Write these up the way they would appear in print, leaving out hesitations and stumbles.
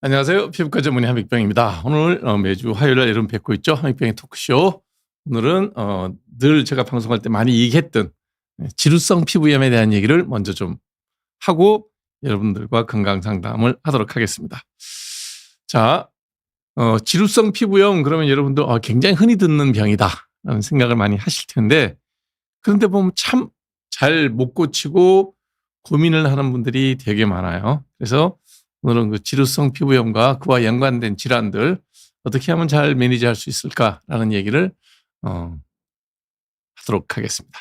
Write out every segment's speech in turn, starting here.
안녕하세요. 피부과 전문의 한익병입니다. 오늘 매주 화요일날 여러분 뵙고 있죠. 한익병의 토크쇼. 오늘은 늘 제가 방송할 때 많이 얘기했던 지루성 피부염에 대한 얘기를 먼저 좀 하고 여러분들과 건강 상담을 하도록 하겠습니다. 자, 지루성 피부염 그러면 여러분들 굉장히 흔히 듣는 병이다 라는 생각을 많이 하실 텐데, 그런데 보면 참 잘 못 고치고 고민을 하는 분들이 되게 많아요. 그래서 오늘은 그 지루성 피부염과 그와 연관된 질환들 어떻게 하면 잘 매니지할 수 있을까라는 얘기를 하도록 하겠습니다.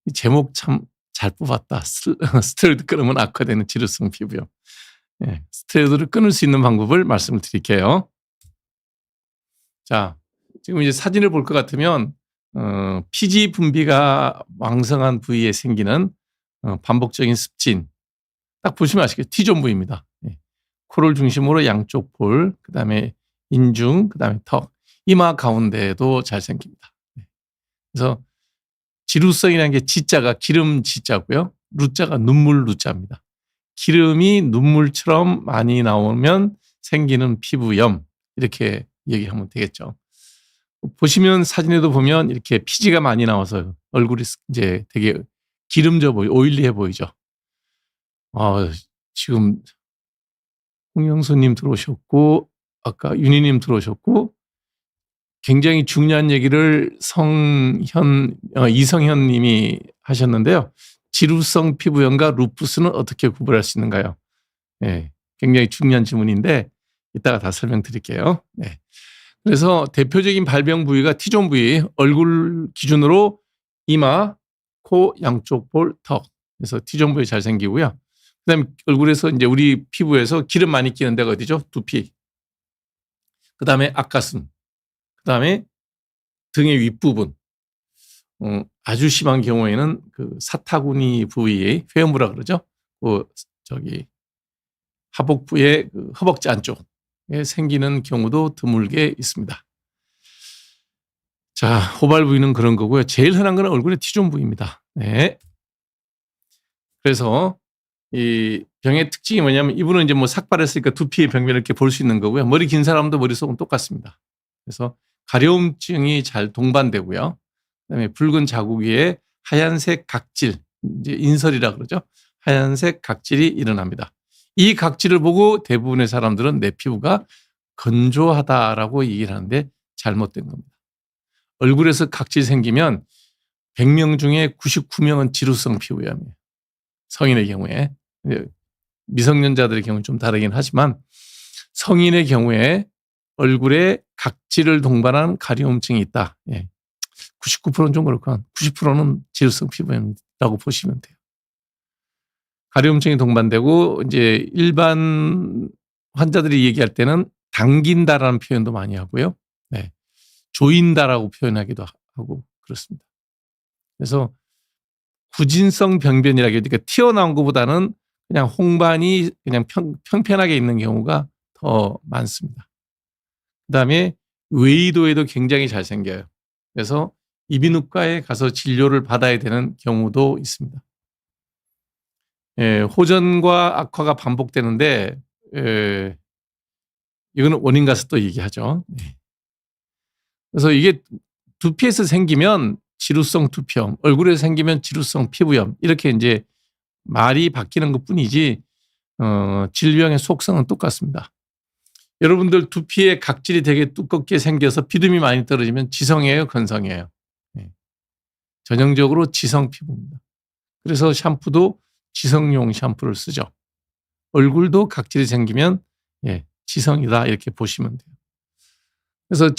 이 제목 참 잘 뽑았다. 스테로이드 끊으면 악화되는 지루성 피부염. 예, 스테로이드를 끊을 수 있는 방법을 말씀을 드릴게요. 자, 지금 이제 사진을 볼 것 같으면 피지 분비가 왕성한 부위에 생기는 반복적인 습진, 딱 보시면 아시겠죠? T존 부위입니다. 예. 코를 중심으로 양쪽 볼, 그 다음에 인중, 그 다음에 턱, 이마 가운데에도 잘 생깁니다. 예. 그래서 지루성이라는 게 지자가 기름 지자고요. 루자가 눈물 루자입니다. 기름이 눈물처럼 많이 나오면 생기는 피부염, 이렇게 얘기하면 되겠죠. 보시면 사진에도 보면 이렇게 피지가 많이 나와서 얼굴이 이제 되게 기름져 보이죠. 오일리해 보이죠. 지금 홍영수님 들어오셨고 아까 윤희님 들어오셨고 굉장히 중요한 얘기를 이성현 님이 하셨는데요. 지루성 피부염과 루푸스는 어떻게 구분할 수 있는가요? 네, 굉장히 중요한 질문인데 이따가 다 설명드릴게요. 네. 그래서 대표적인 발병 부위가 T존 부위, 얼굴 기준으로 이마, 코, 양쪽 볼, 턱. 그래서 T존 부위 잘 생기고요. 그다음에 얼굴에서 이제 우리 피부에서 기름 많이 끼는 데가 어디죠? 두피. 그다음에 앞가슴. 그다음에 등의 윗부분. 아주 심한 경우에는 그 사타구니 부위의 회음부라 그러죠. 하복부의 그 허벅지 안쪽에 생기는 경우도 드물게 있습니다. 자, 호발 부위는 그런 거고요. 제일 흔한 거는 얼굴의 T존 부위입니다. 네. 그래서 이 병의 특징이 뭐냐면 이분은 이제 뭐 삭발했으니까 두피의 병변을 이렇게 볼 수 있는 거고요. 머리 긴 사람도 머릿속은 똑같습니다. 그래서 가려움증이 잘 동반되고요. 그다음에 붉은 자국 위에 하얀색 각질, 이제 인설이라 그러죠. 하얀색 각질이 일어납니다. 이 각질을 보고 대부분의 사람들은 내 피부가 건조하다라고 얘기를 하는데 잘못된 겁니다. 얼굴에서 각질 생기면 100명 중에 99명은 지루성 피부염이에요. 성인의 경우에. 미성년자들의 경우는 좀 다르긴 하지만 성인의 경우에 얼굴에 각질을 동반한 가려움증이 있다. 99%는 좀 그렇고 90%는 지루성 피부염이라고 보시면 돼요. 가려움증이 동반되고 이제 일반 환자들이 얘기할 때는 당긴다라는 표현도 많이 하고요. 조인다라고 표현하기도 하고 그렇습니다. 그래서 구진성 병변이라고 해요. 그러니까 튀어나온 것보다는 그냥 홍반이 그냥 평편하게 있는 경우가 더 많습니다. 그다음에 외이도에도 굉장히 잘 생겨요. 그래서 이비인후과에 가서 진료를 받아야 되는 경우도 있습니다. 호전과 악화가 반복되는데 이거는 원인 가서 또 얘기하죠. 그래서 이게 두피에서 생기면 지루성 두피염, 얼굴에서 생기면 지루성 피부염, 이렇게 이제 말이 바뀌는 것 뿐이지 질병의 속성은 똑같습니다. 여러분들 두피에 각질이 되게 두껍게 생겨서 비듬이 많이 떨어지면 지성이에요, 건성이에요? 전형적으로 지성 피부입니다. 그래서 샴푸도 지성용 샴푸를 쓰죠. 얼굴도 각질이 생기면 지성이다 이렇게 보시면 돼요. 그래서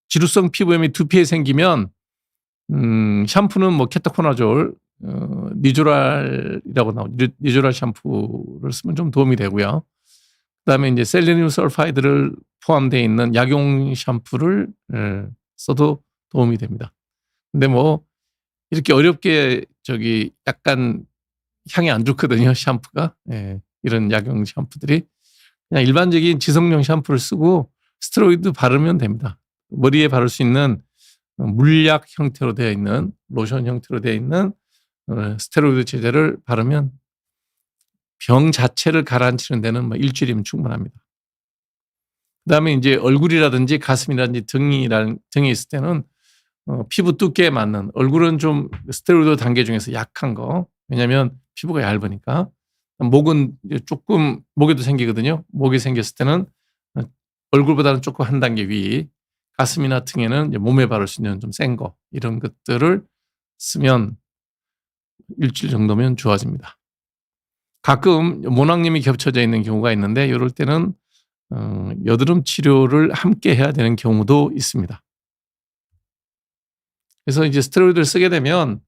지루성 피부염이 두피에 생기면 샴푸는 뭐 케토코나졸, 니조랄이라고 나오죠. 니조랄 샴푸를 쓰면 좀 도움이 되고요. 그다음에 이제 셀레늄 설파이드를 포함되어 있는 약용 샴푸를 써도 도움이 됩니다. 근데 뭐 이렇게 어렵게 약간 향이 안 좋거든요, 샴푸가. 이런 약용 샴푸들이 그냥 일반적인 지성용 샴푸를 쓰고 스테로이드 바르면 됩니다. 머리에 바를 수 있는 물약 형태로 되어 있는 로션 형태로 되어 있는 스테로이드 제제를 바르면 병 자체를 가라앉히는 데는 뭐 일주일이면 충분합니다. 그다음에 이제 얼굴이라든지 가슴이라든지 등에 있을 때는 피부 두께에 맞는, 얼굴은 좀 스테로이드 단계 중에서 약한 거. 왜냐하면 피부가 얇으니까. 목은 이제 조금 목에도 생기거든요. 목에 생겼을 때는 얼굴보다는 조금 한 단계 위. 가슴이나 등에는 이제 몸에 바를 수 있는 좀 센 거, 이런 것들을 쓰면 일주일 정도면 좋아집니다. 가끔 모낭염이 겹쳐져 있는 경우가 있는데 이럴 때는 여드름 치료를 함께 해야 되는 경우도 있습니다. 그래서 이제 스테로이드를 쓰게 되면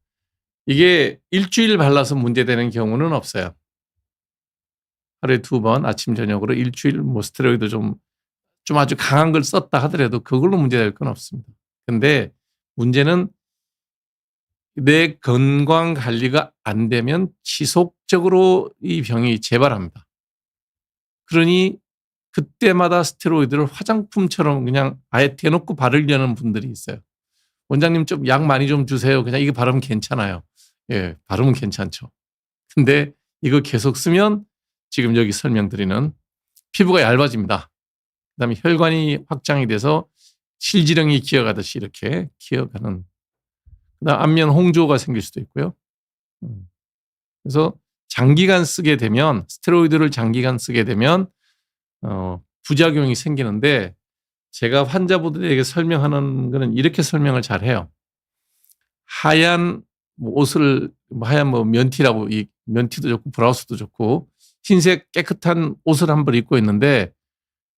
이게 일주일 발라서 문제되는 경우는 없어요. 하루에 2번 아침 저녁으로 일주일 뭐 스테로이드 좀 아주 강한 걸 썼다 하더라도 그걸로 문제될 건 없습니다. 근데 문제는 내 건강 관리가 안 되면 지속적으로 이 병이 재발합니다. 그러니 그때마다 스테로이드를 화장품처럼 그냥 아예 대놓고 바르려는 분들이 있어요. 원장님 좀 약 많이 좀 주세요. 그냥 이거 바르면 괜찮아요. 예, 바르면 괜찮죠. 근데 이거 계속 쓰면 지금 여기 설명드리는 피부가 얇아집니다. 그다음에 혈관이 확장이 돼서 실지령이 기어가듯이 이렇게 기어가는, 그다음 안면 홍조가 생길 수도 있고요. 그래서 장기간 쓰게 되면, 스테로이드를 장기간 쓰게 되면 부작용이 생기는데, 제가 환자분들에게 설명하는 거는 이렇게 설명을 잘 해요. 하얀 옷을, 하얀 면티라고, 이 면티도 좋고 브라우스도 좋고 흰색 깨끗한 옷을 한 벌 입고 있는데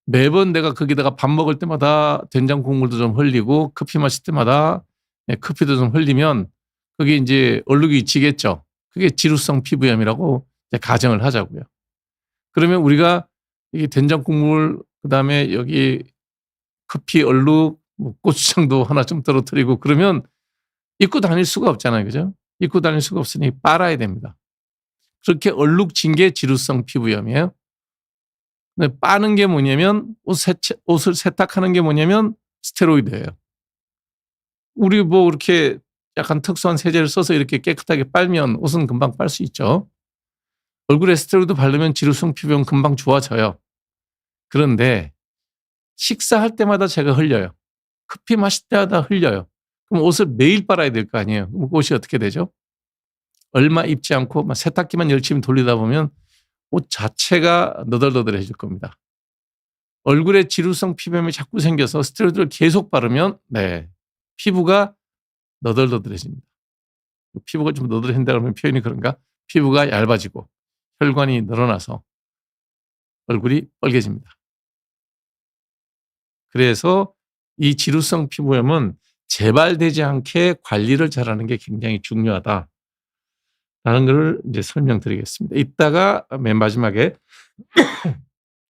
매번 내가 거기다가 밥 먹을 때마다 된장 국물도 좀 흘리고 커피 마실 때마다 커피도 좀 흘리면 거기 이제 얼룩이 지겠죠. 그게 지루성 피부염이라고 이제 가정을 하자고요. 그러면 우리가 이 된장 국물, 그다음에 여기 커피 얼룩, 고추장도 하나 좀 떨어뜨리고 그러면 입고 다닐 수가 없잖아요. 그죠? 입고 다닐 수가 없으니 빨아야 됩니다. 그렇게 얼룩 진 게 지루성 피부염이에요. 근데 빠는 게 뭐냐면, 옷을 세탁하는 게 뭐냐면 스테로이드예요. 우리 뭐 그렇게 약간 특수한 세제를 써서 이렇게 깨끗하게 빨면 옷은 금방 빨 수 있죠. 얼굴에 스테로이드 바르면 지루성 피부염 금방 좋아져요. 그런데 식사할 때마다 제가 흘려요. 커피 마실 때마다 흘려요. 그럼 옷을 매일 빨아야 될 거 아니에요. 그럼 옷이 어떻게 되죠? 얼마 입지 않고 막 세탁기만 열심히 돌리다 보면 옷 자체가 너덜너덜해질 겁니다. 얼굴에 지루성 피부염이 자꾸 생겨서 스테로이드를 계속 바르면 피부가 너덜너덜해집니다. 피부가 좀 너덜해진다 그러면 표현이 그런가? 피부가 얇아지고 혈관이 늘어나서 얼굴이 빨개집니다. 그래서 이 지루성 피부염은 재발되지 않게 관리를 잘하는 게 굉장히 중요하다라는 걸 이제 설명드리겠습니다. 이따가 맨 마지막에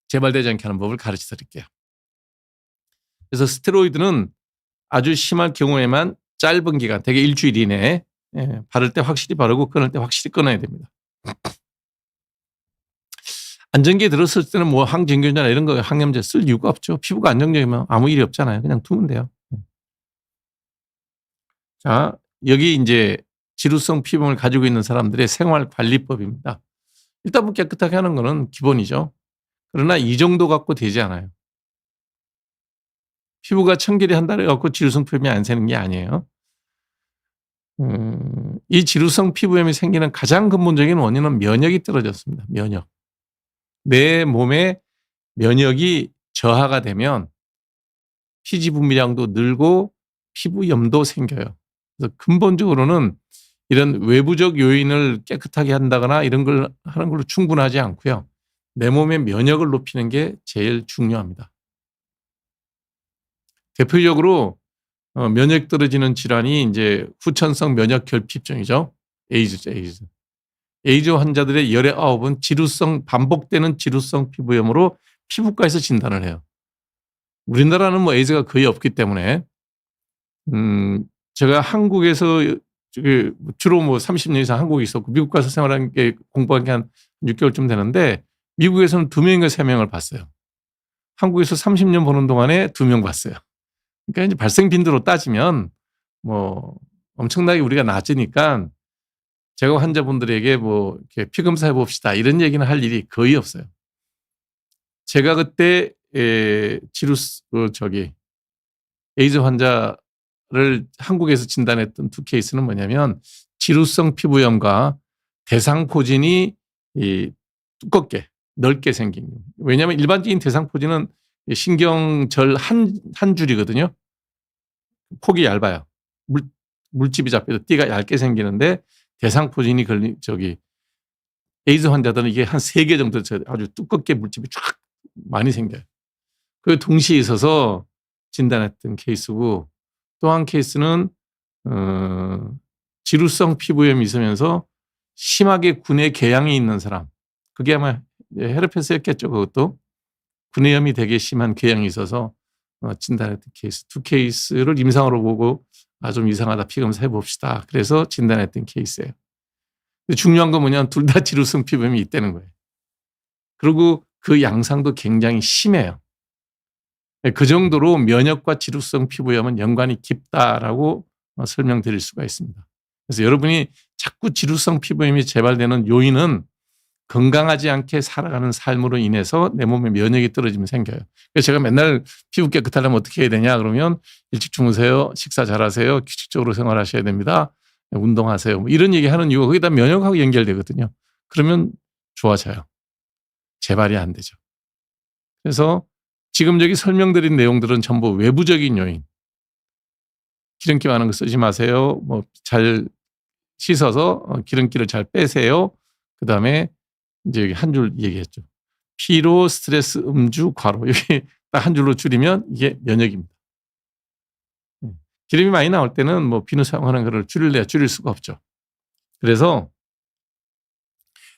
재발되지 않게 하는 법을 가르쳐 드릴게요. 그래서 스테로이드는 아주 심할 경우에만 짧은 기간, 대개 일주일 이내에 바를 때 확실히 바르고 끊을 때 확실히 끊어야 됩니다. 안정기에 들었을 때는 뭐 항진균제나 이런 거 항염제 쓸 이유가 없죠. 피부가 안정적이면 아무 일이 없잖아요. 그냥 두면 돼요. 자, 여기 이제 지루성 피부염을 가지고 있는 사람들의 생활관리법입니다. 일단 뭐 깨끗하게 하는 거는 기본이죠. 그러나 이 정도 갖고 되지 않아요. 피부가 청결이 한 달에 갖고 지루성 피부염이 안 새는 게 아니에요. 이 지루성 피부염이 생기는 가장 근본적인 원인은 면역이 떨어졌습니다. 면역. 내 몸의 면역이 저하가 되면 피지 분비량도 늘고 피부염도 생겨요. 그래서 근본적으로는 이런 외부적 요인을 깨끗하게 한다거나 이런 걸 하는 걸로 충분하지 않고요. 내 몸의 면역을 높이는 게 제일 중요합니다. 대표적으로 면역 떨어지는 질환이 이제 후천성 면역 결핍증이죠. 에이즈죠, 에이즈. 에이즈 환자들의 열의 9은 반복되는 지루성 피부염으로 피부과에서 진단을 해요. 우리나라는 뭐 에이즈가 거의 없기 때문에 제가 한국에서 주로 뭐 30년 이상 한국에 있었고 미국 가서 생활한 게 공부한 게 한 6개월쯤 되는데 미국에서는 2명인가 3명을 봤어요. 한국에서 30년 보는 동안에 2명 봤어요. 그러니까 이제 발생 빈도로 따지면 뭐 엄청나게 우리가 낮으니까 제가 환자분들에게 뭐 이렇게 피 검사해 봅시다 이런 얘기는 할 일이 거의 없어요. 제가 그때 에이즈 환자를 한국에서 진단했던 두 케이스는 뭐냐면 지루성 피부염과 대상포진이 두껍게 넓게 생긴 거예요. 왜냐하면 일반적인 대상포진은 신경절 한 줄이거든요. 폭이 얇아요. 물집이 잡혀도 띠가 얇게 생기는데 대상포진이 걸린 에이즈 환자들은 이게 한 3개 정도 아주 두껍게 물집이 쫙 많이 생겨요. 그 동시에 있어서 진단했던 케이스고, 또 한 케이스는 지루성 피부염이 있으면서 심하게 구내 궤양이 있는 사람, 그게 아마 헤르페스였겠죠. 그것도 구내염이 되게 심한 궤양이 있어서 진단했던 케이스. 두 케이스를 임상으로 보고 좀 이상하다, 피검사 해봅시다. 그래서 진단했던 케이스예요. 근데 중요한 건 뭐냐면 둘 다 지루성 피부염이 있다는 거예요. 그리고 그 양상도 굉장히 심해요. 그 정도로 면역과 지루성 피부염은 연관이 깊다라고 설명드릴 수가 있습니다. 그래서 여러분이 자꾸 지루성 피부염이 재발되는 요인은 건강하지 않게 살아가는 삶으로 인해서 내 몸에 면역이 떨어지면 생겨요. 그래서 제가 맨날 피부 깨끗하려면 어떻게 해야 되냐 그러면 일찍 주무세요, 식사 잘하세요, 규칙적으로 생활하셔야 됩니다, 운동하세요, 뭐 이런 얘기하는 이유가 거기다 면역하고 연결되거든요. 그러면 좋아져요. 재발이 안 되죠. 그래서 지금 여기 설명드린 내용들은 전부 외부적인 요인. 기름기 많은 거 쓰지 마세요. 뭐 잘 씻어서 기름기를 잘 빼세요. 그 다음에 이제 여기 한 줄 얘기했죠. 피로, 스트레스, 음주, 과로. 여기 딱 한 줄로 줄이면 이게 면역입니다. 기름이 많이 나올 때는 뭐 비누 사용하는 거를 줄일래야 줄일 수가 없죠. 그래서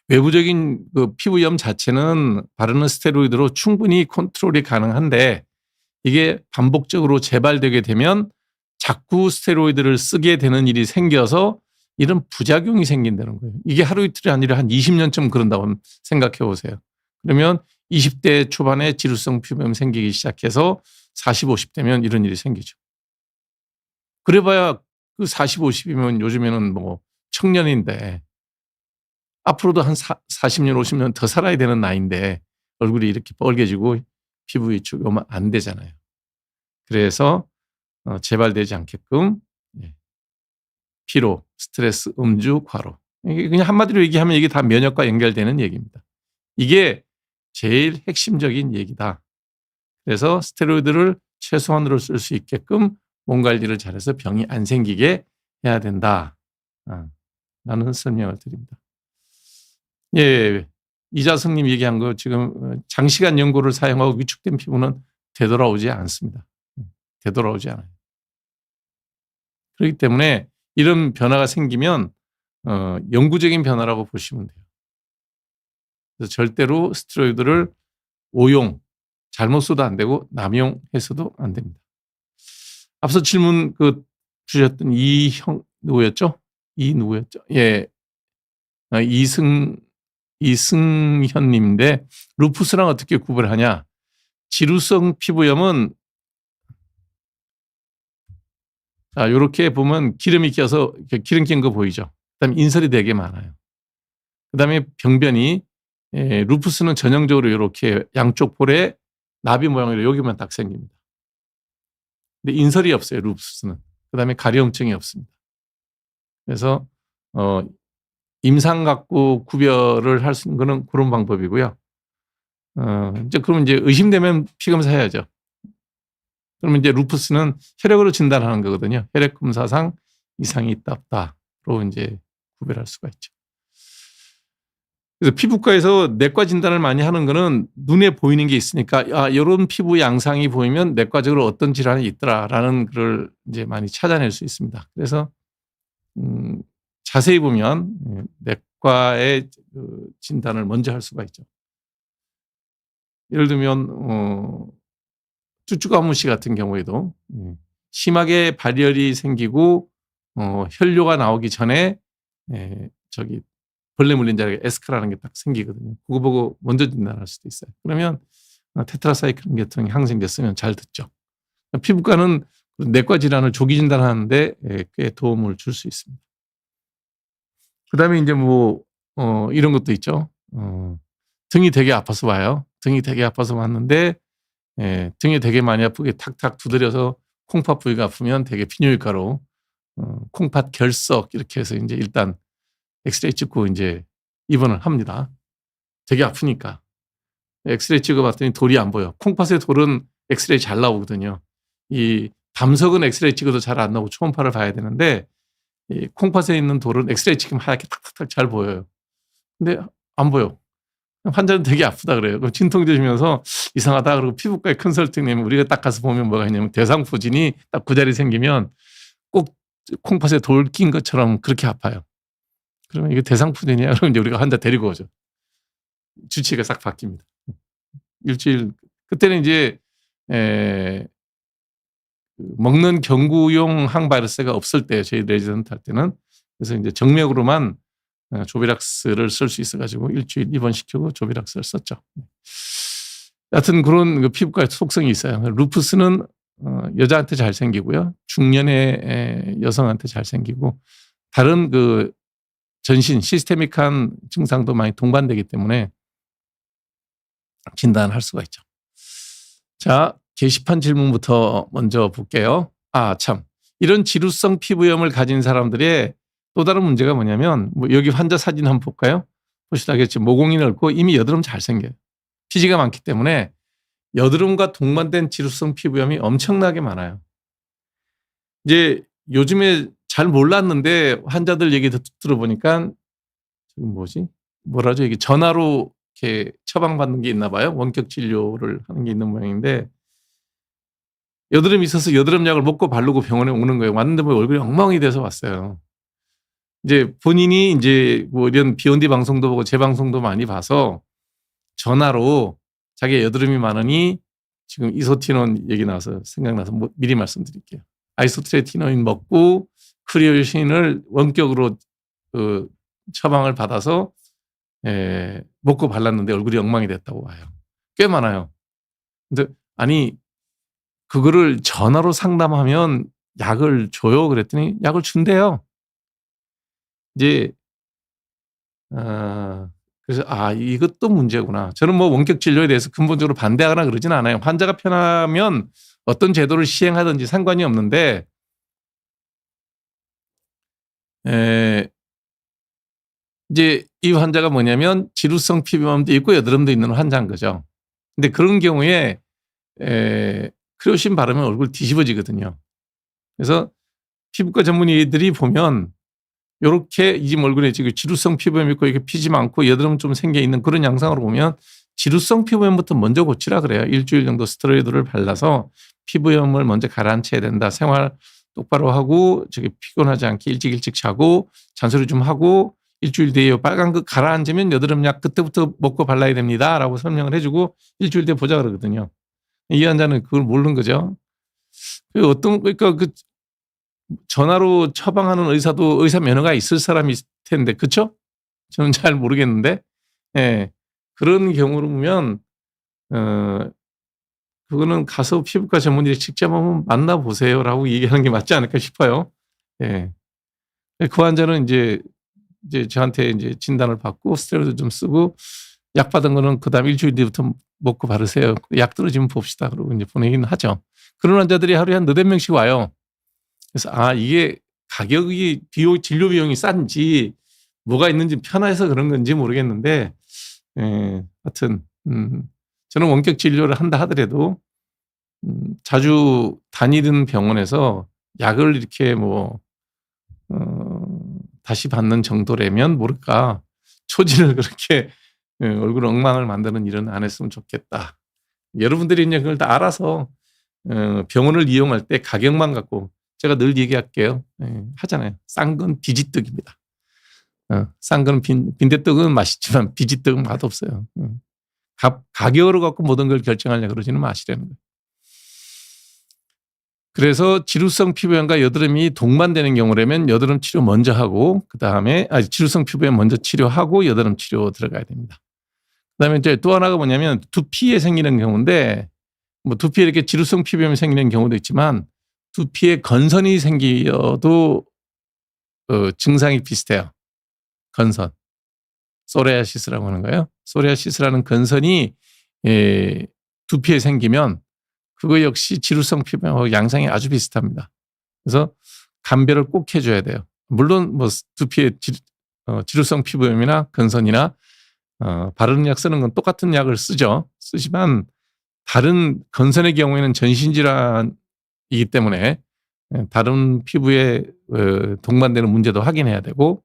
외부적인 그 피부염 자체는 바르는 스테로이드로 충분히 컨트롤이 가능한데, 이게 반복적으로 재발되게 되면 자꾸 스테로이드를 쓰게 되는 일이 생겨서 이런 부작용이 생긴다는 거예요. 이게 하루 이틀이 아니라 한 20년쯤 그런다고 생각해 보세요. 그러면 20대 초반에 지루성 피부염 생기기 시작해서 40, 50대면 이런 일이 생기죠. 그래봐야 그 40, 50이면 요즘에는 뭐 청년인데 앞으로도 한 40년, 50년 더 살아야 되는 나이인데 얼굴이 이렇게 빨개지고 피부 위축이 오면 안 되잖아요. 그래서 재발되지 않게끔 피로, 스트레스, 음주, 과로. 이게 그냥 한마디로 얘기하면 이게 다 면역과 연결되는 얘기입니다. 이게 제일 핵심적인 얘기다. 그래서 스테로이드를 최소한으로 쓸 수 있게끔 몸 관리를 잘해서 병이 안 생기게 해야 된다, 라는 설명을 드립니다. 예, 이자승님 얘기한 거 지금 장시간 연고를 사용하고 위축된 피부는 되돌아오지 않습니다. 되돌아오지 않아요. 그렇기 때문에 이런 변화가 생기면 영구적인 변화라고 보시면 돼요. 그래서 절대로 스테로이드를 오용, 잘못 써도 안 되고 남용해서도 안 됩니다. 앞서 질문 주셨던 누구였죠? 예, 이승현님인데 루푸스랑 어떻게 구별하냐? 지루성 피부염은 이렇게 보면 기름이 껴서 기름 낀 거 보이죠? 그다음에 인설이 되게 많아요. 그다음에 병변이 루푸스는 전형적으로 이렇게 양쪽 볼에 나비 모양으로 여기만 딱 생깁니다. 근데 인설이 없어요, 루푸스는. 그다음에 가려움증이 없습니다. 그래서 임상 갖고 구별을 할 수 있는 거는 그런 방법이고요. 그러면 이제 의심되면 피검사 해야죠. 그러면 이제 루푸스는 혈액으로 진단하는 거거든요. 혈액 검사상 이상이 있다 없다로 이제 구별할 수가 있죠. 그래서 피부과에서 내과 진단을 많이 하는 거는 눈에 보이는 게 있으니까 이런 피부 양상이 보이면 내과적으로 어떤 질환이 있더라라는 걸 이제 많이 찾아낼 수 있습니다. 그래서 자세히 보면 내과의 진단을 먼저 할 수가 있죠. 예를 들면 쭈쭈가무씨 같은 경우에도 심하게 발열이 생기고 혈뇨가 나오기 전에 벌레 물린 자리에 에스카라는 게 딱 생기거든요. 그거 보고 먼저 진단할 수도 있어요. 그러면 테트라사이클린 계통의 항생제 쓰면 잘 듣죠. 피부과는 내과 질환을 조기 진단하는데 꽤 도움을 줄 수 있습니다. 그다음에 이제 뭐 이런 것도 있죠. 등이 되게 아파서 와요. 등이 되게 아파서 왔는데 등이 되게 많이 아프게 탁탁 두드려서 콩팥 부위가 아프면 되게 비뇨기과로 콩팥 결석 이렇게 해서 이제 일단 엑스레이 찍고 이제 입원을 합니다. 되게 아프니까. 엑스레이 찍어봤더니 돌이 안 보여. 콩팥의 돌은 엑스레이 잘 나오거든요. 이 담석은 엑스레이 찍어도 잘 안 나오고 초음파를 봐야 되는데 이 콩팥에 있는 돌은 엑스레이 찍으면 하얗게 탁탁탁 잘 보여요. 근데 안 보여. 환자는 되게 아프다 그래요. 그럼 진통제 주면서 이상하다 그러고 피부과에 컨설팅님 우리가 딱 가서 보면 뭐가 있냐면 대상포진이 딱 그 자리 생기면 꼭 콩팥에 돌 낀 것처럼 그렇게 아파요. 그러면 이게 대상포진이야. 그러면 이제 우리가 환자 데리고 오죠. 주치의가 싹 바뀝니다. 일주일 그때는 이제 먹는 경구용 항바이러스가 없을 때 저희 레지던트 할 때는 그래서 이제 정맥으로만 조비락스를 쓸 수 있어가지고 일주일 입원시키고 조비락스를 썼죠. 여하튼 그런 그 피부과 속성이 있어요. 루푸스는 여자한테 잘 생기고요. 중년의 여성한테 잘 생기고 다른 그 전신 시스테믹한 증상도 많이 동반되기 때문에 진단할 수가 있죠. 자, 게시판 질문부터 먼저 볼게요. 참. 이런 지루성 피부염을 가진 사람들의 또 다른 문제가 뭐냐면 뭐 여기 환자 사진 한번 볼까요? 보시다 알겠지. 모공이 넓고 이미 여드름 잘 생겨요. 피지가 많기 때문에 여드름과 동반된 지루성 피부염이 엄청나게 많아요. 이제 요즘에 잘 몰랐는데 환자들 얘기 들어보니까 뭐라죠? 이게 전화로 이렇게 처방받는 게 있나 봐요. 원격 진료를 하는 게 있는 모양인데 여드름이 있어서 여드름약을 먹고 바르고 병원에 오는 거예요. 왔는데 뭐 얼굴이 엉망이 돼서 왔어요. 이제 본인이 이제 뭐 이런 비욘디 방송도 보고 제 방송도 많이 봐서 전화로 자기가 여드름이 많으니 지금 이소티논 얘기 나와서 생각나서 미리 말씀드릴게요. 아이소트레티논 먹고 크리오신을 원격으로 처방을 받아서 먹고 발랐는데 얼굴이 엉망이 됐다고 와요. 꽤 많아요. 근데 아니 그거를 전화로 상담하면 약을 줘요 그랬더니 약을 준대요. 이제 그래서 이것도 문제구나. 저는 뭐 원격 진료에 대해서 근본적으로 반대하거나 그러진 않아요. 환자가 편하면 어떤 제도를 시행하든지 상관이 없는데 이제 이 환자가 뭐냐면 지루성 피부염도 있고 여드름도 있는 환자인 거죠. 근데 그런 경우에 크리오신 바르면 얼굴 뒤집어지거든요. 그래서 피부과 전문의들이 보면 이렇게 이 집 얼굴에 지금 지루성 피부염 있고 이렇게 피지 많고 여드름 좀 생겨 있는 그런 양상으로 보면 지루성 피부염부터 먼저 고치라 그래요. 일주일 정도 스테로이드를 발라서 피부염을 먼저 가라앉혀야 된다. 생활 똑바로 하고 저기 피곤하지 않게 일찍 자고 잔소리 좀 하고 일주일 뒤에 빨간 거 가라앉으면 여드름약 그때부터 먹고 발라야 됩니다라고 설명을 해주고 일주일 뒤에 보자 그러거든요. 이 환자는 그걸 모르는 거죠. 그러니까 그 전화로 처방하는 의사도 의사 면허가 있을 사람이 있을 텐데 그렇죠? 저는 잘 모르겠는데 그런 경우로 보면 그거는 가서 피부과 전문의 직접 한번 만나보세요라고 얘기하는 게 맞지 않을까 싶어요. 그 환자는 이제 저한테 이제 진단을 받고 스테로이드 좀 쓰고 약 받은 거는 그다음 일주일 뒤부터 먹고 바르세요. 약 떨어지면 봅시다. 그러고 이제 보내긴 하죠. 그런 환자들이 하루에 한 4-5명씩 와요. 그래서 이게 가격이 진료 비용이 싼지 뭐가 있는지 편해서 그런 건지 모르겠는데 하여튼 저는 원격 진료를 한다 하더라도 자주 다니던 병원에서 약을 이렇게 다시 받는 정도라면 모를까 초진을 그렇게 얼굴 엉망을 만드는 일은 안 했으면 좋겠다. 여러분들이 이제 그걸 다 알아서 병원을 이용할 때 가격만 갖고 제가 늘 얘기할게요. 하잖아요. 싼 건 비지떡입니다. 싼 건 빈대떡은 맛있지만 비지떡은 맛없어요. 가격으로 갖고 모든 걸 결정하려고 그러지는 마시라는 거예요. 그래서 지루성 피부염과 여드름이 동반되는 경우라면 여드름 치료 먼저 하고 그다음에 지루성 피부염 먼저 치료하고 여드름 치료 들어가야 됩니다. 그다음에 이제 또 하나가 뭐냐면 두피에 생기는 경우인데 뭐 두피에 이렇게 지루성 피부염이 생기는 경우도 있지만 두피에 건선이 생겨도 증상이 비슷해요. 건선. 소레아시스라고 하는 거예요. 소레아시스라는 건선이 두피에 생기면 그거 역시 지루성 피부하고 양상이 아주 비슷합니다. 그래서 감별을 꼭 해줘야 돼요. 물론 뭐 두피에 지루성 피부염이나 건선이나 바르는 약 쓰는 건 똑같은 약을 쓰지만 다른 건선의 경우에는 전신질환이기 때문에 다른 피부에 동반되는 문제도 확인해야 되고,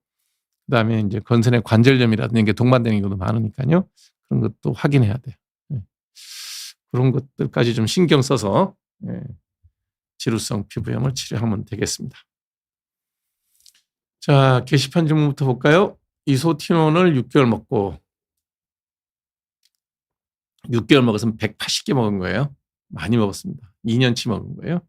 그다음에 이제 건선의 관절염이라든지 게 동반되는 경우도 많으니까요. 그런 것도 확인해야 돼요. 그런 것들까지 좀 신경 써서 지루성 피부염을 치료하면 되겠습니다. 자, 게시판 질문부터 볼까요? 이소티논을 6개월 먹고 6개월 먹었으면 180개 먹은 거예요. 많이 먹었습니다. 2년치 먹은 거예요.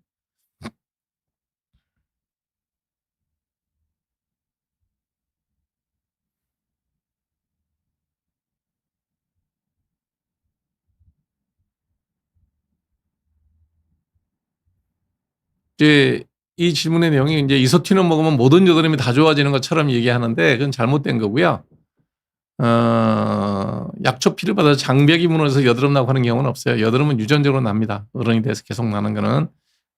이제 이 질문의 내용이 이제 이소티논 먹으면 모든 여드름이 다 좋아지는 것처럼 얘기하는데 그건 잘못된 거고요. 약초 피를 받아서 장벽이 무너져서 여드름 나고 하는 경우는 없어요. 여드름은 유전적으로 납니다. 어른이 돼서 계속 나는 거는.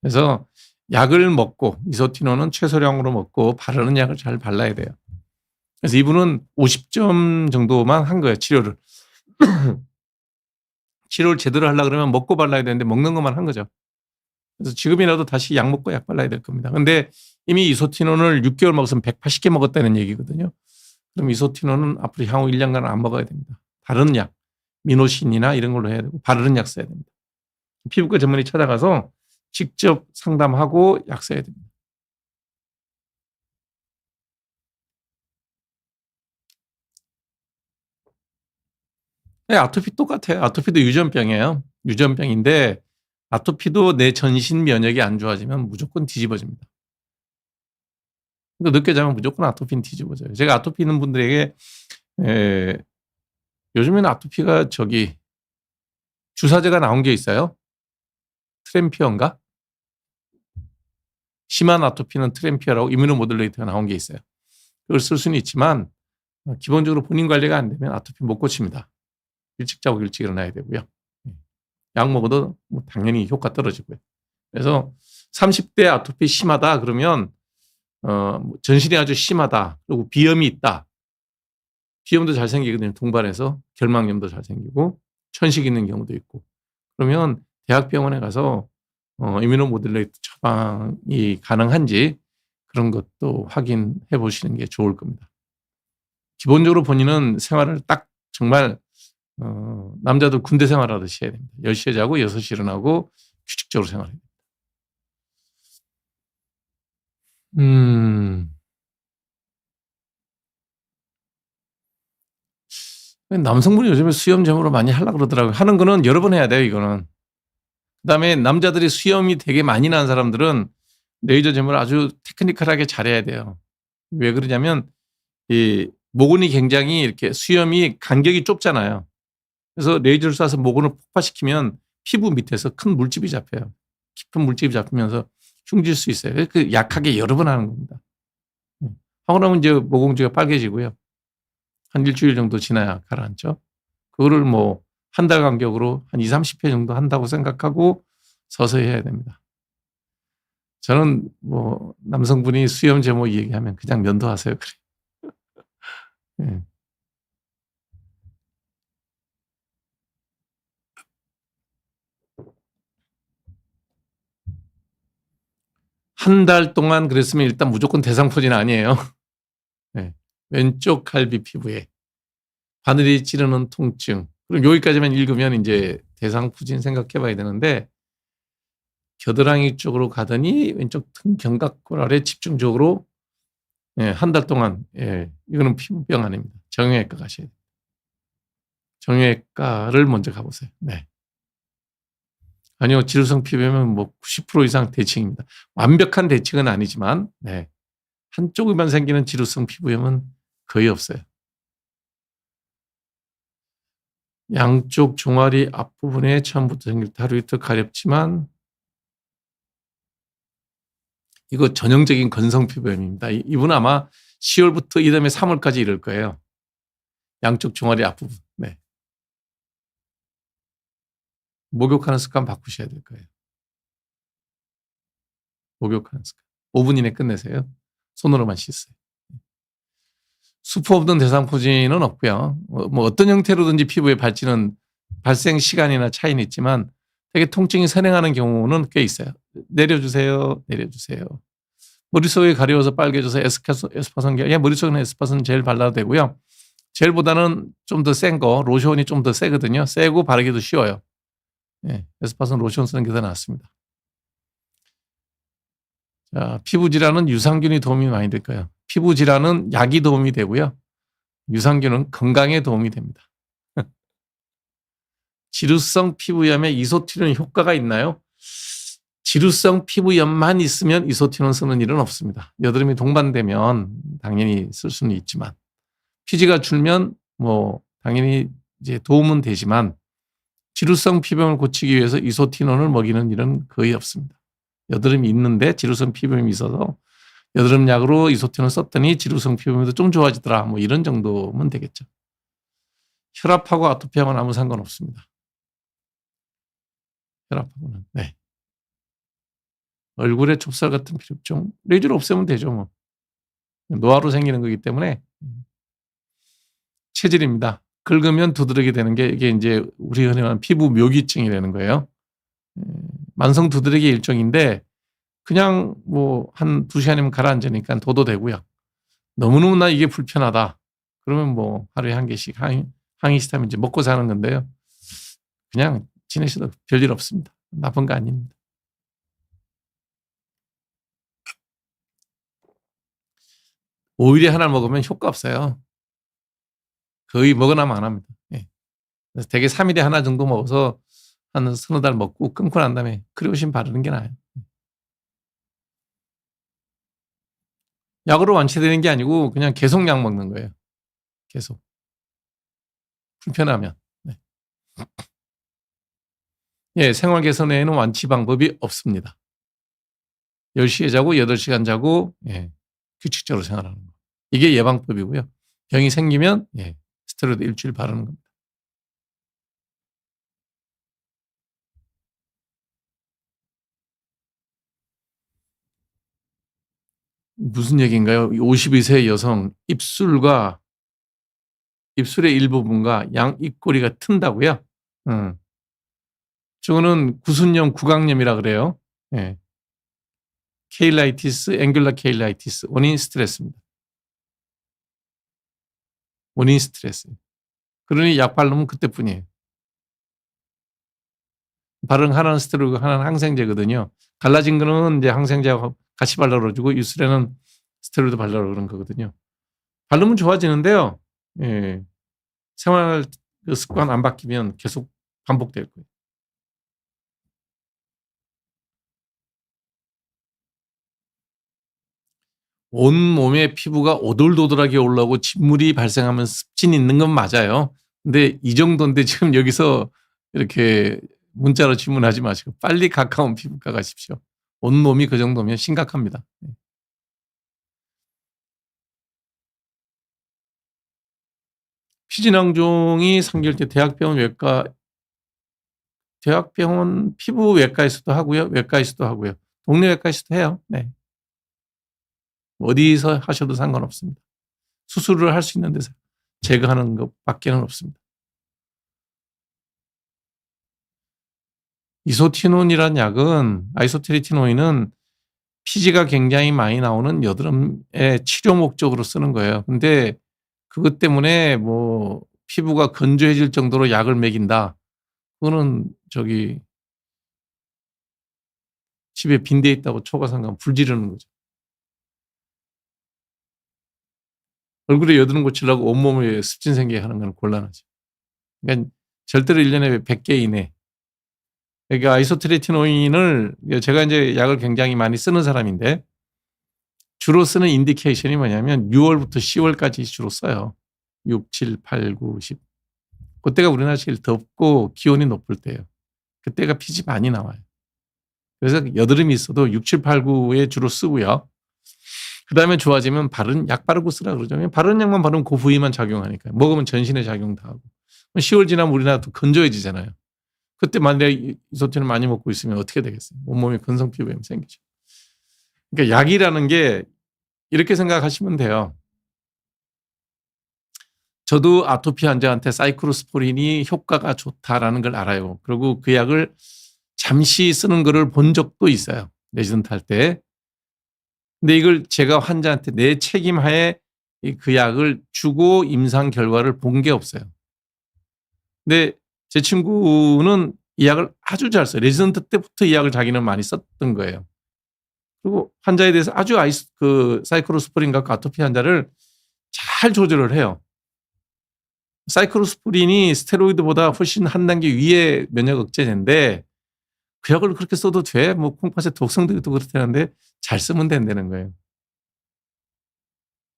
그래서 약을 먹고 이소티논은 최소량으로 먹고 바르는 약을 잘 발라야 돼요. 그래서 이분은 50점 정도만 한 거예요. 치료를. 치료를 제대로 하려고 그러면 먹고 발라야 되는데 먹는 것만 한 거죠. 그래서 지금이라도 다시 약 먹고 약 발라야 될 겁니다. 근데 이미 이소티논을 6개월 먹었으면 180개 먹었다는 얘기거든요. 그럼 이소티논은 앞으로 향후 1년간은 안 먹어야 됩니다. 다른 약, 미노신이나 이런 걸로 해야 되고 바르는 약 써야 됩니다. 피부과 전문의 찾아가서 직접 상담하고 약 써야 됩니다. 네, 아토피 똑같아요. 아토피도 유전병이에요. 유전병인데 아토피도 내 전신 면역이 안 좋아지면 무조건 뒤집어집니다. 그러니까 늦게 자면 무조건 아토피는 뒤집어져요. 제가 아토피 있는 분들에게 요즘에는 아토피가 주사제가 나온 게 있어요. 트램피어인가? 심한 아토피는 트램피어라고 이뮤노모듈레이터가 나온 게 있어요. 그걸 쓸 수는 있지만 기본적으로 본인 관리가 안 되면 아토피 못 고칩니다. 일찍 자고 일찍 일어나야 되고요. 약 먹어도 뭐 당연히 효과 떨어지고요. 그래서 30대 아토피 심하다 그러면 전신이 아주 심하다. 그리고 비염이 있다. 비염도 잘 생기거든요. 동반해서 결막염도 잘 생기고 천식 있는 경우도 있고. 그러면 대학병원에 가서 이뮤노모듈레이터 처방이 가능한지 그런 것도 확인해 보시는 게 좋을 겁니다. 기본적으로 본인은 생활을 딱 정말 남자들 군대 생활하듯이 해야 됩니다. 10시에 자고 6시에 일어나고 규칙적으로 생활해야 됩니다. 남성분이 요즘에 수염 제모를 많이 하려고 그러더라고요. 하는 거는 여러 번 해야 돼요, 이거는. 그다음에 남자들이 수염이 되게 많이 난 사람들은 레이저 제모를 아주 테크니컬하게 잘해야 돼요. 왜 그러냐면 이 모근이 굉장히 이렇게 수염이 간격이 좁잖아요. 그래서 레이저를 쏴서 모근을 폭파시키면 피부 밑에서 큰 물집이 잡혀요. 깊은 물집이 잡히면서 흉질 수 있어요. 그 약하게 여러 번 하는 겁니다. 하고 나면 이제 모공지가 빨개지고요. 한 일주일 정도 지나야 가라앉죠. 그거를 뭐 한 달 간격으로 한 20, 30회 정도 한다고 생각하고 서서히 해야 됩니다. 저는 뭐 남성분이 수염 제모 얘기하면 그냥 면도하세요. 그래. 네. 한 달 동안 그랬으면 일단 무조건 대상포진 아니에요. 네. 왼쪽 갈비 피부에 바늘이 찌르는 통증. 그럼 여기까지만 읽으면 이제 대상포진 생각해 봐야 되는데 겨드랑이 쪽으로 가더니 왼쪽 등 견갑골 아래 집중적으로 한 달 동안 이거는 피부병 아닙니다. 정형외과 가셔야 돼요. 정형외과를 먼저 가보세요. 네. 아니요, 지루성 피부염은 뭐 90% 이상 대칭입니다. 완벽한 대칭은 아니지만 네. 한쪽에만 생기는 지루성 피부염은 거의 없어요. 양쪽 종아리 앞부분에 처음부터 생길 때 하루 이틀 가렵지만 이거 전형적인 건성 피부염입니다. 이분은 아마 10월부터 이다음에 3월까지 이럴 거예요. 양쪽 종아리 앞부분. 네. 목욕하는 습관 바꾸셔야 될 거예요. 목욕하는 습관. 5분 이내 끝내세요. 손으로만 씻어요. 수포 없는 대상포진은 없고요. 뭐 어떤 형태로든지 피부의 발생 시간이나 차이는 있지만 되게 통증이 선행하는 경우는 꽤 있어요. 내려주세요. 내려주세요. 머릿속이 가려워서 빨개져서 에스파선 머릿속에는 에스파선 젤 발라도 되고요. 젤보다는 좀 더 센 거, 로션이 좀 더 세거든요. 세고 바르기도 쉬워요. 예, 에스파선 로션 쓰는 게 더 낫습니다. 자, 피부 질환은 유산균이 도움이 많이 될 거예요. 피부 질환은 약이 도움이 되고요. 유산균은 건강에 도움이 됩니다. 지루성 피부염에 이소티논 효과가 있나요? 지루성 피부염만 있으면 이소티논 쓰는 일은 없습니다. 여드름이 동반되면 당연히 쓸 수는 있지만 피지가 줄면 뭐 당연히 이제 도움은 되지만 지루성 피부염을 고치기 위해서 이소티논을 먹이는 일은 거의 없습니다. 여드름이 있는데 지루성 피부염이 있어서 여드름 약으로 이소티논을 썼더니 지루성 피부염도 좀 좋아지더라. 뭐 이런 정도면 되겠죠. 혈압하고 아토피하고는 아무 상관없습니다. 혈압하고는. 네. 얼굴에 좁쌀 같은 피부종 레이저로 없애면 되죠. 뭐. 노화로 생기는 거기 때문에 체질입니다. 긁으면 두드러기 되는 게 이게 이제 우리 흔히 말하는 피부 묘기증이라는 거예요. 만성 두드러기 일종인데 그냥 뭐 한 2시간이면 가라앉으니까 둬도 되고요. 너무너무나 이게 불편하다. 그러면 뭐 하루에 한 개씩 항히스타민 이제 먹고 사는 건데요. 그냥 지내셔도 별일 없습니다. 나쁜 거 아닙니다. 오일에 하나 먹으면 효과 없어요. 거의 먹어나면 안 합니다. 예. 그래서 대개 3일에 하나 정도 먹어서 한 서너 달 먹고 끊고 난 다음에 크레오신 바르는 게 나아요. 약으로 완치되는 게 아니고 그냥 계속 약 먹는 거예요. 계속. 불편하면. 네. 예, 생활 개선에는 완치 방법이 없습니다. 10시에 자고 8시간 자고 예, 규칙적으로 생활하는 거. 이게 예방법이고요. 병이 생기면 예, 스테로이드 일주일 바르는 겁니다. 무슨 얘기인가요? 52세 여성 입술의 일부분과 양 입꼬리가 튼다고요? 저거는 구순염 구강염이라 그래요. 예. 케일라이티스, 앵귤라 케일라이티스, 원인 스트레스입니다. 원인 스트레스. 그러니 약 바르면 그때뿐이에요. 하나는 스테로이드, 하나는 항생제거든요. 갈라진 거는 이제 항생제하고 같이 발라 그러고 입술에는 스테로이드 발라 그러는 거거든요. 바르면 좋아지는데요. 예. 생활 습관 안 바뀌면 계속 반복될 거예요. 온몸에 피부가 오돌도돌하게 올라오고 진물이 발생하면 습진이 있는 건 맞아요. 근데 이 정도인데 지금 여기서 이렇게 문자로 질문하지 마시고 빨리 가까운 피부과 가십시오. 온몸이 그 정도면 심각합니다. 피지낭종이 생길 때 대학병원 피부외과에서도 하고요. 외과에서도 하고요. 동네 외과에서도 해요. 네. 어디서 하셔도 상관없습니다. 수술을 할 수 있는 데서 제거하는 것밖에는 없습니다. 이소티논이란 약은 아이소트리티노인은 피지가 굉장히 많이 나오는 여드름의 치료 목적으로 쓰는 거예요. 근데 그것 때문에 뭐 피부가 건조해질 정도로 약을 먹인다. 그거는 집에 빈대 있다고 초가상관 불 지르는 거죠. 얼굴에 여드름 고치려고 온몸에 습진 생기게 하는 건 곤란하죠. 그러니까 절대로 1년에 100개 이내. 그러니까 아이소트리티노인을 제가 이제 약을 굉장히 많이 쓰는 사람인데 주로 쓰는 인디케이션이 뭐냐면 6월부터 10월까지 주로 써요. 6, 7, 8, 9, 10. 그때가 우리나라 제일 덥고 기온이 높을 때예요. 그때가 피지 많이 나와요. 그래서 여드름이 있어도 6, 7, 8, 9에 주로 쓰고요. 그다음에 좋아지면 약 바르고 쓰라 그러죠. 바른 약만 바르면 그 부위만 작용하니까요. 먹으면 전신에 작용 다 하고. 10월 지나면 우리나라 또 건조해지잖아요. 그때 만약에 이소틴을 많이 먹고 있으면 어떻게 되겠어요? 온몸에 건성 피부염 생기죠. 그러니까 약이라는 게 이렇게 생각하시면 돼요. 저도 아토피 환자한테 사이클로스포린이 효과가 좋다라는 걸 알아요. 그리고 그 약을 잠시 쓰는 거를 본 적도 있어요. 레지던트 할 때. 근데 이걸 제가 환자한테 내 책임하에 그 약을 주고 임상 결과를 본 게 없어요. 근데 제 친구는 이 약을 아주 잘 써요. 레지던트 때부터 이 약을 자기는 많이 썼던 거예요. 그리고 환자에 대해서 아주 사이클로스포린 같은 아토피 환자를 잘 조절을 해요. 사이클로스포린이 스테로이드보다 훨씬 한 단계 위의 면역 억제제인데 그 약을 그렇게 써도 돼? 뭐 콩팥에 독성도 있고 그렇다는데 잘 쓰면 된다는 거예요.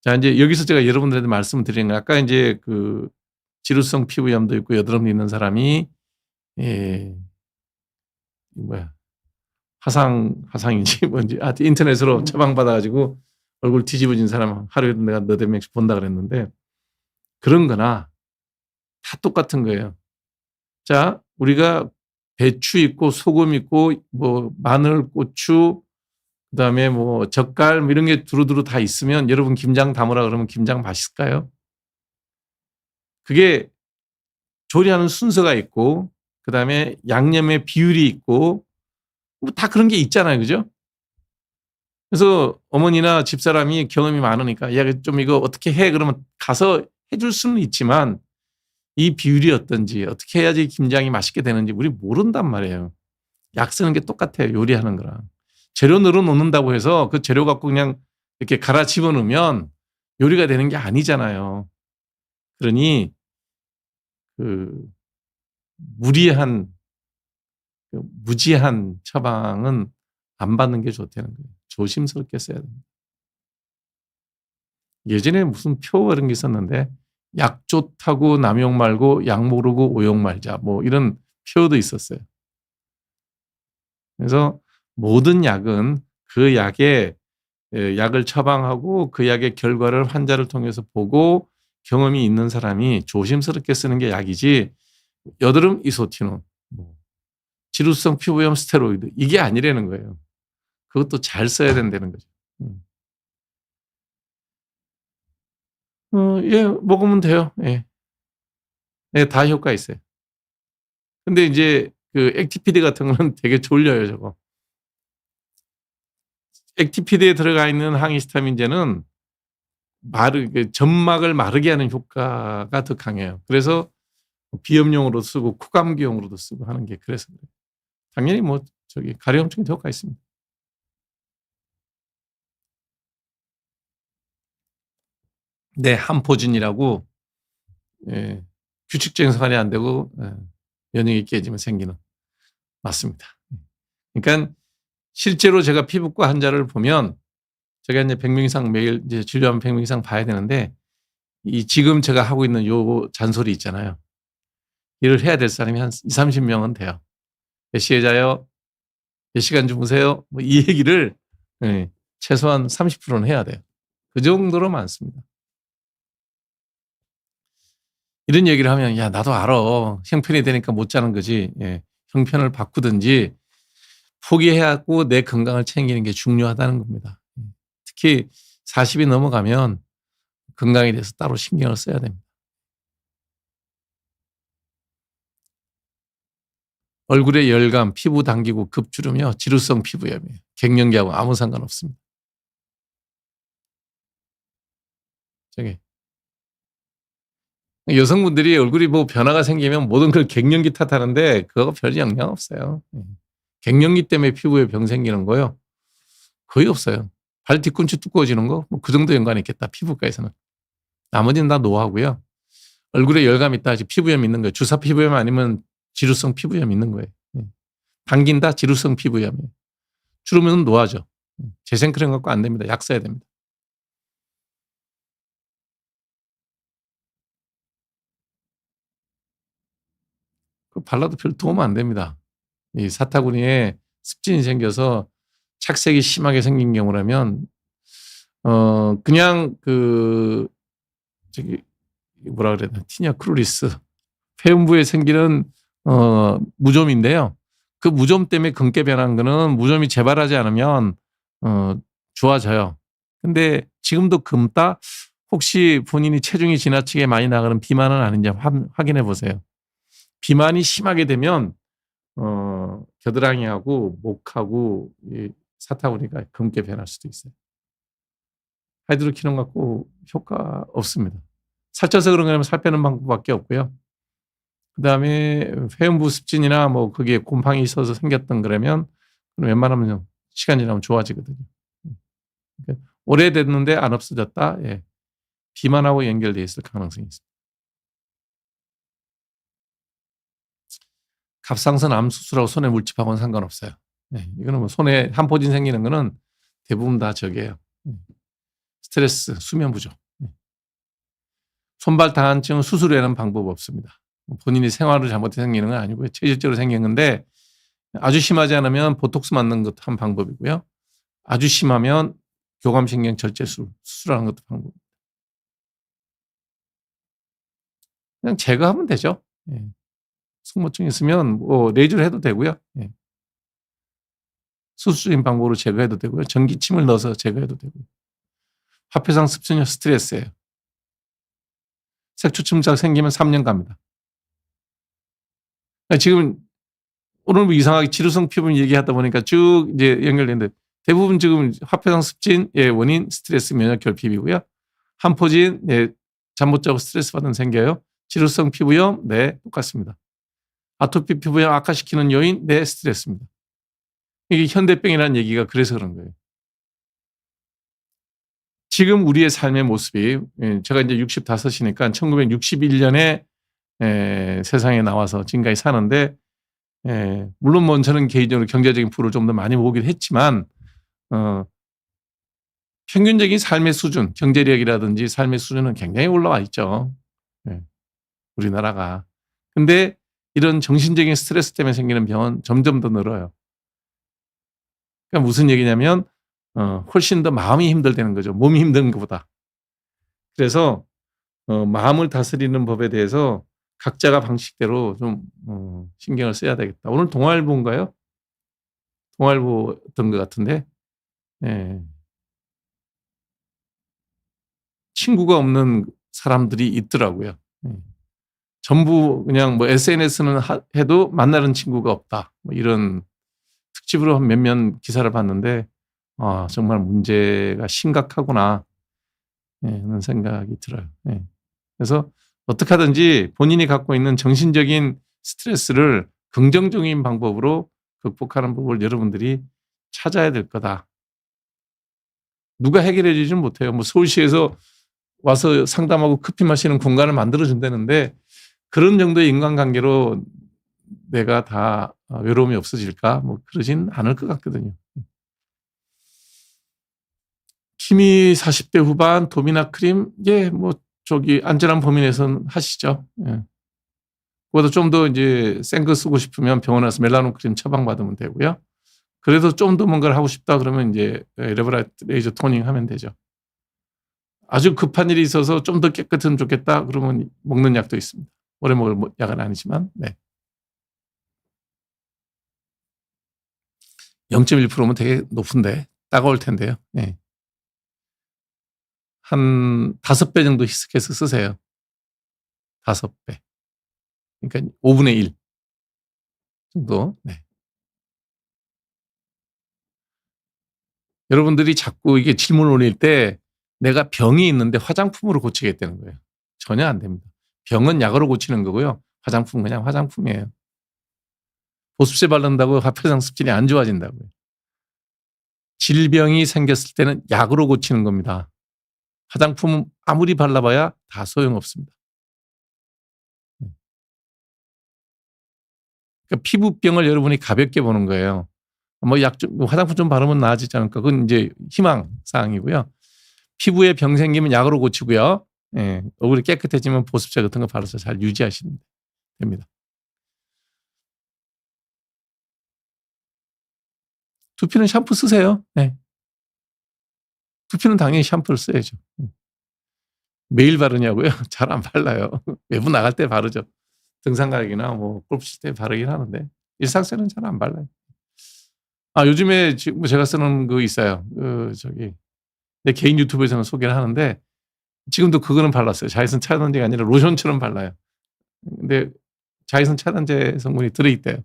자, 이제 여기서 제가 여러분들한테 말씀을 드리는 거 아까 이제 그 지루성 피부염도 있고 여드름도 있는 사람이 예, 뭐야 화상인지 뭔지 인터넷으로 처방받아가지고 얼굴 뒤집어진 사람 하루에 내가 너댓 명씩 본다 그랬는데 그런 거나 다 똑같은 거예요. 자, 우리가 배추 있고 소금 있고 뭐 마늘, 고추 그다음에 뭐 젓갈 뭐 이런 게 두루두루 다 있으면 여러분 김장 담으라 그러면 김장 맛있을까요? 그게 조리하는 순서가 있고 그다음에 양념의 비율이 있고 뭐 다 그런 게 있잖아요. 그죠? 그래서 어머니나 집사람이 경험이 많으니까 야, 좀 이거 어떻게 해? 그러면 가서 해줄 수는 있지만 이 비율이 어떤지 어떻게 해야지 김장이 맛있게 되는지 우리 모른단 말이에요. 약 쓰는 게 똑같아요. 요리하는 거랑. 재료 늘어 놓는다고 해서 그 재료 갖고 그냥 이렇게 갈아 집어넣으면 요리가 되는 게 아니잖아요. 그러니 그 무리한 무지한 처방은 안 받는 게 좋다는 거예요. 조심스럽게 써야 됩니다. 예전에 무슨 표 이런 게 있었는데 약 좋다고 남용 말고 약 모르고 오용 말자 뭐 이런 표도 있었어요. 그래서 모든 약은 그 약의 약을 처방하고 그 약의 결과를 환자를 통해서 보고 경험이 있는 사람이 조심스럽게 쓰는 게 약이지 여드름 이소티논, 뭐 지루성 피부염 스테로이드 이게 아니라는 거예요. 그것도 잘 써야 된다는 거죠. 음. 예, 먹으면 돼요. 예. 네, 다 효과 있어요. 근데 이제 그 액티피드 같은 거는 되게 졸려요, 저거. 액티피드에 들어가 있는 항히스타민제는 점막을 마르게 하는 효과가 더 강해요. 그래서 비염용으로 쓰고 코감기용으로도 쓰고 하는 게 그래서 그래요. 당연히 뭐 가려움증에도 효과 있습니다. 네, 함포진이라고 예, 규칙적인 생활이 안 되고 면역이 깨지면 생기는 맞습니다. 그러니까 실제로 제가 피부과 환자를 보면 제가 이제 100명 이상 매일 이제 진료하면 100명 이상 봐야 되는데 이 지금 제가 하고 있는 요 잔소리 있잖아요. 일을 해야 될 사람이 한 20-30명은 돼요. 몇 시에 자요? 몇 시간 주무세요? 뭐 이 얘기를 예, 최소한 30%는 해야 돼요. 그 정도로 많습니다. 이런 얘기를 하면 야, 나도 알아. 형편이 되니까 못 자는 거지. 예, 형편을 바꾸든지 포기해야하고 내 건강을 챙기는 게 중요하다는 겁니다. 특히 40이 넘어가면 건강에 대해서 따로 신경을 써야 됩니다. 얼굴에 열감, 피부 당기고 급주름이요. 지루성 피부염이에요. 갱년기하고 아무 상관없습니다. 저기 여성분들이 얼굴이 뭐 변화가 생기면 모든 걸 갱년기 탓하는데 그거 별 영향 없어요. 갱년기 때문에 피부에 병 생기는 거요? 거의 없어요. 발 뒤꿈치 두꺼워지는 거? 뭐 그 정도 연관이 있겠다. 피부과에서는. 나머지는 다 노하고요. 얼굴에 열감 있다 하지 피부염 있는 거예요. 주사 피부염 아니면 지루성 피부염 있는 거예요. 당긴다 지루성 피부염이에요. 주름은 노화죠. 재생크림 갖고 안 됩니다. 약 써야 됩니다. 그 발라도 별 도움 안 됩니다. 이 사타구니에 습진이 생겨서 착색이 심하게 생긴 경우라면 그냥 그 저기 뭐라 그래야 되나 티니아 크루리스 폐음부에 생기는 무좀인데요. 그 무좀 때문에 금괴 변한 거는 무좀이 재발하지 않으면 좋아져요. 근데 지금도 금따 혹시 본인이 체중이 지나치게 많이 나가는 비만은 아닌지 확인해 보세요. 비만이 심하게 되면 겨드랑이하고 목하고 이 사타구니가 금괴 변할 수도 있어요. 하이드로키논 갖고 효과 없습니다. 살쪄서 그런 거면 살 빼는 방법밖에 없고요. 그다음에 회음부 습진이나 뭐 거기에 곰팡이 있어서 생겼던 거라면 웬만하면 시간 지나면 좋아지거든요. 그러니까 오래됐는데 안 없어졌다. 예. 비만하고 연결돼 있을 가능성이 있습니다. 갑상선 암 수술하고 손에 물집하고는 상관없어요. 예. 이거는 뭐 손에 한포진 생기는 거는 대부분 다 저게요. 스트레스, 수면 부족. 손발 다한증은 수술하는 방법 없습니다. 본인이 생활을 잘못해 생기는 건 아니고요. 체질적으로 생긴 건데 아주 심하지 않으면 보톡스 맞는 것도 한 방법이고요. 아주 심하면 교감신경 절제술 수술하는 것도 방법입니다. 그냥 제거하면 되죠. 예. 승모증 있으면 뭐 레이저를 해도 되고요. 예. 수술적인 방법으로 제거해도 되고요. 전기침을 넣어서 제거해도 되고요. 화폐상 습진이 스트레스예요. 색초 침착 생기면 3년 갑니다. 지금 오늘 뭐 이상하게 지루성 피부 얘기하다 보니까 쭉 이제 연결되는데 대부분 지금 화폐상 습진의 원인 스트레스 면역 결핍이고요. 한포진 잠 못 자고 스트레스 받으면 생겨요. 지루성 피부염 네 똑같습니다. 아토피 피부염 악화시키는 요인 네 스트레스입니다. 이게 현대병이라는 얘기가 그래서 그런 거예요. 지금 우리의 삶의 모습이 제가 이제 65이니까 1961년에 세상에 나와서 지금까지 사는데 물론 뭐 저는 개인적으로 경제적인 부를 좀 더 많이 모으긴 했지만 평균적인 삶의 수준, 경제력이라든지 삶의 수준은 굉장히 올라와 있죠. 우리나라가. 근데 이런 정신적인 스트레스 때문에 생기는 병은 점점 더 늘어요. 그러니까 무슨 얘기냐면 훨씬 더 마음이 힘들다는 거죠. 몸이 힘든 것보다. 그래서 마음을 다스리는 법에 대해서 각자가 방식대로 좀 신경을 써야 되겠다. 오늘 동아일보인가요? 동아일보였던 것 같은데 예. 친구가 없는 사람들이 있더라고요. 전부 그냥 뭐 SNS는 해도 만나는 친구가 없다. 뭐 이런 특집으로 한 몇몇 기사를 봤는데 아 정말 문제가 심각하구나 하는 생각이 들어요. 그래서 어떻게 하든지 본인이 갖고 있는 정신적인 스트레스를 긍정적인 방법으로 극복하는 법을 여러분들이 찾아야 될 거다. 누가 해결해 주지는 못해요. 뭐 서울시에서 와서 상담하고 커피 마시는 공간을 만들어 준다는데 그런 정도의 인간관계로 내가 다 외로움이 없어질까? 뭐 그러진 않을 것 같거든요. 키미 40대 후반 도미나 크림 뭐 저기 안전한 범위 내에서는 하시죠. 그보다 좀 더 이제 센 거 쓰고 싶으면 병원 와서 멜라논 크림 처방받으면 되고요. 그래도 좀 더 뭔가를 하고 싶다 그러면 이제 레버라이트 레이저 토닝 하면 되죠. 아주 급한 일이 있어서 좀 더 깨끗하면 좋겠다 그러면 먹는 약도 있습니다. 오래 먹을 약은 아니지만 0.1%면 되게 높은데 따가울 텐데요. 한 5배 정도 희석해서 쓰세요. 5배. 그러니까 5분의 1 정도. 여러분들이 자꾸 이게 질문을 올릴 때 내가 병이 있는데 화장품으로 고치겠다는 거예요. 전혀 안 됩니다. 병은 약으로 고치는 거고요. 화장품은 그냥 화장품이에요. 보습제 바른다고 화폐상 습진이 안 좋아진다고요. 질병이 생겼을 때는 약으로 고치는 겁니다. 화장품은 아무리 발라봐야 다 소용없습니다. 그러니까 피부병을 여러분이 가볍게 보는 거예요. 뭐 화장품 좀 바르면 나아지지 않을까. 그건 이제 희망 사항이고요. 피부에 병 생기면 약으로 고치고요. 얼굴이 깨끗해지면 보습제 같은 거 바르서 잘 유지하시면 됩니다. 두피는 샴푸 쓰세요. 두피는 당연히 샴푸를 써야죠. 매일 바르냐고요? 잘 안 발라요. 외부 나갈 때 바르죠. 등산 가기나 뭐 골프 칠 때 바르긴 하는데 일상생활은 잘 안 발라요. 요즘에 지금 제가 쓰는 거 있어요. 내 개인 유튜브에서는 소개를 하는데 지금도 그거는 발랐어요. 자외선 차단제가 아니라 로션처럼 발라요. 근데 자외선 차단제 성분이 들어있대요.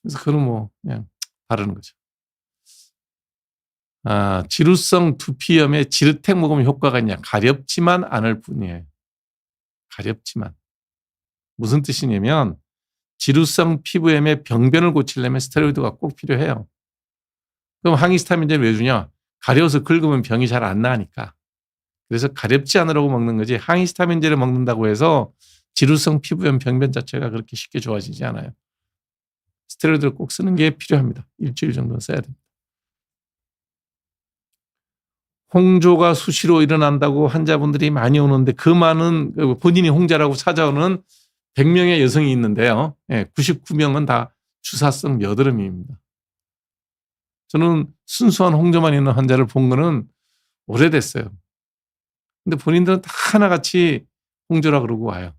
그래서 그거는 뭐 그냥 바르는 거죠. 지루성 두피염에 지르텍 먹으면 효과가 있냐? 가렵지만 않을 뿐이에요. 가렵지만. 무슨 뜻이냐면 지루성 피부염의 병변을 고치려면 스테로이드가 꼭 필요해요. 그럼 항히스타민제를 왜 주냐? 가려워서 긁으면 병이 잘 안 나니까. 그래서 가렵지 않으라고 먹는 거지 항히스타민제를 먹는다고 해서 지루성 피부염 병변 자체가 그렇게 쉽게 좋아지지 않아요. 스테로이드를 꼭 쓰는 게 필요합니다. 일주일 정도는 써야 됩니다. 홍조가 수시로 일어난다고 환자분들이 많이 오는데 그 많은 본인이 홍자라고 찾아오는 100명의 여성이 있는데요. 99명은 다 주사성 여드름입니다. 저는 순수한 홍조만 있는 환자를 본 거는 오래됐어요. 근데 본인들은 다 하나같이 홍조라 그러고 와요.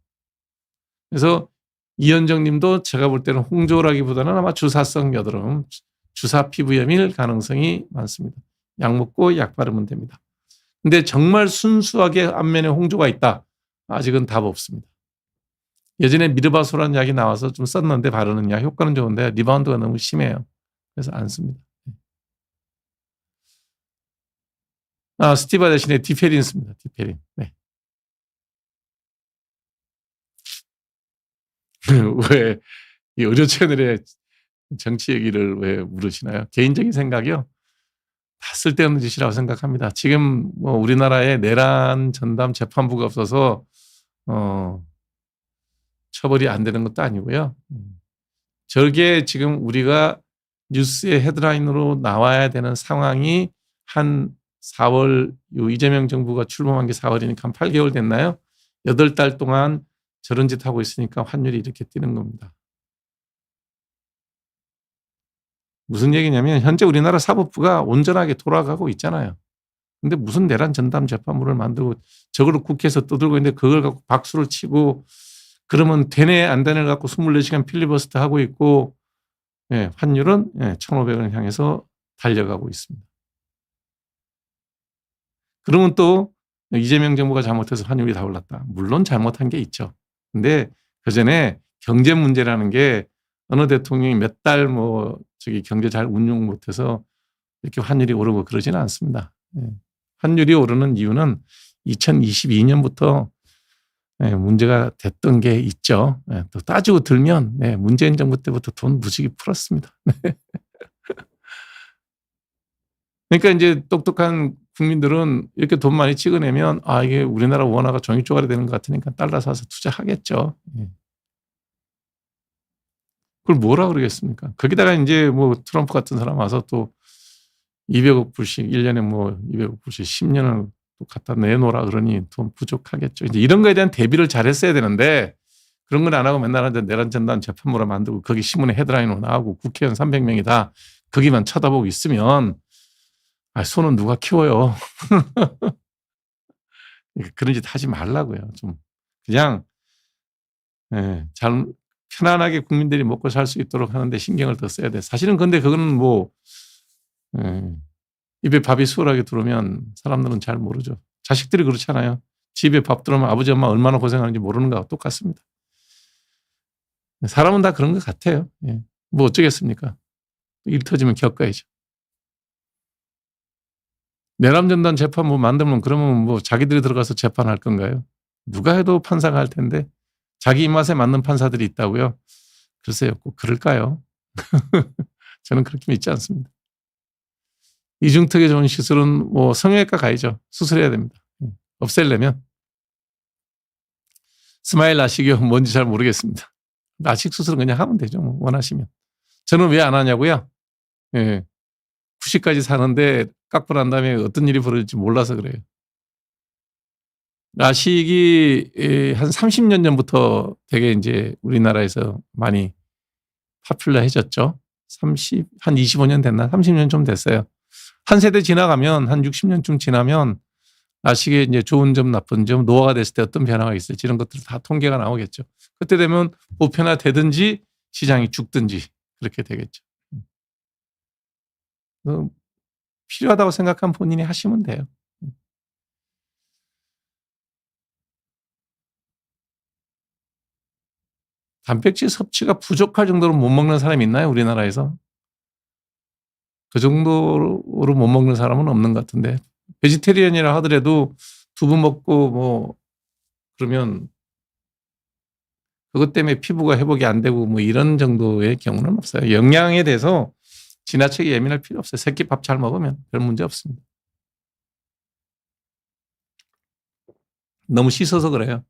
그래서 이현정 님도 제가 볼 때는 홍조라기보다는 아마 주사성 여드름, 주사 피부염일 가능성이 많습니다. 약 먹고 약 바르면 됩니다. 근데 정말 순수하게 안면에 홍조가 있다. 아직은 답 없습니다. 예전에 미르바소라는 약이 나와서 좀 썼는데 바르는 약 효과는 좋은데 리바운드가 너무 심해요. 그래서 안 씁니다. 스티바 대신에 디페린 씁니다. 디페린. 네. 왜 이 의료 채널에 정치 얘기를 왜 물으시나요? 개인적인 생각이요. 다 쓸데없는 짓이라고 생각합니다. 지금 뭐 우리나라에 내란 전담 재판부가 없어서 처벌이 안 되는 것도 아니고요. 저게 지금 우리가 뉴스의 헤드라인으로 나와야 되는 상황이 한 4월 이재명 정부가 출범한 게 4월이니까 한 8개월 됐나요? 8달 동안 저런 짓 하고 있으니까 환율이 이렇게 뛰는 겁니다. 무슨 얘기냐면 현재 우리나라 사법부가 온전하게 돌아가고 있잖아요. 근데 무슨 내란 전담 재판부를 만들고 저걸 국회에서 떠들고 있는데 그걸 갖고 박수를 치고 그러면 되네 안 되네 갖고 24시간 필리버스터 하고 있고 환율은 1,500원을 향해서 달려가고 있습니다. 그러면 또 이재명 정부가 잘못해서 환율이 다 올랐다. 물론 잘못한 게 있죠. 근데 그전에 경제 문제라는 게 어느 대통령이 몇 달 경제 잘 운용 못해서 이렇게 환율이 오르고 그러지는 않습니다. 환율이 오르는 이유는 2022년부터 문제가 됐던 게 있죠. 또 따지고 들면 문재인 정부 때부터 돈 무지개 풀었습니다. 그러니까 이제 똑똑한 국민들은 이렇게 돈 많이 찍어내면 이게 우리나라 원화가 종이 쪼가리 되는 것 같으니까 달러 사서 투자하겠죠. 그걸 뭐라 그러겠습니까? 거기다가 이제 트럼프 같은 사람 와서 또 200억 불씩 1년에 200억 불씩 10년을 또 갖다 내놓으라 그러니 돈 부족하겠죠. 이제 이런 거에 대한 대비를 잘 했어야 되는데 그런 건 안 하고 맨날 내란 전담 재판부를 만들고 거기 신문에 헤드라인으로 나오고 국회의원 300명이 다 거기만 쳐다보고 있으면 손은 누가 키워요. 그런 짓 하지 말라고요. 좀 그냥 잘 편안하게 국민들이 먹고 살 수 있도록 하는데 신경을 더 써야 돼. 사실은 근데 그거는 입에 밥이 수월하게 들어오면 사람들은 잘 모르죠. 자식들이 그렇잖아요. 집에 밥 들어오면 아버지 엄마 얼마나 고생하는지 모르는 거하고 똑같습니다. 사람은 다 그런 것 같아요. 뭐 어쩌겠습니까? 일 터지면 겪어야죠. 내란전단 재판부 만들면 그러면 자기들이 들어가서 재판할 건가요? 누가 해도 판사가 할 텐데 자기 입맛에 맞는 판사들이 있다고요? 글쎄요, 꼭 그럴까요? 저는 그렇게 믿지 않습니다. 이중턱에 좋은 시술은 성형외과 가야죠. 수술해야 됩니다. 없애려면. 스마일 라식이요? 뭔지 잘 모르겠습니다. 라식 수술은 그냥 하면 되죠. 원하시면. 저는 왜 안 하냐고요? 90까지 사는데 깎고 난 다음에 어떤 일이 벌어질지 몰라서 그래요. 라식이 한 30년 전부터 되게 이제 우리나라에서 많이 파퓰러해졌죠. 한 25년 됐나? 30년 좀 됐어요. 한 세대 지나가면 한 60년쯤 지나면 아시게 이제 좋은 점, 나쁜 점, 노화가 됐을 때 어떤 변화가 있을지 이런 것들 다 통계가 나오겠죠. 그때 되면 보편화되든지 시장이 죽든지 그렇게 되겠죠. 필요하다고 생각하면 본인이 하시면 돼요. 단백질 섭취가 부족할 정도로 못 먹는 사람이 있나요? 우리나라에서? 그 정도로 못 먹는 사람은 없는 것 같은데. 베지테리언이라 하더라도 두부 먹고 뭐 그러면 그것 때문에 피부가 회복이 안 되고 뭐 이런 정도의 경우는 없어요. 영양에 대해서 지나치게 예민할 필요 없어요. 새끼 밥 잘 먹으면 별 문제 없습니다. 너무 씻어서 그래요.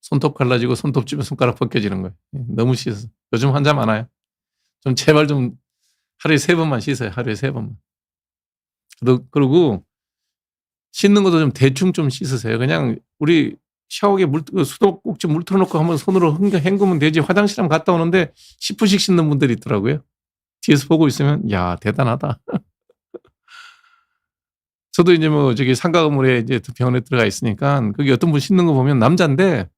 손톱 갈라지고 손톱 집에 손가락 벗겨지는 거예요. 너무 씻어서. 요즘 환자 많아요. 좀 제발 좀 하루에 3번만 씻어요. 하루에 3번만. 그리고 씻는 것도 좀 대충 좀 씻으세요. 그냥 우리 샤워기에 수도꼭지 물 틀어놓고 한번 손으로 헹구면 되지. 화장실 한번 갔다 오는데 10분씩 씻는 분들이 있더라고요. 뒤에서 보고 있으면 야 대단하다. 저도 이제 뭐 저기 상가 건물에 이제 병원에 들어가 있으니까 거기 어떤 분 씻는 거 보면 남자인데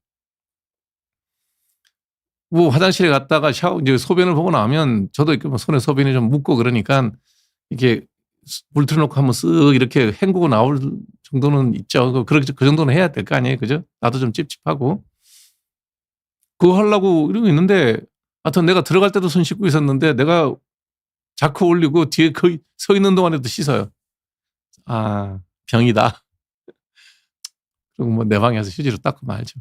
뭐 화장실에 갔다가 이제 소변을 보고 나면 저도 이렇게 뭐 손에 소변이 좀 묻고 그러니까 이게 물 틀어놓고 한번 쓱 이렇게 헹구고 나올 정도는 있죠. 그 정도는 해야 될 거 아니에요. 그죠? 나도 좀 찝찝하고. 그거 하려고 이러고 있는데 하여튼 내가 들어갈 때도 손 씻고 있었는데 내가 자크 올리고 뒤에 거의 서 있는 동안에도 씻어요. 아, 병이다. 그리고 뭐 내 방에 가서 휴지로 닦고 말죠.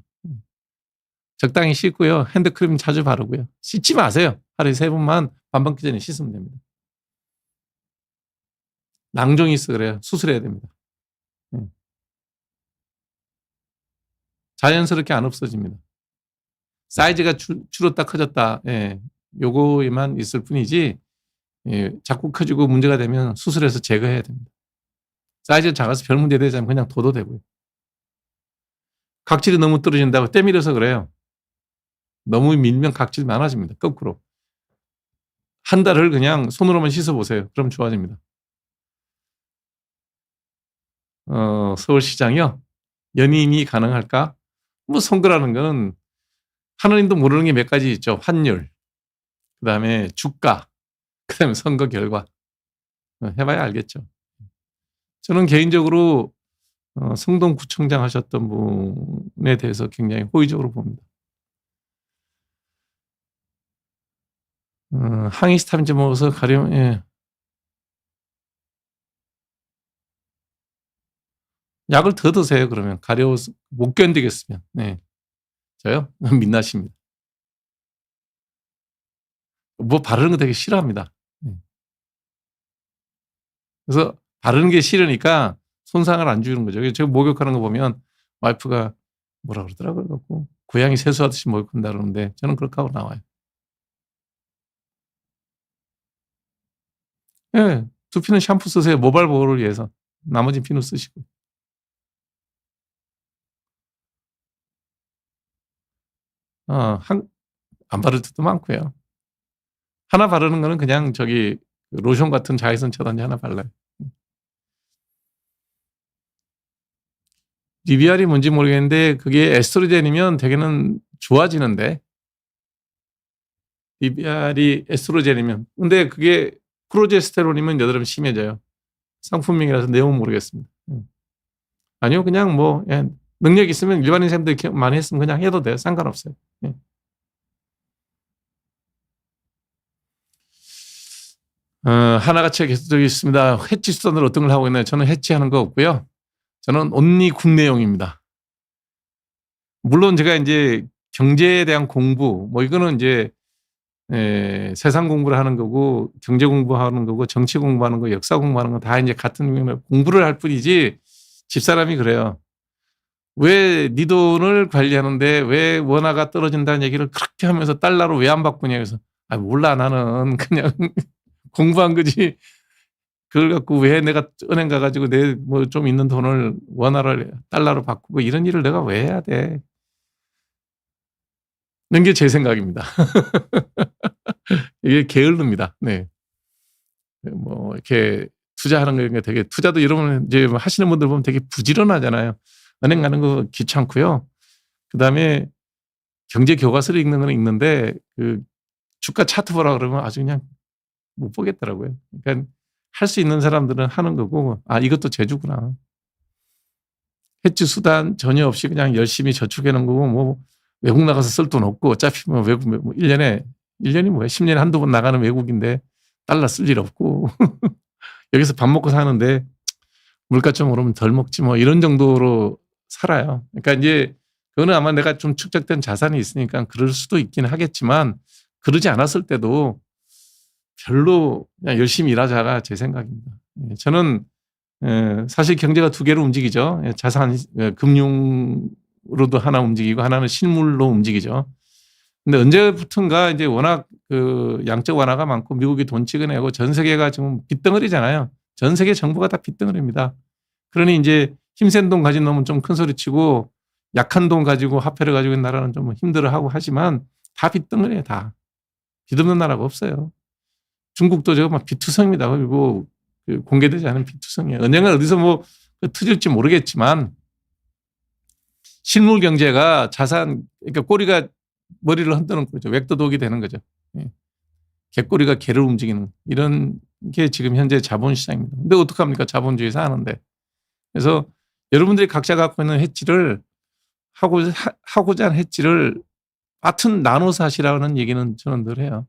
적당히 씻고요. 핸드크림 자주 바르고요. 씻지 마세요. 하루에 3번만 밥 먹기 전에 씻으면 됩니다. 낭종이 있어 그래요. 수술해야 됩니다. 자연스럽게 안 없어집니다. 사이즈가 줄었다 커졌다. 예. 요거에만 있을 뿐이지 예. 자꾸 커지고 문제가 되면 수술해서 제거해야 됩니다. 사이즈가 작아서 별 문제 되지 않으면 그냥 둬도 되고요. 각질이 너무 떨어진다고 때밀어서 그래요. 너무 밀면 각질이 많아집니다. 거꾸로. 한 달을 그냥 손으로만 씻어보세요. 그럼 좋아집니다. 서울시장이요? 연인이 가능할까? 뭐 선거라는 거는 하나님도 모르는 게 몇 가지 있죠. 환율, 그 다음에 주가, 그 다음에 선거 결과. 해봐야 알겠죠. 저는 개인적으로 성동구청장 하셨던 분에 대해서 굉장히 호의적으로 봅니다. 항히스타민제 먹어서 가려움, 예. 약을 더 드세요, 그러면. 가려워서 못 견디겠으면. 네. 저요? 민낯입니다. 뭐 바르는 거 되게 싫어합니다. 그래서 바르는 게 싫으니까 손상을 안 주는 거죠. 제가 목욕하는 거 보면 와이프가 뭐라 그러더라고요. 그래갖고 고양이 세수하듯이 목욕한다 그러는데 저는 그렇게 하고 나와요. 예. 두피는 샴푸 쓰세요. 모발 보호를 위해서. 나머지 비누 쓰시고. 안 바를 때도 많고요. 하나 바르는 거는 그냥 저기 로션 같은 자외선 차단제 하나 발라요. DBR이 뭔지 모르겠는데 그게 에스트로겐이면 대개는 좋아지는데 DBR이 에스트로겐이면 근데 그게 프로제스테론이면 여드름 심해져요. 상품명이라서 내용은 모르겠습니다. 아니요 그냥 뭐 예, 능력 있으면 일반인 사람들 많이 했으면 그냥 해도 돼요. 상관없어요. 예. 하나같이 계속 있습니다. 해치 수단으로 어떤 걸 하고 있나요? 저는 해치하는 거 없고요. 저는 온리 국내용입니다. 물론 제가 이제 경제에 대한 공부, 뭐 이거는 이제 세상 공부를 하는 거고 경제 공부하는 거고 정치 공부하는 거, 역사 공부하는 거 다 이제 같은 공부를 할 뿐이지 집사람이 그래요. 왜 네 돈을 관리하는데 왜 원화가 떨어진다는 얘기를 그렇게 하면서 달러로 왜 안 바꾸냐 그래서 아 몰라 나는 그냥 공부한 거지. 그걸 갖고 왜 내가 은행 가가지고 내 뭐 좀 있는 돈을 원화를 달러로 바꾸고 이런 일을 내가 왜 해야 돼? 이런 게 제 생각입니다. 이게 게을릅니다. 네. 뭐 이렇게 투자하는 거 되게 투자도 여러분 이제 하시는 분들 보면 되게 부지런하잖아요. 은행 가는 거 귀찮고요. 그다음에 경제 교과서를 읽는 건 읽는데 그 주가 차트 보라 그러면 아주 그냥 못 보겠더라고요. 그러니까 할 수 있는 사람들은 하는 거고 이것도 재주구나. 해지 수단 전혀 없이 그냥 열심히 저축해 놓은 거고 뭐 외국 나가서 쓸 돈 없고 어차피 뭐 외국 뭐 1년이 뭐야 10년에 한두 번 나가는 외국인데 달러 쓸 일 없고 여기서 밥 먹고 사는데 물가 좀 오르면 덜 먹지 뭐 이런 정도로 살아요. 그러니까 이제 그거는 아마 내가 좀 축적된 자산이 있으니까 그럴 수도 있긴 하겠지만 그러지 않았을 때도 별로 그냥 열심히 일하자가 제 생각입니다. 저는 사실 경제가 두 개로 움직이죠. 자산, 금융으로도 하나 움직이고 하나는 실물로 움직이죠. 근데 언제부턴가 이제 워낙 그 양적 완화가 많고 미국이 돈 찍어내고 전 세계가 지금 빚덩어리잖아요. 전 세계 정부가 다 빚덩어리입니다. 그러니 이제 힘센 돈 가진 놈은 좀 큰 소리 치고 약한 돈 가지고 화폐를 가지고 있는 나라는 좀 힘들어하고 하지만 다 빚덩어리예요. 다. 빚 없는 나라가 없어요. 중국도 저거 막 빚투성입니다. 그리고 공개되지 않은 빚투성이에요. 은행은 어디서 뭐 터질지 모르겠지만 실물 경제가 자산 그러니까 꼬리가 머리를 흔드는 거죠. 웩도독이 되는 거죠. 개꼬리가 개를 움직이는 이런 게 지금 현재 자본시장입니다. 근데 어떡합니까? 자본주의 사는데. 그래서 여러분들이 각자 갖고 있는 해지를 하고자 하는 해지를 같은 나눠서 하시라는 얘기는 저는 늘 해요.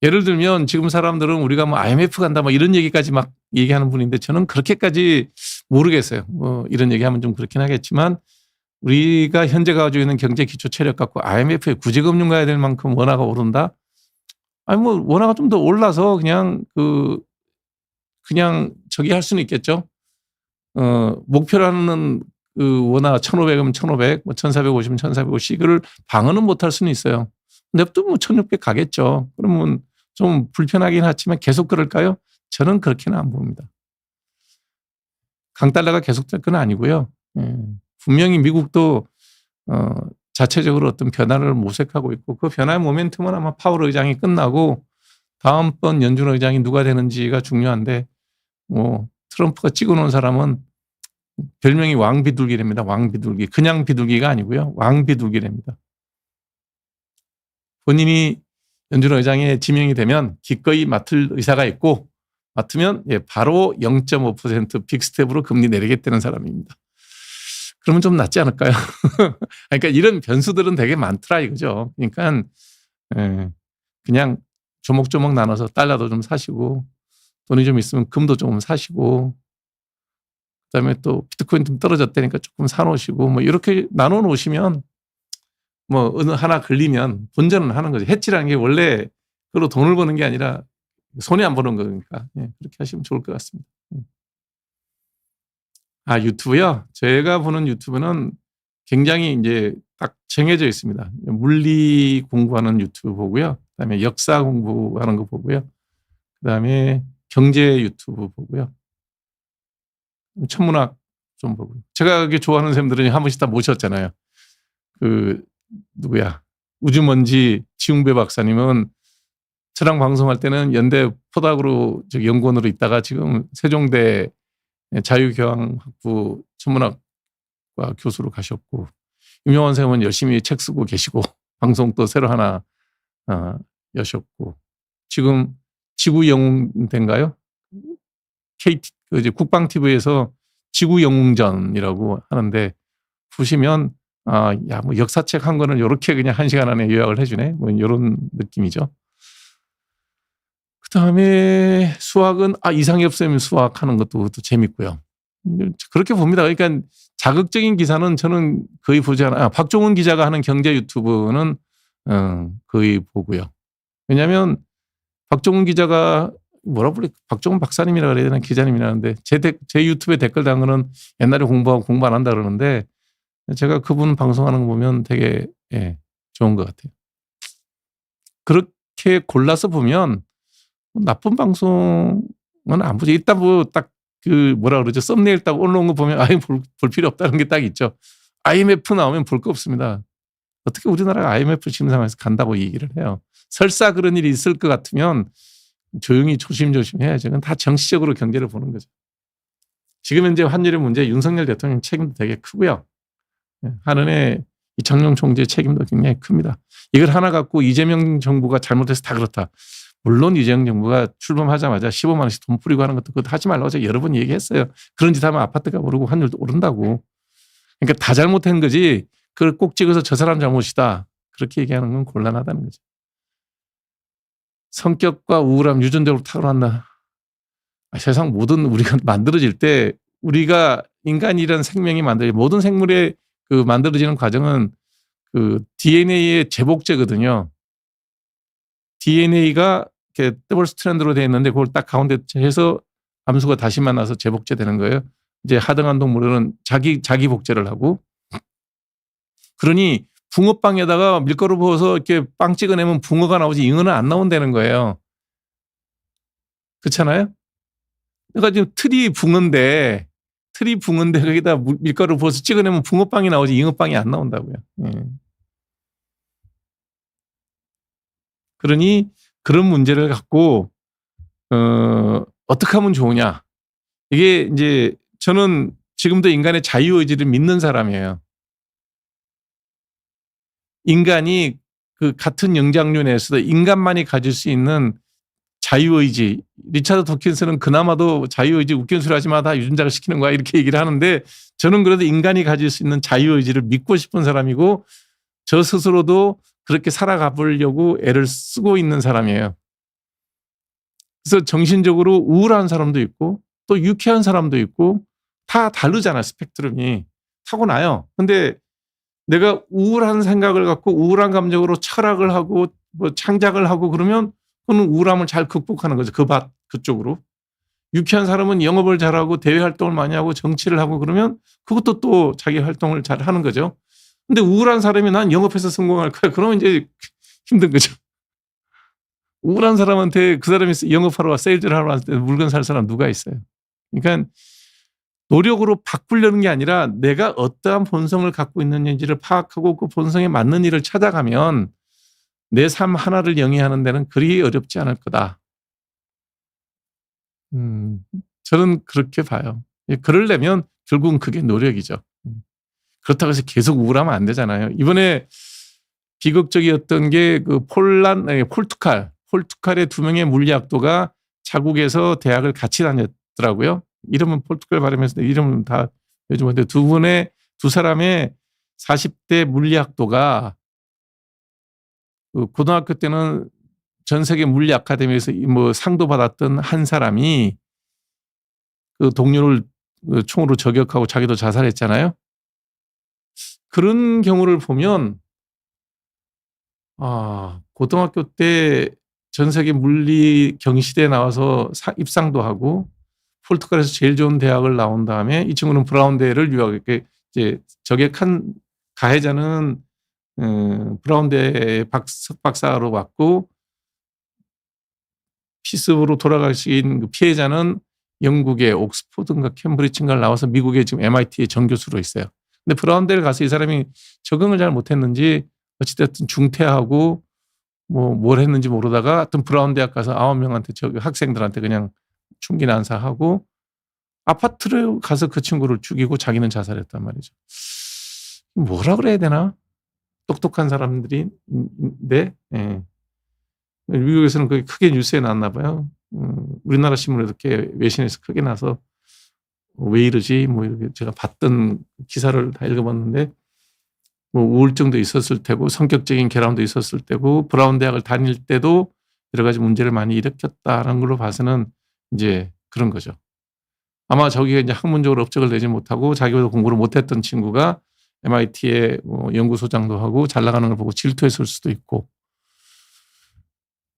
예를 들면 지금 사람들은 우리가 뭐 IMF 간다 뭐 이런 얘기까지 막 얘기하는 분인데 저는 그렇게까지 모르겠어요. 뭐 이런 얘기하면 좀 그렇긴 하겠지만 우리가 현재 가지고 있는 경제 기초 체력 갖고 IMF에 구제금융 가야 될 만큼 원화가 오른다? 뭐 원화가 좀 더 올라서 그냥 저기 할 수는 있겠죠. 목표라는 그 원화 1,500이면 1,500, 뭐 1,450이면 1,450 이거를 방어는 못할 수는 있어요. 냅두면 뭐 1,600 가겠죠. 그러면 좀 불편하긴 하지만 계속 그럴까요? 저는 그렇게는 안 봅니다. 강달러가 계속될 건 아니고요. 분명히 미국도 자체적으로 어떤 변화를 모색하고 있고 그 변화의 모멘텀은 아마 파월 의장이 끝나고 다음번 연준 의장이 누가 되는지가 중요한데 뭐 트럼프가 찍어놓은 사람은 별명이 왕비둘기랍니다. 왕비둘기. 그냥 비둘기가 아니고요. 왕비둘기랍니다. 본인이 연준 의장에 지명이 되면 기꺼이 맡을 의사가 있고 맡으면 바로 0.5% 빅스텝으로 금리 내리겠다는 사람입니다. 그러면 좀 낫지 않을까요? 그러니까 이런 변수들은 되게 많더라 이거죠. 그러니까 그냥 조목조목 나눠서 달러도 좀 사시고 돈이 좀 있으면 금도 조금 사시고 그다음에 또 비트코인 좀 떨어졌다니까 조금 사놓으시고 뭐 이렇게 나눠 놓으시면 뭐 어느 하나 걸리면 본전은 하는 거죠. 해지라는 게 원래 그걸로 돈을 버는 게 아니라 손해 안 보는 거니까 그렇게 하시면 좋을 것 같습니다. 유튜브요? 제가 보는 유튜브는 굉장히 이제 딱 정해져 있습니다. 물리 공부하는 유튜브 보고요. 그다음에 역사 공부하는 거 보고요. 그다음에 경제 유튜브 보고요. 천문학 좀 보고요. 제가 좋아하는 쌤들은 한 번씩 다 모셨잖아요. 누구야? 우주먼지 지웅배 박사님은 저랑 방송할 때는 연대 포닥으로 연구원으로 있다가 지금 세종대 자유교황학부 천문학과 교수로 가셨고 임용환 선생님은 열심히 책 쓰고 계시고 방송 또 새로 하나 여셨고 지금 지구영웅대인가요? KT 이제 국방TV에서 지구영웅전이라고 하는데 보시면 뭐 역사책 한 권을 이렇게 그냥 1시간 안에 요약을 해주네 뭐 이런 느낌이죠. 그다음에 수학은 이상엽 쌤이 수학하는 것도 재밌고요. 그렇게 봅니다. 그러니까 자극적인 기사는 저는 거의 보지 않아요. 박종훈 기자가 하는 경제 유튜브는 거의 보고요. 왜냐하면 박종훈 기자가 뭐라 불래? 박종훈 박사님이라 그래야 되나 기자님이라는데 제 유튜브에 댓글 단 거는 옛날에 공부하고 공부 안 한다 그러는데 제가 그분 방송하는 거 보면 되게 좋은 것 같아요. 그렇게 골라서 보면 나쁜 방송은 안 보죠. 일단 뭐 딱 뭐라 그러죠. 썸네일 딱 올라온 거 보면 볼 필요 없다는 게 딱 있죠. IMF 나오면 볼 거 없습니다. 어떻게 우리나라가 IMF 지금 상황에서 간다고 얘기를 해요. 설사 그런 일이 있을 것 같으면 조용히 조심조심 해야죠. 그건 다 정치적으로 경제를 보는 거죠. 지금 현재 환율의 문제 윤석열 대통령 책임도 되게 크고요. 한은의 이창용 총재의 책임도 굉장히 큽니다. 이걸 하나 갖고 이재명 정부가 잘못해서 다 그렇다. 물론 이재명 정부가 출범하자마자 15만 원씩 돈 뿌리고 하는 것도 그것도 하지 말라고 제가 여러 번 얘기했어요. 그런 짓 하면 아파트가 오르고 환율도 오른다고. 그러니까 다 잘못한 거지 그걸 꼭 찍어서 저 사람 잘못이다. 그렇게 얘기하는 건 곤란하다는 거죠. 성격과 우울함 유전적으로 타고난다. 세상 모든 우리가 만들어질 때 우리가 인간이라는 생명이 모든 생물의 그 만들어지는 과정은 그 DNA의 제복제거든요. DNA가 이렇게 더블 스트랜드로 되어 있는데 그걸 딱 가운데 해서 암수가 다시 만나서 재복제 되는 거예요. 이제 하등한 동물은 자기 복제를 하고. 그러니 붕어빵에다가 밀가루 부어서 이렇게 빵 찍어내면 붕어가 나오지 잉어는 안 나온다는 거예요. 그렇잖아요? 그러니까 지금 틀이 붕어인데 거기다 밀가루 부어서 찍어내면 붕어빵이 나오지 잉어빵이 안 나온다고요. 그러니 그런 문제를 갖고 어떻게 하면 좋으냐. 이게 이제 저는 지금도 인간의 자유의지를 믿는 사람이에요. 인간이 그 같은 영장류 내에서도 인간만이 가질 수 있는 자유의지. 리차드 도킨스는 그나마도 자유의지 웃긴 소리 하지 마 다 유전자가 시키는 거야 이렇게 얘기를 하는데 저는 그래도 인간이 가질 수 있는 자유의지를 믿고 싶은 사람이고 저 스스로도 그렇게 살아가 보려고 애를 쓰고 있는 사람이에요. 그래서 정신적으로 우울한 사람도 있고 또 유쾌한 사람도 있고 다 다르잖아요. 스펙트럼이. 타고나요. 근데 내가 우울한 생각을 갖고 우울한 감정으로 철학을 하고 뭐 창작을 하고 그러면 그는 우울함을 잘 극복하는 거죠. 그쪽으로. 유쾌한 사람은 영업을 잘하고 대외 활동을 많이 하고 정치를 하고 그러면 그것도 또 자기 활동을 잘 하는 거죠. 근데 우울한 사람이 난 영업해서 성공할 거야. 그러면 이제 힘든 거죠. 우울한 사람한테 그 사람이 영업하러 와 세일즈를 하러 왔을 때 물건 살 사람 누가 있어요. 그러니까 노력으로 바꾸려는 게 아니라 내가 어떠한 본성을 갖고 있는지를 파악하고 그 본성에 맞는 일을 찾아가면 내 삶 하나를 영위하는 데는 그리 어렵지 않을 거다. 저는 그렇게 봐요. 그러려면 결국은 그게 노력이죠. 그렇다고 해서 계속 우울하면 안 되잖아요. 이번에 비극적이었던 게 그 폴투칼의 두 명의 물리학도가 자국에서 대학을 같이 다녔더라고요. 이름은 폴투칼 발음해서 이름은 다 요즘 근데 두 사람의 40대 물리학도가 그 고등학교 때는 전 세계 물리 아카데미에서 뭐 상도 받았던 한 사람이 그 동료를 총으로 저격하고 자기도 자살했잖아요. 그런 경우를 보면 고등학교 때 전 세계 물리 경시대에 나와서 입상도 하고 포르투갈에서 제일 좋은 대학을 나온 다음에 이 친구는 브라운대를 유학했게 이제 저격한 가해자는 브라운대 석박사로 왔고 피습으로 돌아가신 그 피해자는 영국의 옥스포드인가 캠브리지인가를 나와서 미국의 지금 MIT의 정교수로 있어요. 근데 브라운대를 가서 이 사람이 적응을 잘 못했는지 어찌됐든 중퇴하고 뭐 뭘 했는지 모르다가 하여튼 브라운 대학 가서 9명한테 학생들한테 그냥 총기 난사하고 아파트를 가서 그 친구를 죽이고 자기는 자살했단 말이죠. 뭐라 그래야 되나? 똑똑한 사람들인데 미국에서는 그게 크게 뉴스에 나왔나 봐요. 우리나라 신문에도 이렇게 외신에서 크게 나서 왜 이러지? 뭐 이렇게 제가 봤던 기사를 다 읽어봤는데 뭐 우울증도 있었을 테고 성격적인 결함도 있었을 테고 브라운 대학을 다닐 때도 여러 가지 문제를 많이 일으켰다는 걸로 봐서는 이제 그런 거죠. 아마 저기가 이제 학문적으로 업적을 내지 못하고 자기보다 공부를 못했던 친구가 MIT에 뭐 연구소장도 하고 잘 나가는 걸 보고 질투했을 수도 있고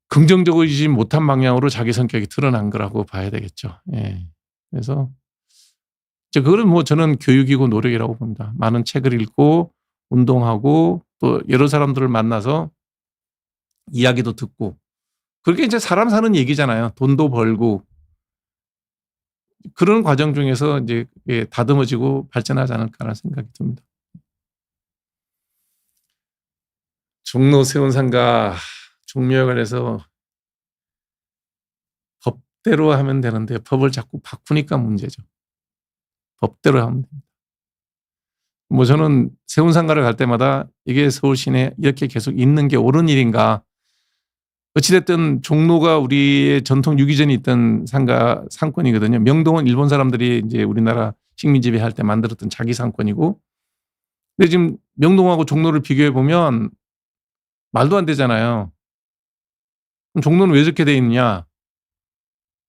긍정적이지 못한 방향으로 자기 성격이 드러난 거라고 봐야 되겠죠. 예. 그래서 그거는 뭐 저는 교육이고 노력이라고 봅니다. 많은 책을 읽고 운동하고 또 여러 사람들을 만나서 이야기도 듣고 그렇게 이제 사람 사는 얘기잖아요. 돈도 벌고 그런 과정 중에서 이제 다듬어지고 발전하지 않을까라는 생각이 듭니다. 종로 세운상가 종묘에 관해서 법대로 하면 되는데 법을 자꾸 바꾸니까 문제죠. 법대로 하면 됩니다. 뭐 저는 세운상가를 갈 때마다 이게 서울 시내에 이렇게 계속 있는 게 옳은 일인가. 어찌됐든 종로가 우리의 전통 유기전이 있던 상권이거든요. 명동은 일본 사람들이 이제 우리나라 식민지배 할 때 만들었던 자기 상권이고, 근데 지금 명동하고 종로를 비교해 보면 말도 안 되잖아요. 그럼 종로는 왜 저렇게 돼 있느냐?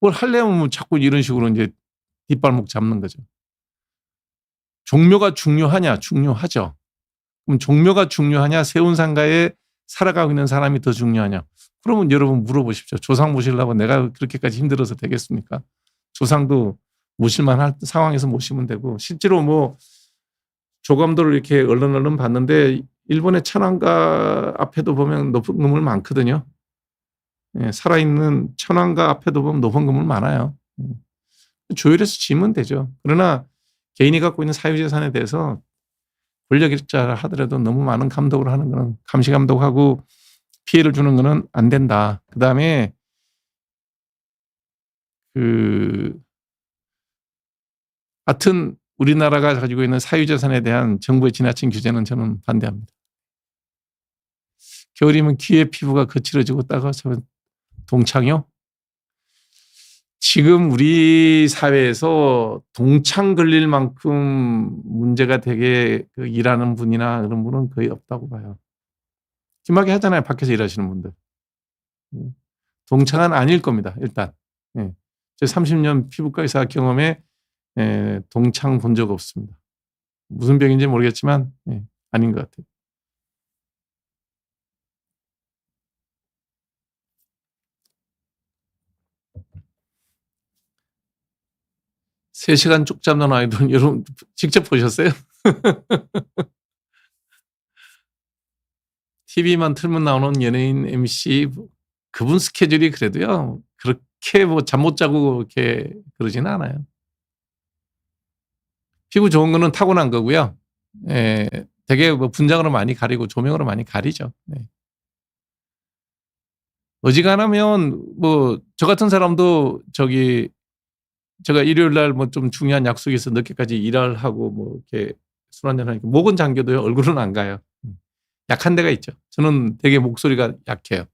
뭘 하려면 자꾸 이런 식으로 이제 뒷발목 잡는 거죠. 종묘가 중요하냐? 중요하죠. 그럼 종묘가 중요하냐? 세운상가에 살아가고 있는 사람이 더 중요하냐? 그러면 여러분 물어보십시오. 조상 모시려고 내가 그렇게까지 힘들어서 되겠습니까? 조상도 모실만 할 상황에서 모시면 되고, 실제로 뭐 조감도를 이렇게 얼른 봤는데 일본의 천황가 앞에도 보면 높은 건물 많거든요. 예, 살아있는 천황가 앞에도 보면 높은 건물 많아요. 조율해서 지으면 되죠. 그러나 개인이 갖고 있는 사유재산에 대해서 권력자 하더라도 너무 많은 감독을 하는 거는, 감시 감독하고 피해를 주는 거는 안 된다. 그다음에 하여튼 우리나라가 가지고 있는 사유재산에 대한 정부의 지나친 규제는 저는 반대합니다. 겨울이면 귀에 피부가 거칠어지고 따가워서 동창이요? 지금 우리 사회에서 동창 걸릴 만큼 문제가 되게 일하는 분이나 그런 분은 거의 없다고 봐요. 심하게 하잖아요. 밖에서 일하시는 분들. 동창은 아닐 겁니다. 일단. 제 30년 피부과 의사 경험에 동창 본 적 없습니다. 무슨 병인지 모르겠지만 아닌 것 같아요. (3시간) 쪽 잡는 아이돌 여러분 직접 보셨어요? TV만 틀면 나오는 연예인 MC 그분 스케줄이 그래도요 그렇게 뭐 잠 못 자고 이렇게 그러지는 않아요. 피부 좋은 거는 타고난 거고요. 되게 뭐 분장으로 많이 가리고 조명으로 많이 가리죠. 네. 어지간하면 뭐 저 같은 사람도 제가 일요일 날 뭐 좀 중요한 약속이 있어 늦게까지 일을 하고 뭐 이렇게 술 한잔 하니까 목은 잠겨도요 얼굴은 안 가요. 약한 데가 있죠. 저는 되게 목소리가 약해요.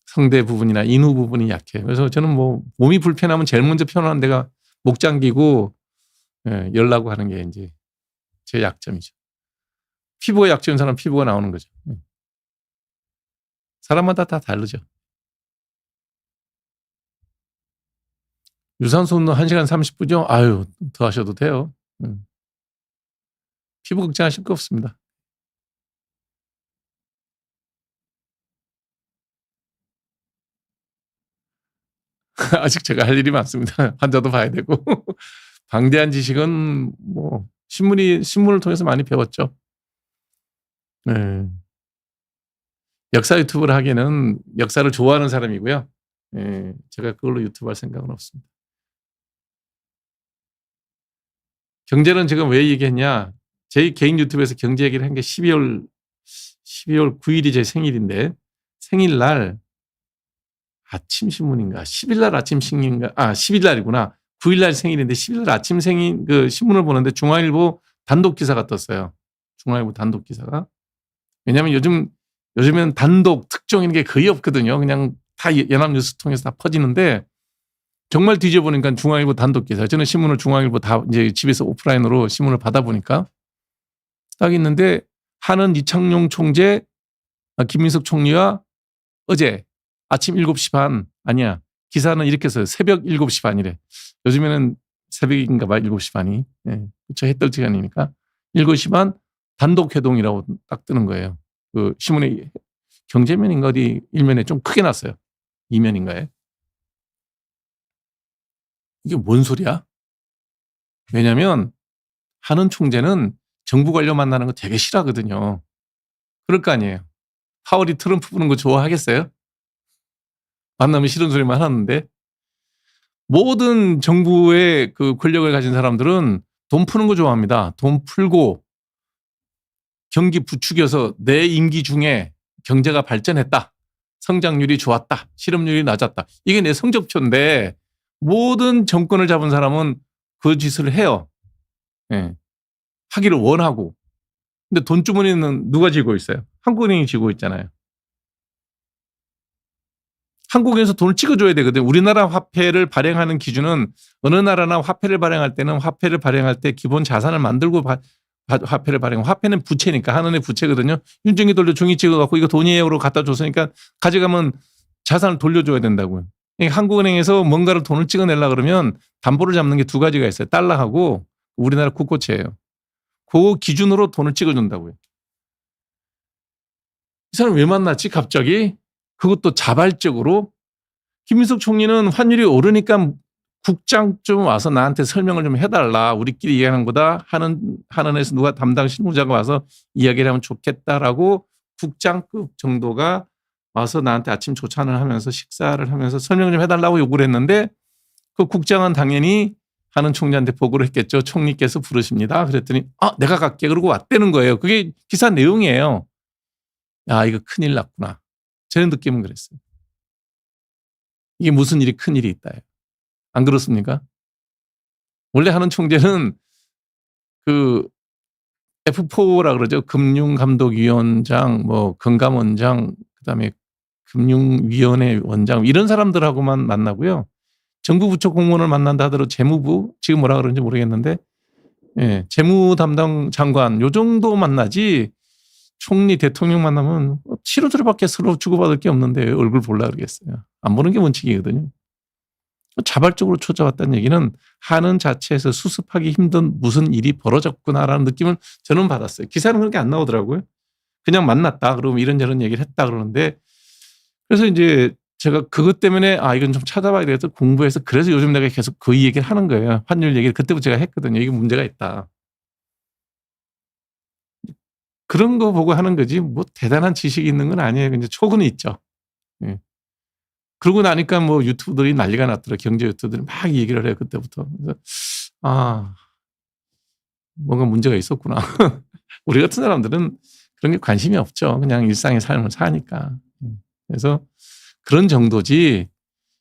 성대 부분이나 인후 부분이 약해요. 그래서 저는 뭐 몸이 불편하면 제일 먼저 편안한 데가 목 잠기고 열라고 하는 게 이제 제 약점이죠. 피부가 약점인 사람 피부가 나오는 거죠. 사람마다 다 다르죠. 유산소 운동 1시간 30분이요? 아유, 더 하셔도 돼요. 피부 걱정하실 거 없습니다. 아직 제가 할 일이 많습니다. 환자도 봐야 되고. 방대한 지식은 뭐 신문을 통해서 많이 배웠죠. 네. 역사 유튜브를 하기에는 역사를 좋아하는 사람이고요. 제가 그걸로 유튜브 할 생각은 없습니다. 경제는 제가 왜 얘기했냐. 제 개인 유튜브에서 경제 얘기를 한 게 12월 9일이 제 생일인데 생일날 아침 신문인가 10일날 아침 신문인가 10일날이구나. 9일날 생일인데 10일날 아침 생일 신문을 보는데 중앙일보 단독 기사가 떴어요. 중앙일보 단독 기사가. 왜냐하면 요즘엔 단독 특종 이런 게 거의 없거든요. 그냥 다 연합뉴스 통해서 다 퍼지는데 정말 뒤져보니까 중앙일보 단독 기사. 저는 신문을 중앙일보 다 이제 집에서 오프라인으로 신문을 받아보니까 딱 있는데 하는 이창용 총재, 김민석 총리와 어제 아침 7시 반 아니야. 기사는 이렇게 써요. 새벽 7시 반이래. 요즘에는 새벽인가 봐 7시 반이. 그쵸. 해 뜰 시간이니까. 7시 반 단독 회동이라고 딱 뜨는 거예요. 그 신문에 경제면인가 어디 일면에 좀 크게 났어요. 이면인가에. 이게 뭔 소리야? 왜냐하면 하는 총재는 정부 관료 만나는 거 되게 싫어하거든요. 그럴 거 아니에요. 파월이 트럼프 부는 거 좋아하겠어요? 만나면 싫은 소리만 하는데 모든 정부의 그 권력을 가진 사람들은 돈 푸는 거 좋아합니다. 돈 풀고 경기 부추겨서 내 임기 중에 경제가 발전했다. 성장률이 좋았다. 실업률이 낮았다. 이게 내 성적표인데 모든 정권을 잡은 사람은 그 짓을 해요. 예. 하기를 원하고. 근데 돈주머니는 누가 쥐고 있어요? 한국은행이 쥐고 있잖아요. 한국에서 돈을 찍어줘야 되거든요. 우리나라 화폐를 발행하는 기준은 어느 나라나 화폐를 발행할 때는 화폐를 발행할 때 기본 자산을 만들고 화폐를 발행. 화폐는 부채니까 한원의 부채거든요. 윤정이 돌려 종이 찍어갖고 이거 돈이에요로 갖다 줬으니까 가져가면 자산을 돌려줘야 된다고요. 한국은행에서 뭔가를 돈을 찍어내려 그러면 담보를 잡는 게 두 가지가 있어요. 달러하고 우리나라 국고채예요. 그 기준으로 돈을 찍어준다고요. 이 사람 왜 만났지 갑자기? 그것도 자발적으로. 김민석 총리는 환율이 오르니까 국장 좀 와서 나한테 설명을 좀 해달라. 우리끼리 이야기하는 거다. 한은에서 누가 담당 실무자가 와서 이야기를 하면 좋겠다라고 국장급 정도가 와서 나한테 아침 조찬을 하면서 식사를 하면서 설명 좀 해달라고 요구를 했는데 그 국장은 당연히 한은 총리한테 보고를 했겠죠. 총리께서 부르십니다. 그랬더니 내가 갈게. 그러고 왔다는 거예요. 그게 기사 내용이에요. 야, 이거 큰일 났구나. 제 느낌은 그랬어요. 이게 무슨 일이 큰일이 있다. 안 그렇습니까? 원래 한은 총재는 그 F4라 그러죠. 금융감독위원장, 뭐 금감원장, 그다음에 금융위원회 원장 이런 사람들하고만 만나고요. 정부 부처 공무원을 만난다 하더라도 재무부 지금 뭐라 그러는지 모르겠는데 재무 담당 장관 요 정도 만나지 총리 대통령 만나면 치료들밖에 서로 주고받을 게 없는데 얼굴 볼라 그러겠어요. 안 보는 게 원칙이거든요. 자발적으로 찾아왔다는 얘기는 한은 자체에서 수습하기 힘든 무슨 일이 벌어졌구나라는 느낌을 저는 받았어요. 기사는 그렇게 안 나오더라고요. 그냥 만났다 그러면 이런저런 얘기를 했다 그러는데 그래서 이제 제가 그것 때문에 이건 좀 찾아봐야 되겠다 공부해서 그래서 요즘 내가 계속 그 얘기를 하는 거예요. 환율 얘기를 그때부터 제가 했거든요. 이게 문제가 있다. 그런 거 보고 하는 거지 뭐 대단한 지식이 있는 건 아니에요. 이제 촉은 있죠. 예. 그러고 나니까 뭐 유튜브들이 난리가 났더라. 경제 유튜브들이 막 얘기를 해요. 그때부터. 그래서 뭔가 문제가 있었구나. 우리 같은 사람들은 그런 게 관심이 없죠. 그냥 일상의 삶을 사니까. 그래서 그런 정도지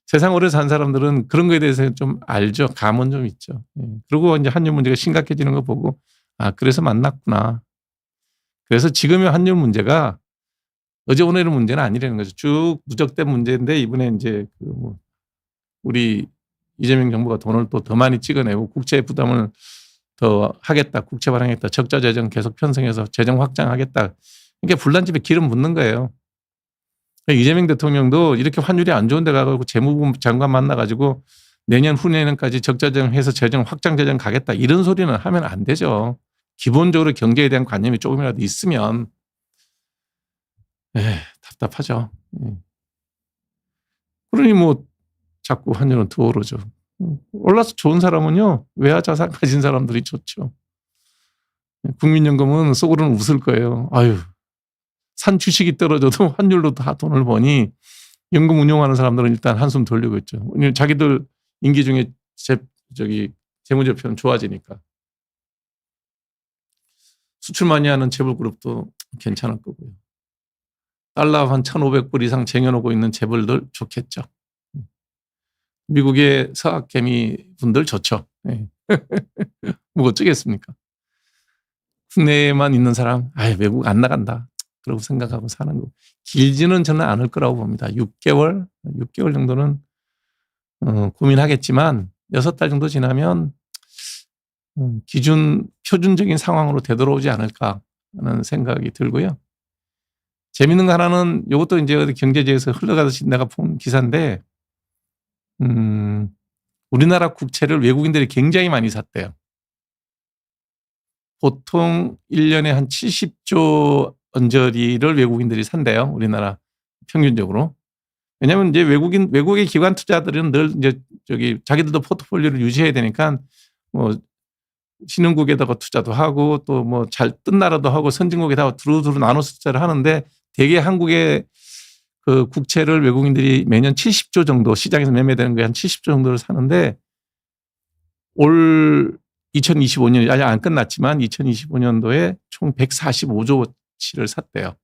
세상 오래 산 사람들은 그런 거에 대해서 좀 알죠. 감은 좀 있죠. 그리고 이제 환율 문제가 심각해지는 거 보고 그래서 만났구나. 그래서 지금의 환율 문제가 어제 오늘의 문제는 아니라는 거죠. 쭉 누적된 문제인데 이번에 이제 우리 이재명 정부가 돈을 또 더 많이 찍어내고 국채 부담을 더 하겠다. 국채 발행했다. 적자 재정 계속 편성해서 재정 확장하겠다. 그러니까 불난집에 기름 붓는 거예요. 이재명 대통령도 이렇게 환율이 안 좋은 데 가고 재무부 장관 만나가지고 내년 후내년까지 적자 재정해서 재정 확장 재정 가겠다. 이런 소리는 하면 안 되죠. 기본적으로 경제에 대한 관념이 조금이라도 있으면 답답하죠. 그러니 뭐 자꾸 환율은 더 오르죠. 올라서 좋은 사람은요. 외화 자산 가진 사람들이 좋죠. 국민연금은 속으로는 웃을 거예요. 산 주식이 떨어져도 환율로 다 돈을 버니 연금 운용하는 사람들은 일단 한숨 돌리고 있죠. 자기들 임기 중에 재무제표는 좋아지니까. 수출 많이 하는 재벌그룹도 괜찮을 거고요. 달러 한 1,500불 이상 쟁여놓고 있는 재벌들 좋겠죠. 미국의 서학개미 분들 좋죠. 뭐 어쩌겠습니까. 국내에만 있는 사람 외국 안 나간다. 그러고 생각하고 사는 거. 길지는 저는 않을 거라고 봅니다. 6개월 정도는 고민하겠지만 6달 정도 지나면 표준적인 상황으로 되돌아오지 않을까 하는 생각이 들고요. 재밌는 거 하나는 이것도 이제 어디 경제지에서 흘러가듯이 내가 본 기사인데 우리나라 국채를 외국인들이 굉장히 많이 샀대요. 보통 1년에 한 70조 언저리를 외국인들이 산대요. 우리나라 평균적으로. 왜냐하면 이제 외국의 기관 투자들은 늘 이제 자기들도 포트폴리오를 유지해야 되니까 뭐 신흥국에다가 투자도 하고 또 뭐 잘 뜬 나라도 하고 선진국에다가 두루두루 나눠서 투자를 하는데 대개 한국의 그 국채를 외국인들이 매년 70조 정도 시장에서 매매되는 게 한 70조 정도를 사는데 올 2025년 아직 안 끝났지만 2025년도에 총 145조치를 샀대요.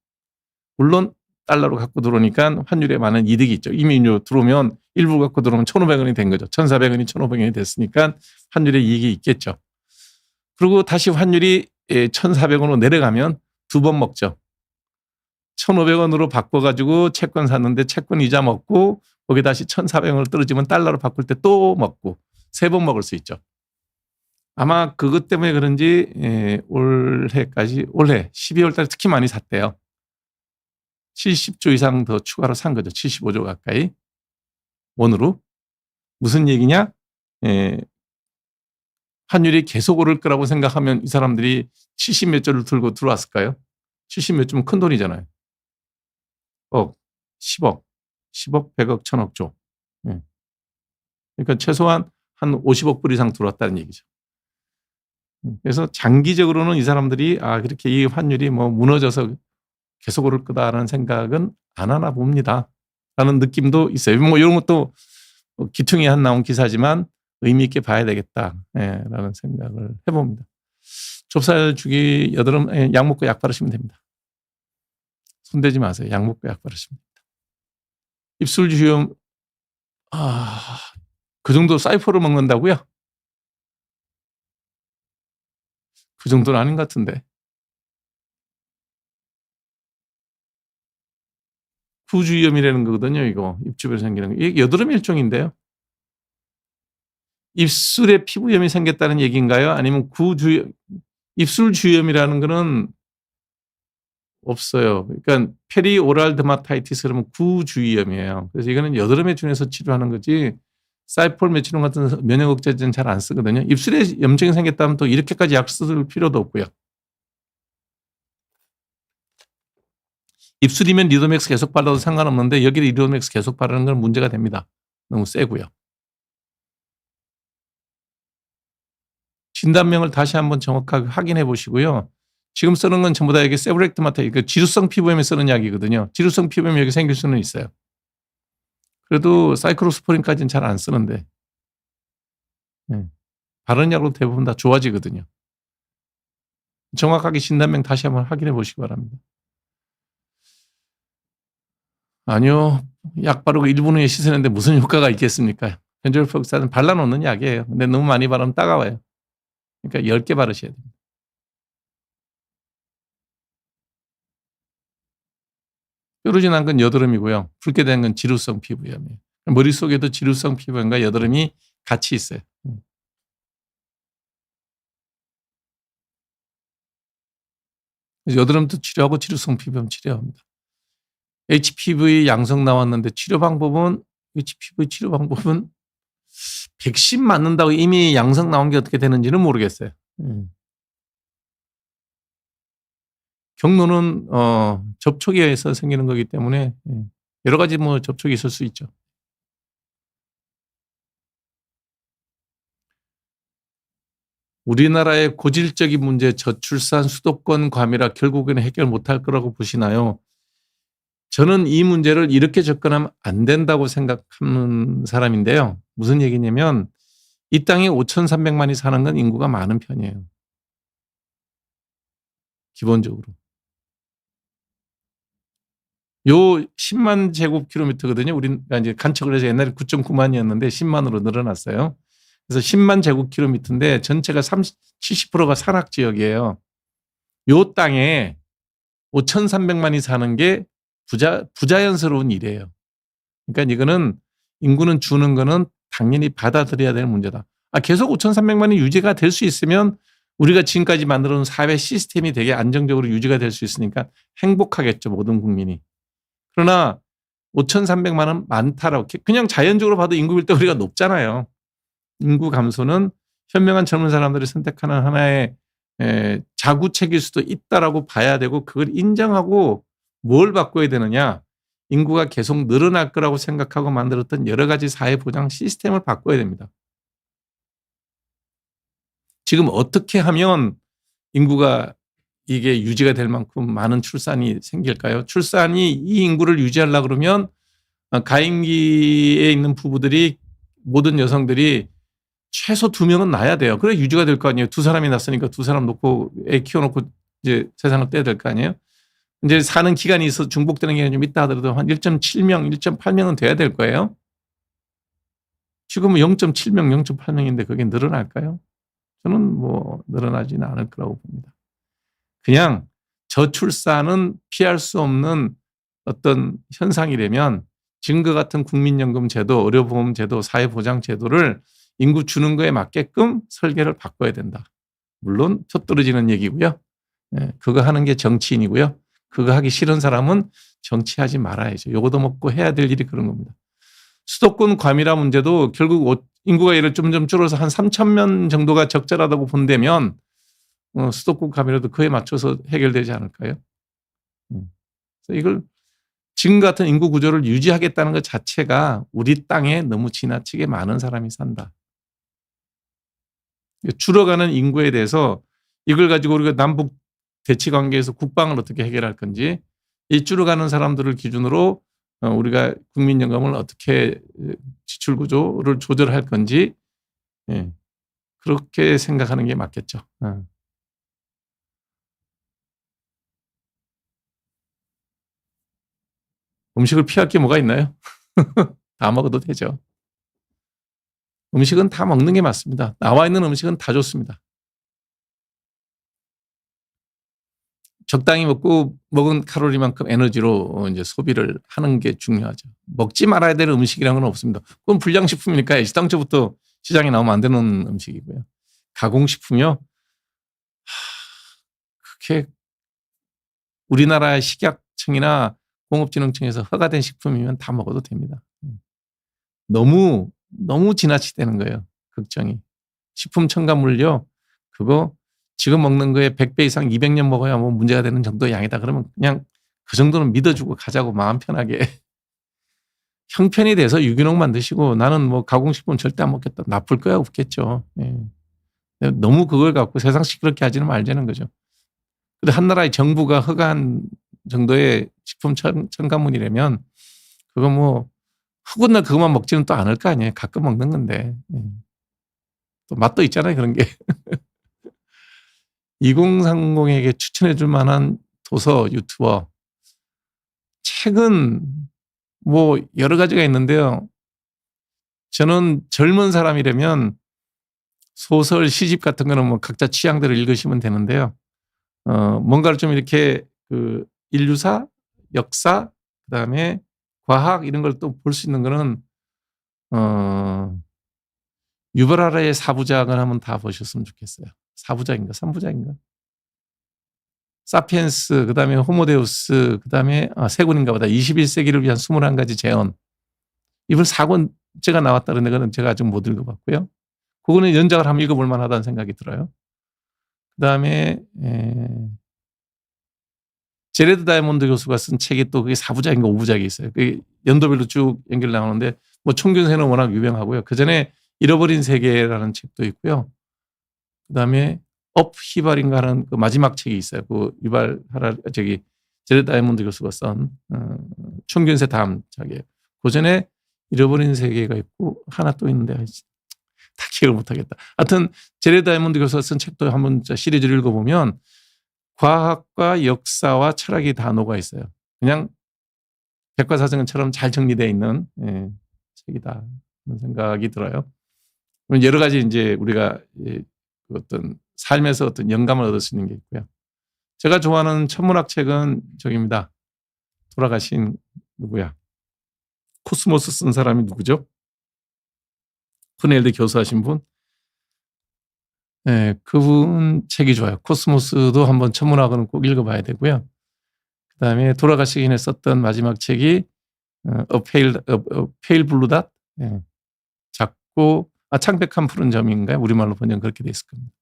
물론 달러로 갖고 들어오니까 환율에 많은 이득이 있죠. 이미 들어오면 일부 갖고 들어오면 1,500원이 된 거죠. 1,400원이 1,500원이 됐으니까 환율에 이익이 있겠죠. 그리고 다시 환율이 1,400원으로 내려가면 두 번 먹죠. 1,500원으로 바꿔가지고 채권 샀는데 채권 이자 먹고 거기 다시 1,400원으로 떨어지면 달러로 바꿀 때 또 먹고 세 번 먹을 수 있죠. 아마 그것 때문에 그런지 올해 12월 달에 특히 많이 샀대요. 70조 이상 더 추가로 산 거죠. 75조 가까이 원으로. 무슨 얘기냐? 환율이 계속 오를 거라고 생각하면 이 사람들이 70몇 조를 들고 들어왔을까요? 70몇 조면 큰 돈이잖아요. 10억, 100억, 1,000억 조. 그러니까 최소한 한 50억 불 이상 들어왔다는 얘기죠. 그래서 장기적으로는 이 사람들이 그렇게 이 환율이 무너져서 계속 오를 거다라는 생각은 안 하나 봅니다. 라는 느낌도 있어요. 이런 것도 기퉁이 한 나온 기사지만 의미 있게 봐야 되겠다. 라는 생각을 해봅니다. 좁쌀 주기 여드름 약 먹고 약 바르시면 됩니다. 손대지 마세요. 약 먹고 약 바르시면 됩니다. 입술 주염 그 정도 사이퍼를 먹는다고요? 그 정도는 아닌 것 같은데. 구주염이라는 거거든요. 이거 입주변에 생기는 거. 이게 여드름 일종인데요. 입술에 피부염이 생겼다는 얘기인가요? 아니면 입술 주염이라는 거는 없어요. 그러니까 페리오랄 더마타이티스 그러면 구주염이에요. 그래서 이거는 여드름에 준해서 치료하는 거지 사이폴메치론 같은 면역 억제제는 잘 안 쓰거든요. 입술에 염증이 생겼다면 또 이렇게까지 약 쓸 필요도 없고요. 입술이면 리도맥스 계속 발라도 상관없는데 여기에 리도맥스 계속 바르는 건 문제가 됩니다. 너무 세고요. 진단명을 다시 한번 정확하게 확인해 보시고요. 지금 쓰는 건 전부 다 이게 세브렉트마타, 지루성 피부염에 쓰는 약이거든요. 지루성 피부염이 여기 생길 수는 있어요. 그래도 사이클로스포린까지는 잘 안 쓰는데 바른 약으로 대부분 다 좋아지거든요. 정확하게 진단명 다시 한번 확인해 보시기 바랍니다. 아니요. 약 바르고 1분 후에 씻으는데 무슨 효과가 있겠습니까? 현저력폭사는 발라놓는 약이에요. 근데 너무 많이 바르면 따가워요. 그러니까 10개 바르셔야 됩니다. 뾰루지 난 건 여드름이고요. 붉게 된 건 지루성 피부염이에요. 머릿속에도 지루성 피부염과 여드름이 같이 있어요. 여드름도 치료하고 지루성 피부염 치료합니다. HPV 양성 나왔는데 HPV 치료 방법은 백신 맞는다고 이미 양성 나온 게 어떻게 되는지는 모르겠어요. 경로는 접촉에 의해서 생기는 거기 때문에 여러 가지 접촉이 있을 수 있죠. 우리나라의 고질적인 문제 저출산 수도권 과밀화 결국에는 해결 못할 거라고 보시나요? 저는 이 문제를 이렇게 접근하면 안 된다고 생각하는 사람인데요. 무슨 얘기냐면 이 땅에 5,300만이 사는 건 인구가 많은 편이에요. 기본적으로. 요 10만 제곱킬로미터거든요. 우리가 이제 간척을 해서 옛날에 9.9만이었는데 10만으로 늘어났어요. 그래서 10만 제곱킬로미터인데 전체가 70%가 산악 지역이에요. 요 땅에 5,300만이 사는 게 부자연스러운 일이에요. 그러니까 이거는 인구는 주는 거는 당연히 받아들여야 되는 문제다. 계속 5,300만이 유지가 될 수 있으면 우리가 지금까지 만들어 놓은 사회 시스템이 되게 안정적으로 유지가 될 수 있으니까 행복하겠죠. 모든 국민이. 그러나 5,300만은 많다라고 그냥 자연적으로 봐도 인구 밀도 우리가 높잖아요. 인구 감소는 현명한 젊은 사람들이 선택하는 하나의 자구책일 수도 있다라고 봐야 되고 그걸 인정하고 뭘 바꿔야 되느냐. 인구가 계속 늘어날 거라고 생각하고 만들었던 여러 가지 사회보장 시스템을 바꿔야 됩니다. 지금 어떻게 하면 인구가 이게 유지가 될 만큼 많은 출산이 생길까요? 출산이 이 인구를 유지하려고 그러면 가임기에 있는 부부들이 모든 여성들이 최소 2명은 낳아야 돼요. 그래 유지가 될 거 아니에요. 2사람이 낳았으니까 2사람 놓고 애 키워놓고 이제 세상을 떼야 될 거 아니에요. 이제 사는 기간이 있어 중복되는 게 좀 있다 하더라도 한 1.7명, 1.8명은 돼야 될 거예요. 지금은 0.7명, 0.8명인데 그게 늘어날까요? 저는 뭐 늘어나지는 않을 거라고 봅니다. 그냥 저출산은 피할 수 없는 어떤 현상이라면 지금과 같은 국민연금 제도, 의료보험 제도, 사회보장 제도를 인구 주는 거에 맞게끔 설계를 바꿔야 된다. 물론 표 떨어지는 얘기고요. 그거 하는 게 정치인이고요. 그거 하기 싫은 사람은 정치하지 말아야죠. 요거도 먹고 해야 될 일이 그런 겁니다. 수도권 과밀화 문제도 결국 인구가 예를 점점 줄어서 한 3,000명 정도가 적절하다고 본다면 수도권 과밀화도 그에 맞춰서 해결되지 않을까요? 그래서 이걸 지금 같은 인구 구조를 유지하겠다는 것 자체가 우리 땅에 너무 지나치게 많은 사람이 산다. 줄어가는 인구에 대해서 이걸 가지고 우리가 남북 대치 관계에서 국방을 어떻게 해결할 건지, 이 줄어가는 사람들을 기준으로 우리가 국민연금을 어떻게 지출 구조를 조절할 건지, 그렇게 생각하는 게 맞겠죠. 음식을 피할 게 뭐가 있나요? 다 먹어도 되죠. 음식은 다 먹는 게 맞습니다. 나와 있는 음식은 다 좋습니다. 적당히 먹고 먹은 칼로리만큼 에너지로 이제 소비를 하는 게 중요하죠. 먹지 말아야 될 음식이라는 건 없습니다. 그건 불량식품이니까 애시당초부터 시장에 나오면 안 되는 음식이고요. 가공식품이요. 그게 우리나라의 식약청이나 공업진흥청에서 허가된 식품이면 다 먹어도 됩니다. 너무 지나치다는 거예요. 걱정이. 식품 첨가물요. 그거 지금 먹는 거에 100배 이상 200년 먹어야 뭐 문제가 되는 정도의 양이다. 그러면 그냥 그 정도는 믿어주고 가자고 마음 편하게. 형편이 돼서 유기농 만드시고 나는 뭐 가공식품 절대 안 먹겠다. 나쁠 거야 없겠죠. 너무 그걸 갖고 세상 시끄럽게 하지는 말자는 거죠. 근데 한 나라의 정부가 허가한 정도의 식품 첨가물이라면 그거 뭐 허군 날 그것만 먹지는 또 않을 거 아니에요. 가끔 먹는 건데. 또 맛도 있잖아요. 그런 게. 2030에게 추천해 줄 만한 도서, 유튜버. 책은 뭐 여러 가지가 있는데요. 저는 젊은 사람이라면 소설, 시집 같은 거는 뭐 각자 취향대로 읽으시면 되는데요. 뭔가를 좀 이렇게 그 인류사, 역사, 그다음에 과학 이런 걸 또 볼 수 있는 거는 유발 아라의 4부작을 한번 다 보셨으면 좋겠어요. 4부작인가 3부작인가? 사피엔스, 그다음에 호모데우스, 그다음에 3권인가 보다. 21세기를 위한 21가지 재언. 이번 4권째가 나왔다는데 그는 제가 아직 못 읽어봤고요. 그거는 연작을 한번 읽어볼 만하다는 생각이 들어요. 그다음에 제레드 다이몬드 교수가 쓴 책이 또 그게 4부작인가 5부작이 있어요. 그게 연도별로 쭉 연결 나오는데 뭐 총균세는 워낙 유명하고요. 그전에 잃어버린 세계라는 책도 있고요. 그다음에 업 히발인가 하는 그 마지막 책이 있어요. 그 유발 하라 제레드 다이몬드 교수가 쓴 총균세 다음 작이에요. 그전에 잃어버린 세계가 있고 하나 또 있는데 다 기억을 못 하겠다. 하여튼 제레드 다이몬드 교수가 쓴 책도 한번 시리즈를 읽어보면 과학과 역사와 철학이 다 녹아 있어요. 그냥 백과사전처럼 잘 정리되어 있는 책이다. 그런 생각이 들어요. 여러 가지 이제 우리가 어떤 삶에서 어떤 영감을 얻을 수 있는 게 있고요. 제가 좋아하는 천문학 책은 저기입니다. 돌아가신 누구야? 코스모스 쓴 사람이 누구죠? 코넬대 교수하신 분. 그분 책이 좋아요. 코스모스도 한번 천문학은 꼭 읽어봐야 되고요. 그다음에 돌아가시기 전에 썼던 마지막 책이 페일 블루닷. 작고 창백한 푸른 점인가요? 우리말로 번역 그렇게 돼 있을 겁니다.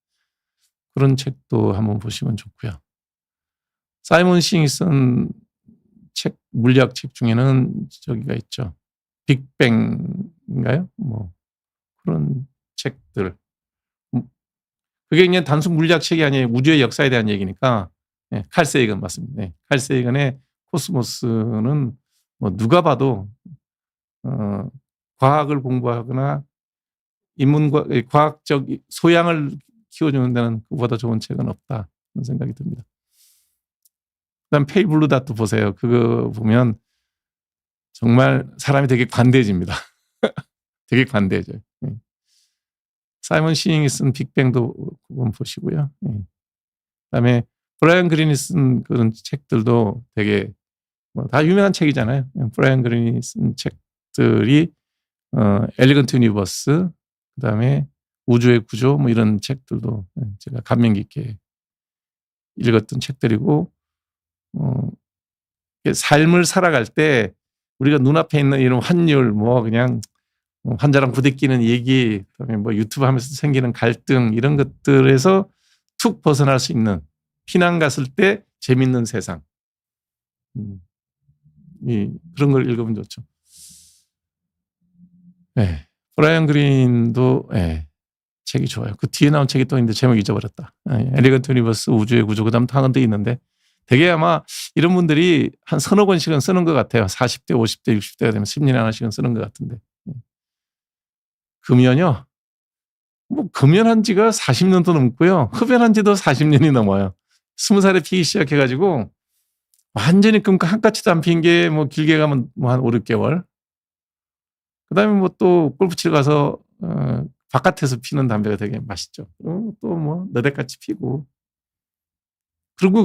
그런 책도 한번 보시면 좋고요. 사이먼 싱이 쓴 책, 물리학 책 중에는 저기가 있죠. 빅뱅인가요? 뭐 그런 책들. 그게 그냥 단순 물리학 책이 아니에요. 우주의 역사에 대한 얘기니까. 칼 세이건 맞습니다. 칼 세이건의 코스모스는 뭐 누가 봐도 과학을 공부하거나 과학적 소양을 키워주는 데는 그보다 좋은 책은 없다. 그런 생각이 듭니다. 그다음 페일 블루 닷도 보세요. 그거 보면 정말 사람이 되게 관대해집니다. 되게 관대해져요. 사이먼 시닝이 쓴 빅뱅도 그건 보시고요. 그다음에 브라이언 그린이 쓴 그런 책들도 되게 뭐 다 유명한 책이잖아요. 브라이언 그린이 쓴 책들이 엘리건트 유니버스, 그다음에 우주의 구조 뭐 이런 책들도 제가 감명 깊게 읽었던 책들이고, 삶을 살아갈 때 우리가 눈앞에 있는 이런 환율, 뭐 그냥 환자랑 부대끼는 얘기, 그다음에 뭐 유튜브 하면서 생기는 갈등 이런 것들에서 툭 벗어날 수 있는, 피난 갔을 때 재밌는 세상, 그런 걸 읽으면 좋죠. 네. 브라이언 그린도 책이 좋아요. 그 뒤에 나온 책이 또 있는데 제목 잊어버렸다. 엘리건트 유니버스, 우주의 구조, 그다음 또 한 건 더 있는데, 되게 아마 이런 분들이 한 서너 권씩은 쓰는 것 같아요. 40대, 50대, 60대가 되면 10년에 하나씩은 쓰는 것 같은데. 금연요. 뭐 금연한 지가 40년도 넘고요. 흡연한 지도 40년이 넘어요. 20살에 피기 시작해가지고 완전히 끊고 한까지도 안 핀 게 뭐 길게 가면 뭐 한 5, 6개월. 그다음에 뭐 또 골프 치러 가서 바깥에서 피는 담배가 되게 맛있죠. 또 뭐 너댓같이 피고. 그러고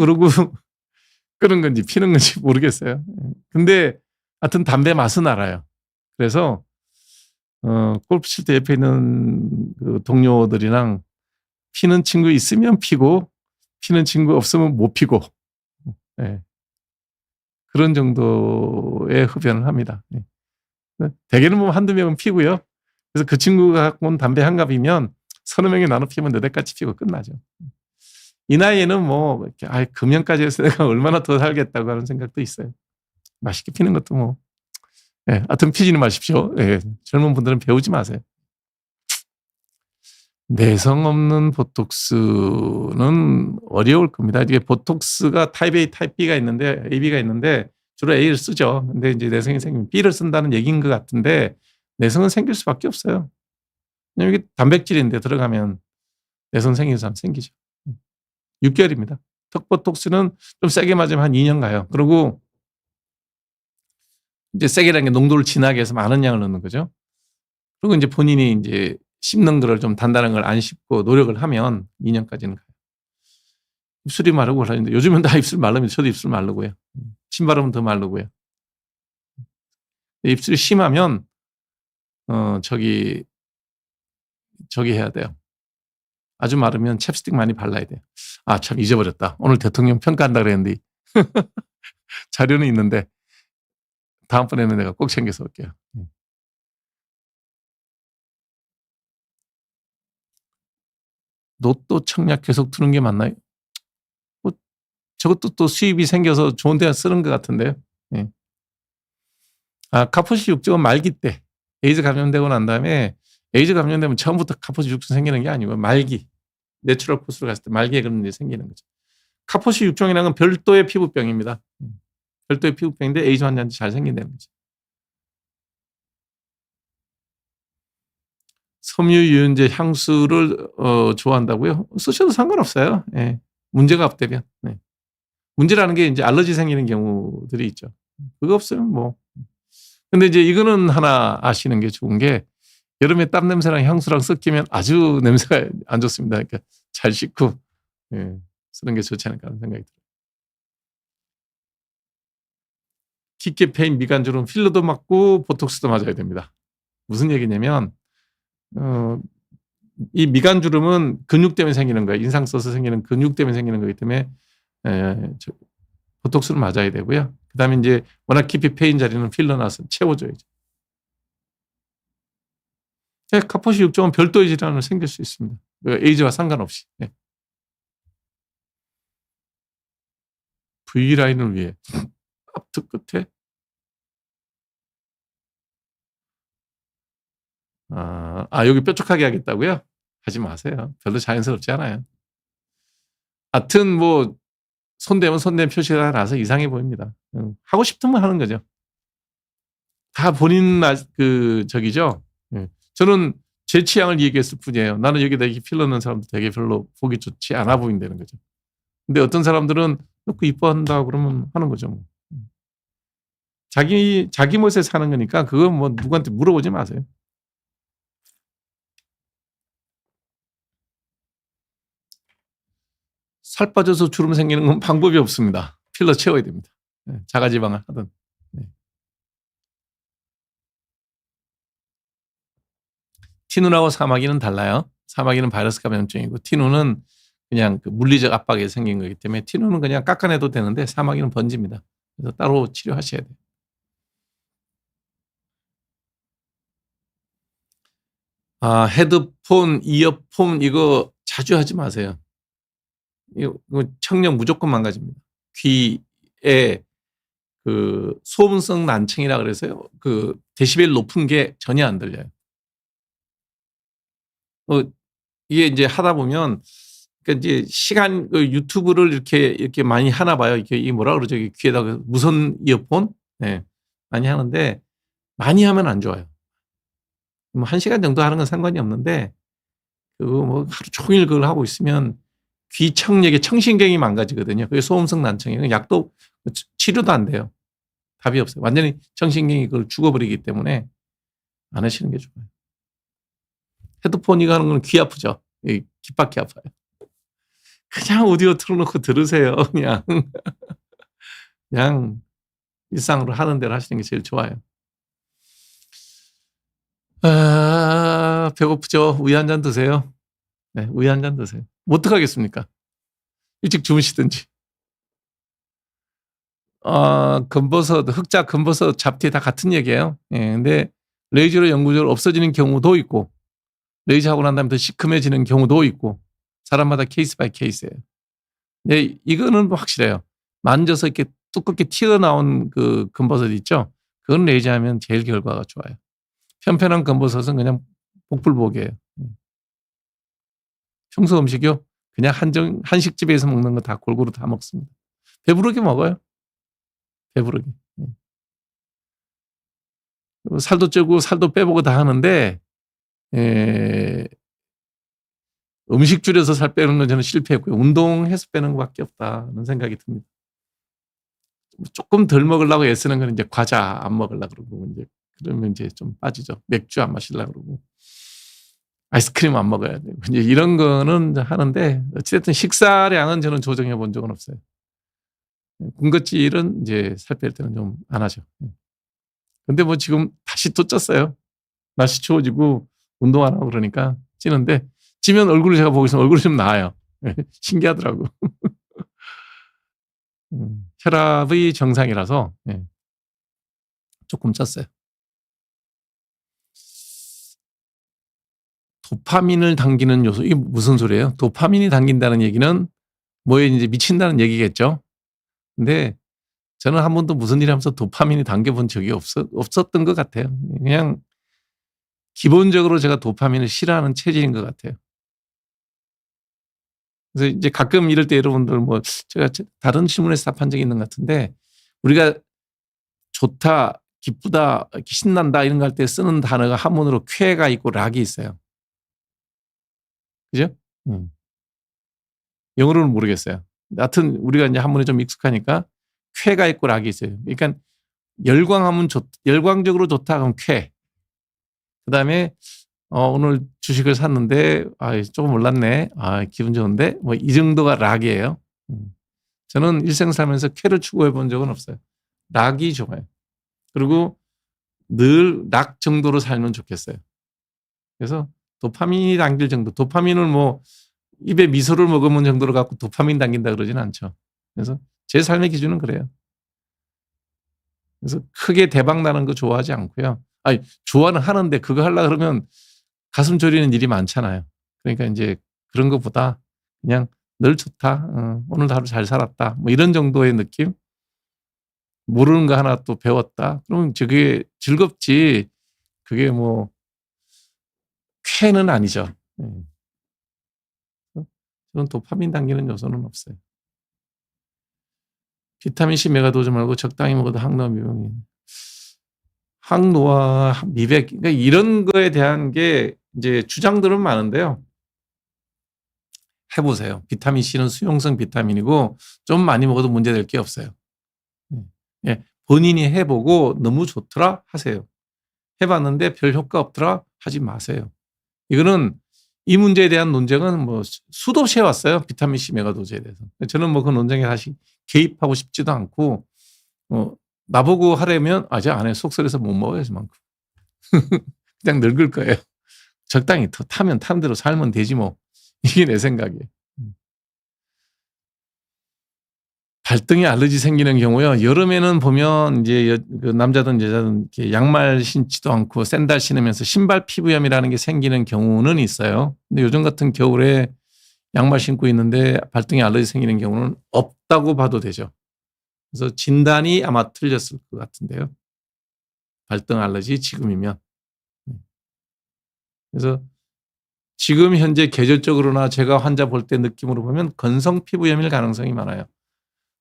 끄는 건지 피는 건지 모르겠어요. 근데 하여튼 담배 맛은 알아요. 그래서 골프 칠 때 옆에 있는 그 동료들이랑 피는 친구 있으면 피고 피는 친구 없으면 못 피고, 그런 정도의 흡연을 합니다. 대개는 뭐 한두 명은 피고요. 그래서 그 친구가 갖고 온 담배 한 갑이면 서너 명이 나눠 피면 너댓같이 피고 끝나죠. 이 나이에는 뭐 금연까지 해서 내가 얼마나 더 살겠다고 하는 생각도 있어요. 맛있게 피는 것도 뭐. 하여튼 피지는 마십시오. 젊은 분들은 배우지 마세요. 내성 없는 보톡스는 어려울 겁니다. 이게 보톡스가 타입 A, 타입 B가 있는데, AB가 있는데 주로 A를 쓰죠. 근데 이제 내성이 생기면 B를 쓴다는 얘기인 것 같은데, 내성은 생길 수밖에 없어요. 왜냐면 이게 단백질인데 들어가면 내성 생기는 사람 생기죠. 6개월입니다. 턱보톡스는 좀 세게 맞으면 한 2년 가요. 그리고 이제 세게라는 게 농도를 진하게 해서 많은 양을 넣는 거죠. 그리고 이제 본인이 이제 씹는 거를 좀 단단한 걸 안 씹고 노력을 하면 2년까지는 가요. 입술이 마르고 그러는데 요즘은 다 입술 마르면 저도 입술 마르고요. 침 바르면 더 마르고요. 입술이 심하면 저기 해야 돼요. 아주 마르면 챕스틱 많이 발라야 돼요. 아, 참 잊어버렸다. 오늘 대통령 평가한다 그랬는데 자료는 있는데 다음번에는 내가 꼭 챙겨서 올게요. 로또 청약 계속 두는 게 맞나요? 뭐 저것도 또 수입이 생겨서 좋은 데가 쓰는 것 같은데요. 카포시 육종은 말기 때 에이즈 감염되고 난 다음에, 에이즈 감염되면 처음부터 카포시 육종 생기는 게 아니고 말기, 내추럴 코스로 갔을 때 말기에 그런 일이 생기는 거죠. 카포시 육종이라는 건 별도의 피부병입니다. 별도의 피부병인데 에이즈 환자한테 잘 생긴다는 거죠. 섬유유연제 향수를 좋아한다고요? 쓰셔도 상관없어요. 문제가 없다면. 문제라는 게 이제 알러지 생기는 경우들이 있죠. 그거 없으면 뭐. 근데 이제 이거는 하나 아시는 게 좋은 게, 여름에 땀 냄새랑 향수랑 섞이면 아주 냄새가 안 좋습니다. 그러니까 잘 씻고 쓰는 게 좋지 않을까 하는 생각이 들어요. 깊게 패인 미간주름 필러도 맞고 보톡스도 맞아야 됩니다. 무슨 얘기냐면 이 미간주름은 근육 때문에 생기는 거예요. 인상 써서 생기는 근육 때문에 생기는 거기 때문에 보톡스는 맞아야 되고요. 그다음에 이제 워낙 깊이 패인 자리는 필러 나서 채워줘야죠. 카포시 육종은 별도의 질환을 생길 수 있습니다. 에이즈와 상관없이. V라인을 위해 앞트 끝에 여기 뾰족하게 하겠다고요? 하지 마세요. 별로 자연스럽지 않아요. 하여튼 뭐 손대면 손대는 표시가 나서 이상해 보입니다. 하고 싶으면 하는 거죠. 다 본인 저기죠. 저는 제 취향을 얘기했을 뿐이에요. 나는 여기다 이렇게 필러 넣는 사람도 되게 별로 보기 좋지 않아 보인다는 거죠. 근데 어떤 사람들은 놓고 이뻐한다 그러면 하는 거죠. 뭐. 자기 멋에 사는 거니까 그거 뭐 누구한테 물어보지 마세요. 살 빠져서 주름 생기는 건 방법이 없습니다. 필러 채워야 됩니다. 자가지방을 하든. 네. 티눈하고 사마귀는 달라요. 사마귀는 바이러스 감염증이고 티눈은 그냥 그 물리적 압박에 생긴 거기 때문에 티눈은 그냥 깎아내도 되는데 사마귀는 번집니다. 그래서 따로 치료하셔야 돼요. 헤드폰, 이어폰 이거 자주 하지 마세요. 이거 청력 무조건 망가집니다. 귀에 그 소음성 난청이라 그래서요. 그 데시벨 높은 게 전혀 안 들려요. 이게 이제 하다 보면 그러니까 이제 시간 유튜브를 이렇게 많이 하나 봐요. 이게 뭐라 그러죠? 귀에다가 무선 이어폰 네, 많이 하는데 많이 하면 안 좋아요. 뭐 1시간 정도 하는 건 상관이 없는데 그거 뭐 하루 종일 그걸 하고 있으면 귀 청력의 청신경이 망가지거든요. 그게 소음성 난청이에요. 약도 치료도 안 돼요. 답이 없어요. 완전히 청신경이 그걸 죽어버리기 때문에 안 하시는 게 좋아요. 헤드폰 이거 하는 건 귀 아프죠. 귓밖이 아파요. 그냥 오디오 틀어놓고 들으세요. 그냥 일상으로 하는 대로 하시는 게 제일 좋아요. 배고프죠? 우유 한 잔 드세요. 네, 우유 한 잔 드세요. 뭐 어떡하겠습니까? 일찍 주무시든지. 금버섯, 흑자, 금버섯, 잡티 다 같은 얘기예요. 예, 근데 레이저로 영구적으로 없어지는 경우도 있고 레이저 하고 난 다음에 더 시큼해지는 경우도 있고 사람마다 케이스 바이 케이스예요. 근데 이거는 확실해요. 만져서 이렇게 두껍게 튀어나온 그 금버섯 있죠? 그건 레이저하면 제일 결과가 좋아요. 편편한 금버섯은 그냥 복불복이에요. 평소 음식이요? 그냥 한식집에서 먹는 거 다 골고루 다 먹습니다. 배부르게 먹어요. 배부르게. 살도 찌고 살도 빼보고 다 하는데 음식 줄여서 살 빼는 건 저는 실패했고요. 운동해서 빼는 것밖에 없다는 생각이 듭니다. 조금 덜 먹으려고 애쓰는 건 이제 과자 안 먹으려고 그러고 이제 그러면 이제 좀 빠지죠. 맥주 안 마시려고 그러고 아이스크림 안 먹어야 되고 이제 이런 거는 하는데 어찌됐든 식사량은 저는 조정해 본 적은 없어요. 군것질은 이제 살 뺄 때는 좀 안 하죠. 근데 뭐 지금 다시 또 쪘어요. 날씨 추워지고 운동 안 하고 그러니까 찌는데 찌면 얼굴을 제가 보고 있으면 얼굴이 좀 나아요. 신기하더라고. 혈압이 정상이라서 조금 쪘어요. 도파민을 당기는 요소 이게 무슨 소리예요? 도파민이 당긴다는 얘기는 뭐에 이제 미친다는 얘기겠죠. 근데 저는 한 번도 무슨 일 하면서 도파민이 당겨본 적이 없었던 것 같아요. 그냥 기본적으로 제가 도파민을 싫어하는 체질인 것 같아요. 그래서 이제 가끔 이럴 때 여러분들 뭐 제가 다른 질문에서 답한 적이 있는 것 같은데 우리가 좋다, 기쁘다, 신난다 이런 거 할 때 쓰는 단어가 한문으로 쾌가 있고 락이 있어요. 그죠? 영어로는 모르겠어요. 하여튼 우리가 이제 한문에 좀 익숙하니까 쾌가 있고 락이 있어요. 그러니까 열광하면 열광적으로 좋다 그럼 쾌. 그다음에 오늘 주식을 샀는데 조금 올랐네. 기분 좋은데 뭐 이 정도가 락이에요. 저는 일생 살면서 쾌를 추구해 본 적은 없어요. 락이 좋아요. 그리고 늘 락 정도로 살면 좋겠어요. 그래서 도파민이 당길 정도. 도파민을 뭐 입에 미소를 머금은 정도로 갖고 도파민 당긴다 그러지는 않죠. 그래서 제 삶의 기준은 그래요. 그래서 크게 대박 나는 거 좋아하지 않고요. 좋아는 하는데 그거 하려고 그러면 가슴 졸이는 일이 많잖아요. 그러니까 이제 그런 것보다 그냥 늘 좋다. 오늘도 하루 잘 살았다. 뭐 이런 정도의 느낌? 모르는 거 하나 또 배웠다. 그러면 그게 즐겁지. 그게 뭐 쾌는 아니죠. 저는 도파민 당기는 요소는 없어요. 비타민C 메가도즈 말고 적당히 먹어도 항노화 미백이. 항노화 미백 그러니까 이런 거에 대한 게 이제 주장들은 많은데요. 해보세요. 비타민 C는 수용성 비타민이고 좀 많이 먹어도 문제될 게 없어요. 예, 본인이 해보고 너무 좋더라 하세요. 해봤는데 별 효과 없더라 하지 마세요. 이거는 이 문제에 대한 논쟁은 뭐 수도 없이 해왔어요. 비타민 C 메가도즈에 대해서. 저는 뭐 그 논쟁에 다시 개입하고 싶지도 않고 나보고 하려면 아직 안 해. 속설에서 못 먹어요. 저만큼. 그냥 늙을 거예요. 적당히 타면 타는 대로 살면 되지 뭐. 이게 내 생각이에요. 발등에 알러지 생기는 경우요. 여름에는 보면 이제 그 남자든 여자든 이렇게 양말 신지도 않고 샌들 신으면서 신발 피부염이라는 게 생기는 경우는 있어요. 근데 요즘 같은 겨울에 양말 신고 있는데 발등에 알러지 생기는 경우는 없다고 봐도 되죠. 그래서 진단이 아마 틀렸을 것 같은데요. 발등 알러지 지금이면. 그래서 지금 현재 계절적으로나 제가 환자 볼 때 느낌으로 보면 건성 피부염일 가능성이 많아요.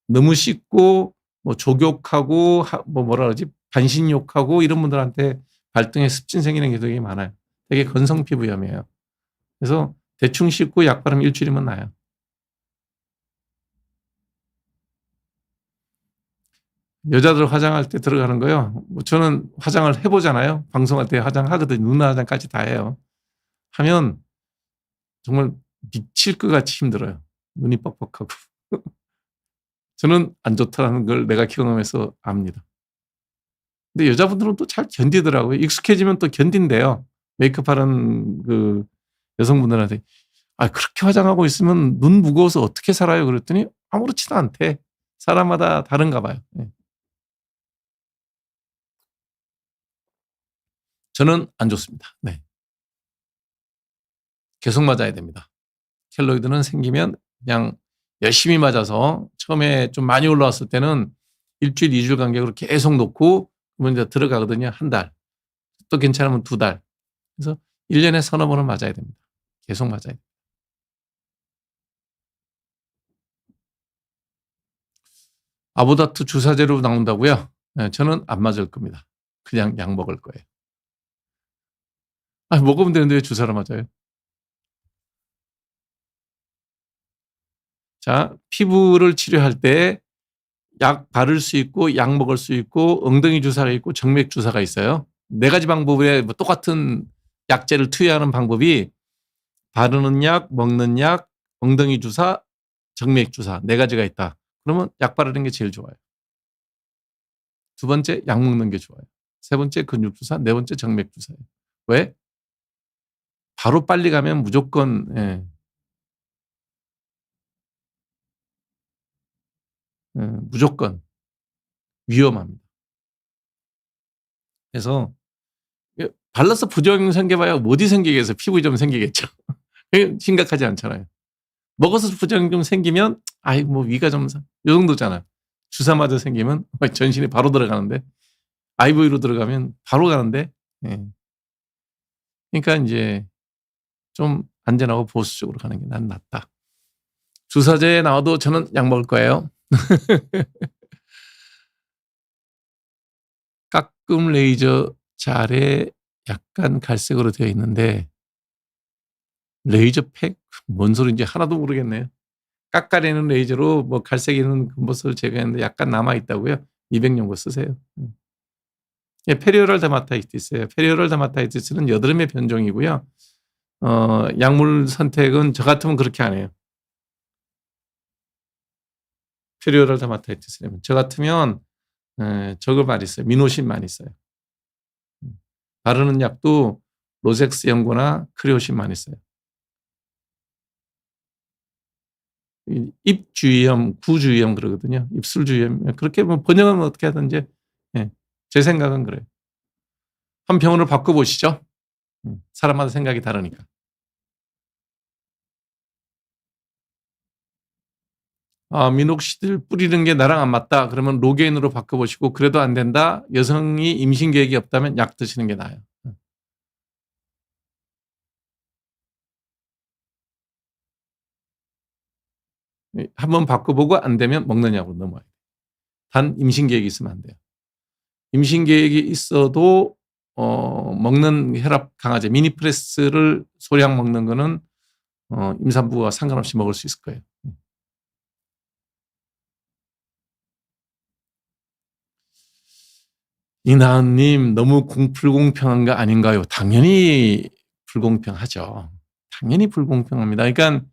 너무 씻고 뭐 족욕하고 뭐 뭐라 그러지 반신욕하고 이런 분들한테 발등에 습진 생기는 게 되게 많아요. 되게 건성 피부염이에요. 그래서 대충 씻고 약 바르면 일주일이면 나요. 여자들 화장할 때 들어가는 거요. 뭐 저는 화장을 해보잖아요. 방송할 때 화장하거든요. 눈 화장까지 다 해요. 하면 정말 미칠 것 같이 힘들어요. 눈이 뻑뻑하고. 저는 안 좋다는 걸 내가 경험해서 압니다. 근데 여자분들은 또 잘 견디더라고요. 익숙해지면 또 견딘대요. 메이크업 하는 그 여성분들한테 그렇게 화장하고 있으면 눈 무거워서 어떻게 살아요? 그랬더니 아무렇지도 않대. 사람마다 다른가 봐요. 네. 저는 안 좋습니다. 네. 계속 맞아야 됩니다. 켈로이드는 생기면 그냥 열심히 맞아서 처음에 좀 많이 올라왔을 때는 일주일, 2주일 간격으로 계속 놓고 그러면 이제 들어가거든요. 한 달. 또 괜찮으면 2달. 그래서 1년에 서너 번은 맞아야 됩니다. 계속 맞아야 됩니다. 아보다트 주사제로 나온다고요? 네, 저는 안 맞을 겁니다. 그냥 약 먹을 거예요. 먹으면 되는데 왜 주사를 맞아요? 자, 피부를 치료할 때 약 바를 수 있고 약 먹을 수 있고 엉덩이 주사가 있고 정맥 주사가 있어요. 4가지 방법에 똑같은 약제를 투여하는 방법이 바르는 약, 먹는 약, 엉덩이 주사, 정맥 주사 4가지가 있다. 그러면 약 바르는 게 제일 좋아요. 2번째 약 먹는 게 좋아요. 3번째 근육 주사, 4번째 정맥 주사예요. 왜? 바로 빨리 가면 무조건 무조건 위험합니다. 그래서 발라서 부작용 생겨봐야 어디 생기겠어요? 피부에 좀 생기겠죠. 심각하지 않잖아요. 먹어서 부작용 좀 생기면 뭐 위가 좀 이 정도잖아요. 주사 맞아 생기면 전신에 바로 들어가는데 IV로 들어가면 바로 가는데 그러니까 이제 좀 안전하고 보수적으로 가는 게 난 낫다. 주사제에 나와도 저는 약 먹을 거예요. 가끔 레이저 잘에 약간 갈색으로 되어 있는데 레이저 팩? 뭔 소리인지 하나도 모르겠네요. 깎아내는 레이저로 뭐 갈색 있는 금보스를 제거했는데 약간 남아있다고요? 200년 거 쓰세요. 예, 페리오럴 데마타이티스예요. 페리오럴 데마타이티스는 여드름의 변종이고요. 약물 선택은 저 같으면 그렇게 안 해요. 페리오럴 데마타이티스라면 저 같으면 저거 많이 써요. 미노신 많이 써요. 바르는 약도 로젝스 연고나 크레오신 많이 써요. 입 주위염, 구 주위염 그러거든요. 입술 주위염. 그렇게 뭐 번역하면 어떻게 하든지 제 생각은 그래요. 한 병원을 바꿔보시죠. 사람마다 생각이 다르니까. 미녹시딜 뿌리는 게 나랑 안 맞다. 그러면 로게인으로 바꿔보시고 그래도 안 된다. 여성이 임신 계획이 없다면 약 드시는 게 나아요. 한번 바꿔보고 안 되면 먹는 약으로 넘어와요. 단 임신 계획이 있으면 안 돼요. 임신 계획이 있어도 먹는 혈압 강화제 미니프레스를 소량 먹는 거는 임산부와 상관없이 먹을 수 있을 거예요. 이나은님 너무 불공평한 거 아닌가요? 당연히 불공평하죠. 당연히 불공평합니다. 그러니까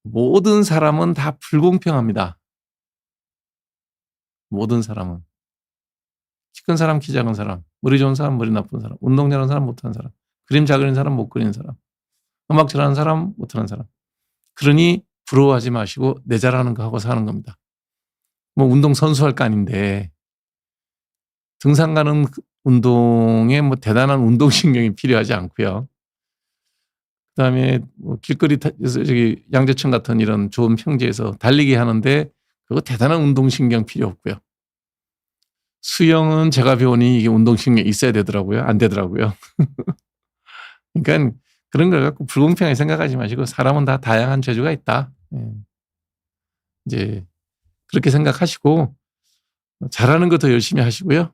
모든 사람은 다 불공평합니다. 모든 사람은. 키 큰 사람, 키 작은 사람, 머리 좋은 사람, 머리 나쁜 사람, 운동 잘하는 사람, 못하는 사람, 그림 잘 그리는 사람, 못 그리는 사람, 음악 잘하는 사람, 못하는 사람. 그러니 부러워하지 마시고 내 잘하는 거 하고 사는 겁니다. 뭐 운동 선수 할 거 아닌데 등산 가는 운동에 뭐 대단한 운동신경이 필요하지 않고요. 그다음에 뭐 길거리 저기 양재천 같은 이런 좋은 평지에서 달리기 하는데 그거 대단한 운동신경 필요 없고요. 수영은 제가 배우니 이게 운동신경이 있어야 되더라고요. 안 되더라고요. 그러니까 그런 걸 갖고 불공평하게 생각하지 마시고 사람은 다 다양한 재주가 있다. 이제 그렇게 생각하시고 잘하는 거 더 열심히 하시고요.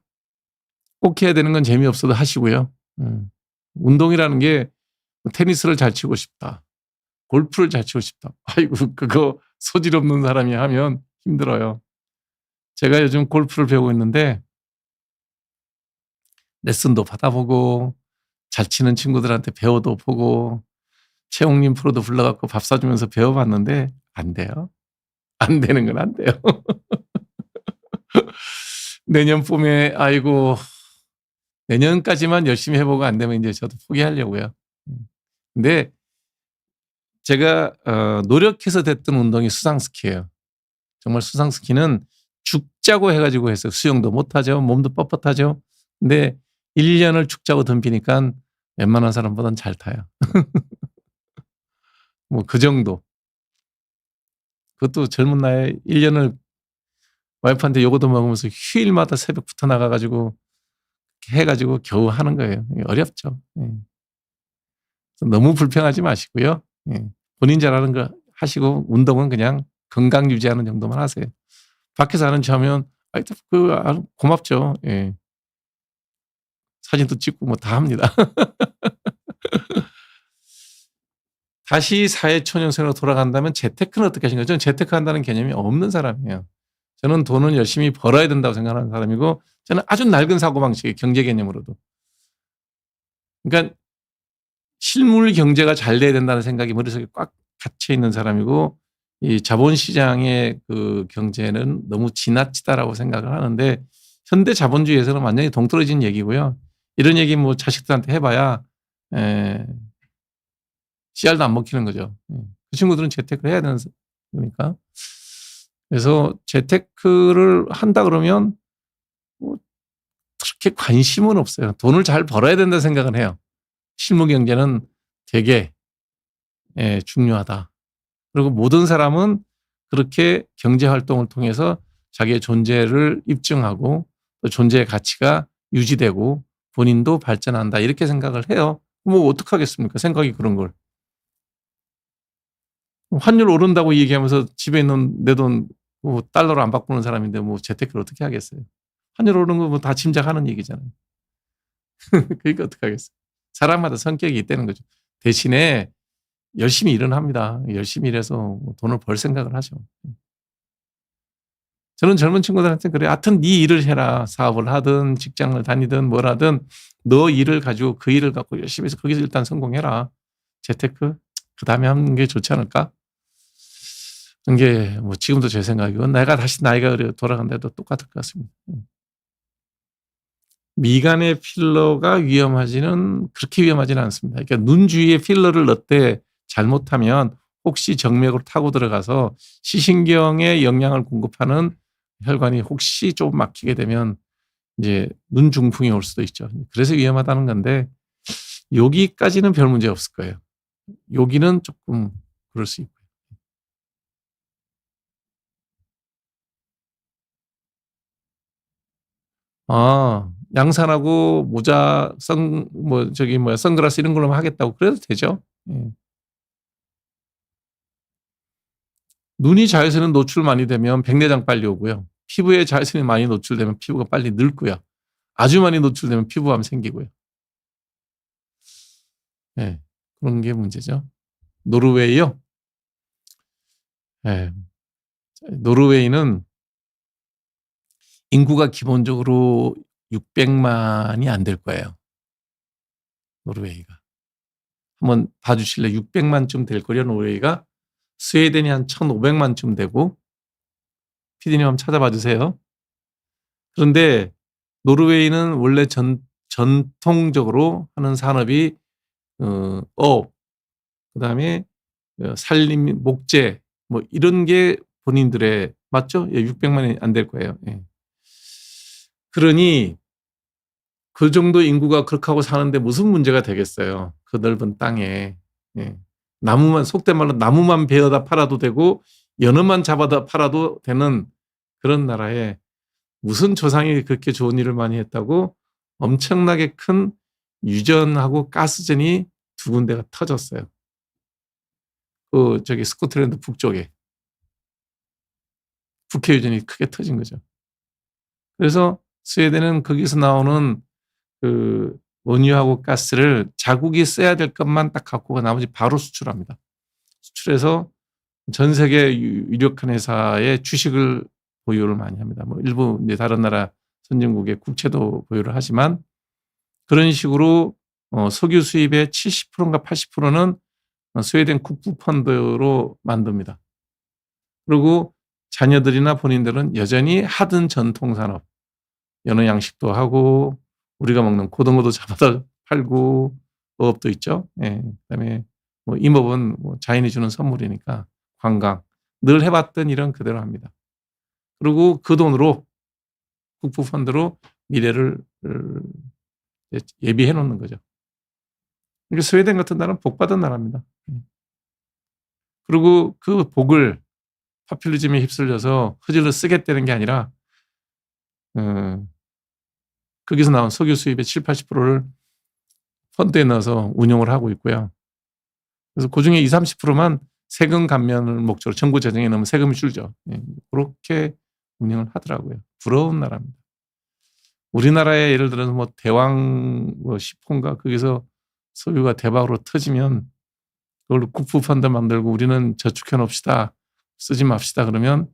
꼭 해야 되는 건 재미없어도 하시고요. 운동이라는 게 테니스를 잘 치고 싶다. 골프를 잘 치고 싶다. 아이고 그거 소질 없는 사람이 하면 힘들어요. 제가 요즘 골프를 배우고 있는데 레슨도 받아보고 잘 치는 친구들한테 배워도 보고 최홍림 프로도 불러갖고 밥 사주면서 배워봤는데 안 돼요. 안 되는 건 안 돼요. 내년 봄에 아이고 내년까지만 열심히 해보고 안 되면 이제 저도 포기하려고요. 근데 제가 노력해서 됐던 운동이 수상스키예요. 정말 수상스키는 죽자고 해가지고 했어요. 수영도 못하죠. 몸도 뻣뻣하죠. 근데 1년을 죽자고 덤비니까 웬만한 사람보단 잘 타요. 뭐 그 정도. 그것도 젊은 나이에 1년을 와이프한테 요거도 먹으면서 휴일마다 새벽부터 나가가지고 해가지고 겨우 하는 거예요. 어렵죠. 너무 불평하지 마시고요. 본인 잘하는 거 하시고 운동은 그냥 건강 유지하는 정도만 하세요. 밖에서 하는 체 하면 고맙죠. 사진도 찍고 뭐 다 합니다. 다시 사회초년생으로 돌아간다면 재테크는 어떻게 하신가요? 저는 재테크한다는 개념이 없는 사람이에요. 저는 돈은 열심히 벌어야 된다고 생각하는 사람이고 저는 아주 낡은 사고방식이에요. 경제 개념으로도. 그러니까 실물 경제가 잘 돼야 된다는 생각이 머릿속에 꽉 갇혀 있는 사람이고 이 자본시장의 그 경제는 너무 지나치다라고 생각을 하는데 현대 자본주의에서는 완전히 동떨어진 얘기고요. 이런 얘기 뭐 자식들한테 해봐야 씨알도 안 먹히는 거죠. 그 친구들은 재테크를 해야 되는 거니까. 그래서 재테크를 한다 그러면 뭐 그렇게 관심은 없어요. 돈을 잘 벌어야 된다 생각은 해요. 실무 경제는 되게 중요하다. 그리고 모든 사람은 그렇게 경제 활동을 통해서 자기의 존재를 입증하고 또 존재의 가치가 유지되고 본인도 발전한다 이렇게 생각을 해요. 뭐 어떡하겠습니까? 생각이 그런 걸. 환율 오른다고 얘기하면서 집에 있는 내 돈 뭐 달러로 안 바꾸는 사람인데 뭐 재테크를 어떻게 하겠어요? 환율 오르는 거 뭐 다 짐작하는 얘기잖아요. 그러니까 어떡하겠어요? 사람마다 성격이 있다는 거죠. 대신에 열심히 일은 합니다. 열심히 일해서 돈을 벌 생각을 하죠. 저는 젊은 친구들한테 그래요. 하여튼 네 일을 해라. 사업을 하든 직장을 다니든 뭘 하든 너 일을 가지고 그 일을 갖고 열심히 해서 거기서 일단 성공해라. 재테크 그다음에 하는 게 좋지 않을까? 이게 뭐 지금도 제 생각이고 내가 다시 나이가 돌아간다도 똑같을 것 같습니다. 미간의 필러가 위험하지는 그렇게 위험하지는 않습니다. 그러니까 눈 주위에 필러를 넣되 잘못하면 혹시 정맥으로 타고 들어가서 시신경에 영양을 공급하는 혈관이 혹시 조금 막히게 되면 이제 눈 중풍이 올 수도 있죠. 그래서 위험하다는 건데 여기까지는 별 문제 없을 거예요. 여기는 조금 그럴 수 있고요. 양산하고 모자, 선글라스 이런 걸로만 하겠다고 그래도 되죠. 눈이 자외선에 노출 많이 되면 백내장 빨리 오고요. 피부에 자외선이 많이 노출되면 피부가 빨리 늙고요. 아주 많이 노출되면 피부암 생기고요. 그런 게 문제죠. 노르웨이요? 예. 노르웨이는 인구가 기본적으로 600만이 안 될 거예요. 노르웨이가. 한번 봐주실래요? 600만쯤 될 거예요, 노르웨이가. 스웨덴이 한 1,500만쯤 되고, 피디님 한번 찾아봐 주세요. 그런데 노르웨이는 원래 전통적으로 하는 산업이 그다음에 산림, 목재 뭐 이런 게 본인들의 맞죠? 예, 600만이 안 될 거예요. 예. 그러니 그 정도 인구가 그렇게 하고 사는데 무슨 문제가 되겠어요. 그 넓은 땅에. 예. 나무만 속된 말로 나무만 베어다 팔아도 되고 연어만 잡아다 팔아도 되는 그런 나라에 무슨 조상이 그렇게 좋은 일을 많이 했다고 엄청나게 큰 유전하고 가스전이 두 군데가 터졌어요. 저기 스코틀랜드 북쪽에 북해 유전이 크게 터진 거죠. 그래서 스웨덴은 거기서 나오는 그 원유하고 가스를 자국이 써야 될 것만 딱 갖고 나머지 바로 수출합니다. 수출해서 전 세계 유력한 회사의 주식을 보유를 많이 합니다. 뭐 일부 이제 다른 나라 선진국의 국채도 보유를 하지만 그런 식으로 석유 수입의 70%인가 80%는 스웨덴 국부 펀드로 만듭니다. 그리고 자녀들이나 본인들은 여전히 하던 전통 산업, 연어 양식도 하고 우리가 먹는 고등어도 잡아다 팔고 어업도 있죠. 예. 그다음에 뭐 임업은 뭐 자연이 주는 선물이니까 관광 늘 해봤던 일은 그대로 합니다. 그리고 그 돈으로 국부 펀드로 미래를 예비해 놓는 거죠. 그러니까 스웨덴 같은 나라는 복 받은 나라입니다. 그리고 그 복을 파퓰리즘에 휩쓸려서 허질러 쓰겠다는 게 아니라 거기서 나온 석유 수입의 7, 80%를 펀드에 넣어서 운용을 하고 있고요. 그래서 그중에 20, 30%만 세금 감면을 목적으로 정부 재정에 넣으면 세금이 줄죠. 예, 그렇게 운영을 하더라고요. 부러운 나라입니다. 우리나라에 예를 들어서 뭐 대왕 뭐 시폰가 거기서 석유가 대박으로 터지면 그걸로 국부 펀드 만들고 우리는 저축해 놓읍시다. 쓰지 맙시다. 그러면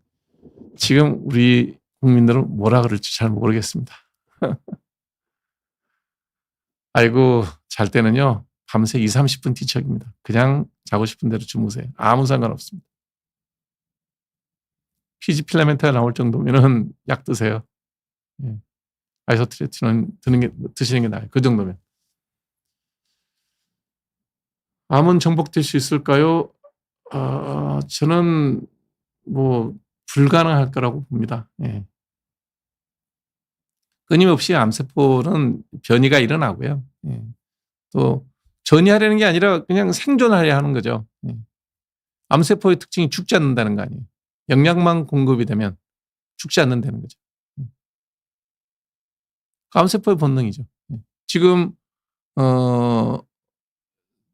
지금 우리 국민들은 뭐라 그럴지 잘 모르겠습니다. 아이고 잘 때는요. 밤새 20, 30분 뒤척입니다. 그냥 자고 싶은 대로 주무세요. 아무 상관없습니다. 피지 필라멘트가 나올 정도면은 약 드세요. 예. 아이소트레틴은 드시는 게 나아요. 그 정도면. 암은 정복될 수 있을까요? 저는 뭐 불가능할 거라고 봅니다. 예. 끊임없이 암세포는 변이가 일어나고요. 예. 또 전이하려는 게 아니라 그냥 생존하려 하는 거죠. 예. 암세포의 특징이 죽지 않는다는 거 아니에요. 영양만 공급이 되면 죽지 않는다는 거죠. 예. 암세포의 본능이죠. 예. 지금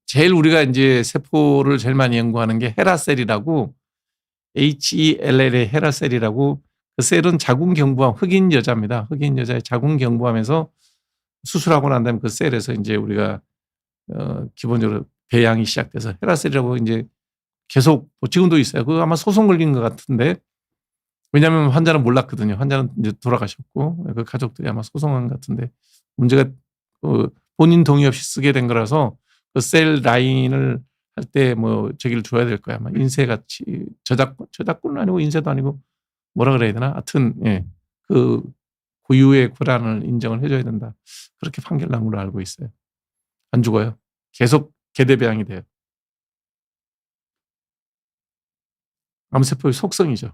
제일 우리가 이제 세포를 제일 많이 연구하는 게 헤라셀이라고 HELL의 헤라셀이라고 그 셀은 자궁경부암 흑인 여자입니다. 흑인 여자의 자궁경부암에서 수술하고 난 다음에 그 셀에서 이제 우리가 기본적으로 배양이 시작돼서 헤라셀이라고 이제 계속 지금도 있어요. 그거 아마 소송 걸린 것 같은데 왜냐하면 환자는 몰랐거든요. 환자는 이제 돌아가셨고 그 가족들이 아마 소송한 것 같은데 문제가 본인 동의 없이 쓰게 된 거라서 그 셀 라인을 할 때 뭐 저기를 줘야 될 거야. 아마 인쇄같이 저작권은 아니고 인쇄도 아니고 뭐라 그래야 되나? 하여튼 예. 그 고유의 권한을 인정을 해줘야 된다. 그렇게 판결 난 걸로 알고 있어요. 안 죽어요. 계속 개대배양이 돼요. 암세포의 속성이죠.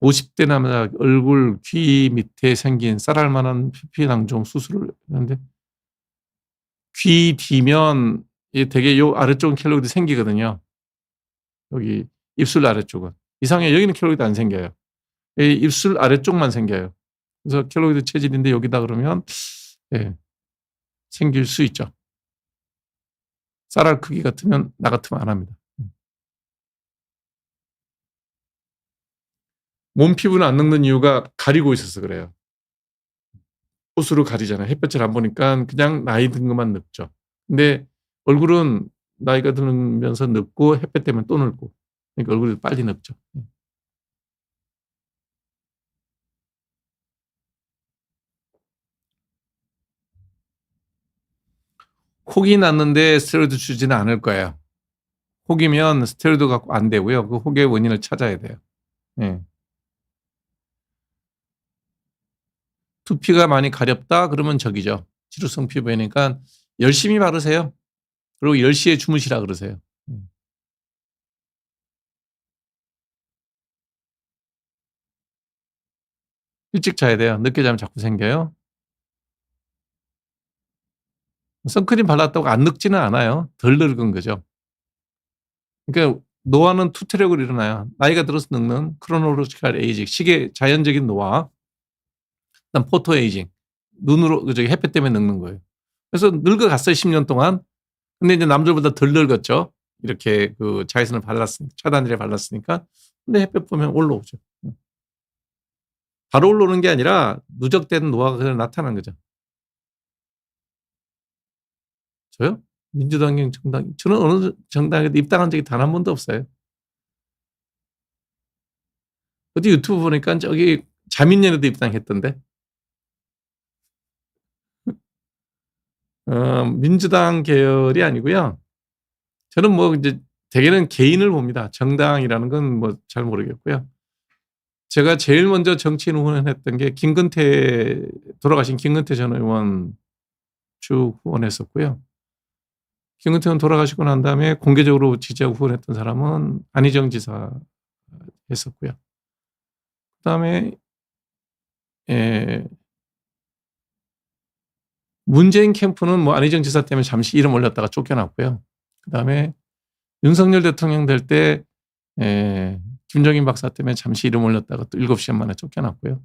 50대 남자 얼굴, 귀 밑에 생긴 쌀알 만한 피피낭종 수술을 했는데 귀 뒤면 되게 요 아래쪽은 켈로이드 생기거든요. 여기 입술 아래쪽은. 이상해 여기는 켈로이드 안 생겨요. 입술 아래쪽만 생겨요. 그래서 켈로이드 체질인데 여기다 그러면 예, 생길 수 있죠. 쌀알 크기 같으면 나 같으면 안 합니다. 몸 피부는 안 늙는 이유가 가리고 있어서 그래요. 옷으로 가리잖아요. 햇볕을 안 보니까 그냥 나이 든 것만 늙죠. 근데 얼굴은 나이가 들면서 늙고 햇볕 때문에 또 늙고. 그러니까 얼굴이 빨리 늙죠. 혹이 났는데 스테로이드 주지는 않을 거예요. 혹이면 스테로이드 갖고 안 되고요. 그 혹의 원인을 찾아야 돼요. 예. 두피가 많이 가렵다 그러면 저기죠. 지루성 피부이니까 열심히 바르세요. 그리고 10시에 주무시라 그러세요. 일찍 자야 돼요. 늦게 자면 자꾸 생겨요. 선크림 발랐다고 안 늙지는 않아요. 덜 늙은 거죠. 그러니까 노화는 투 트랙으로 일어나요. 나이가 들어서 늙는 크로놀로지컬 에이징, 시계 자연적인 노화, 그다음 포토 에이징, 눈으로 저기 햇볕 때문에 늙는 거예요. 그래서 늙어갔어요 10년 동안. 근데 이제 남들보다 덜 늙었죠. 이렇게 그 자외선을 발랐으니까, 차단제를 발랐으니까. 근데 햇볕 보면 올라오죠. 바로 올라오는 게 아니라 누적된 노화가 그냥 나타나는 거죠. 저요? 민주당 정당, 저는 어느 정당에도 입당한 적이 단 한 번도 없어요. 어디 유튜브 보니까 저기 자민련에도 입당했던데. 민주당 계열이 아니고요. 저는 뭐 이제 대개는 개인을 봅니다. 정당이라는 건 뭐 잘 모르겠고요. 제가 제일 먼저 정치인 후원했던 게 돌아가신 김근태 전 의원 쭉 후원했었고요. 김근태 의원 돌아가시고 난 다음에 공개적으로 지지하고 후원했던 사람은 안희정 지사 했었고요. 그다음에 예, 문재인 캠프는 뭐 안희정 지사 때문에 잠시 이름 올렸다가 쫓겨났고요. 그다음에 윤석열 대통령 될 때 김종인 박사 때문에 잠시 이름 올렸다가 또 7시간 만에 쫓겨났고요.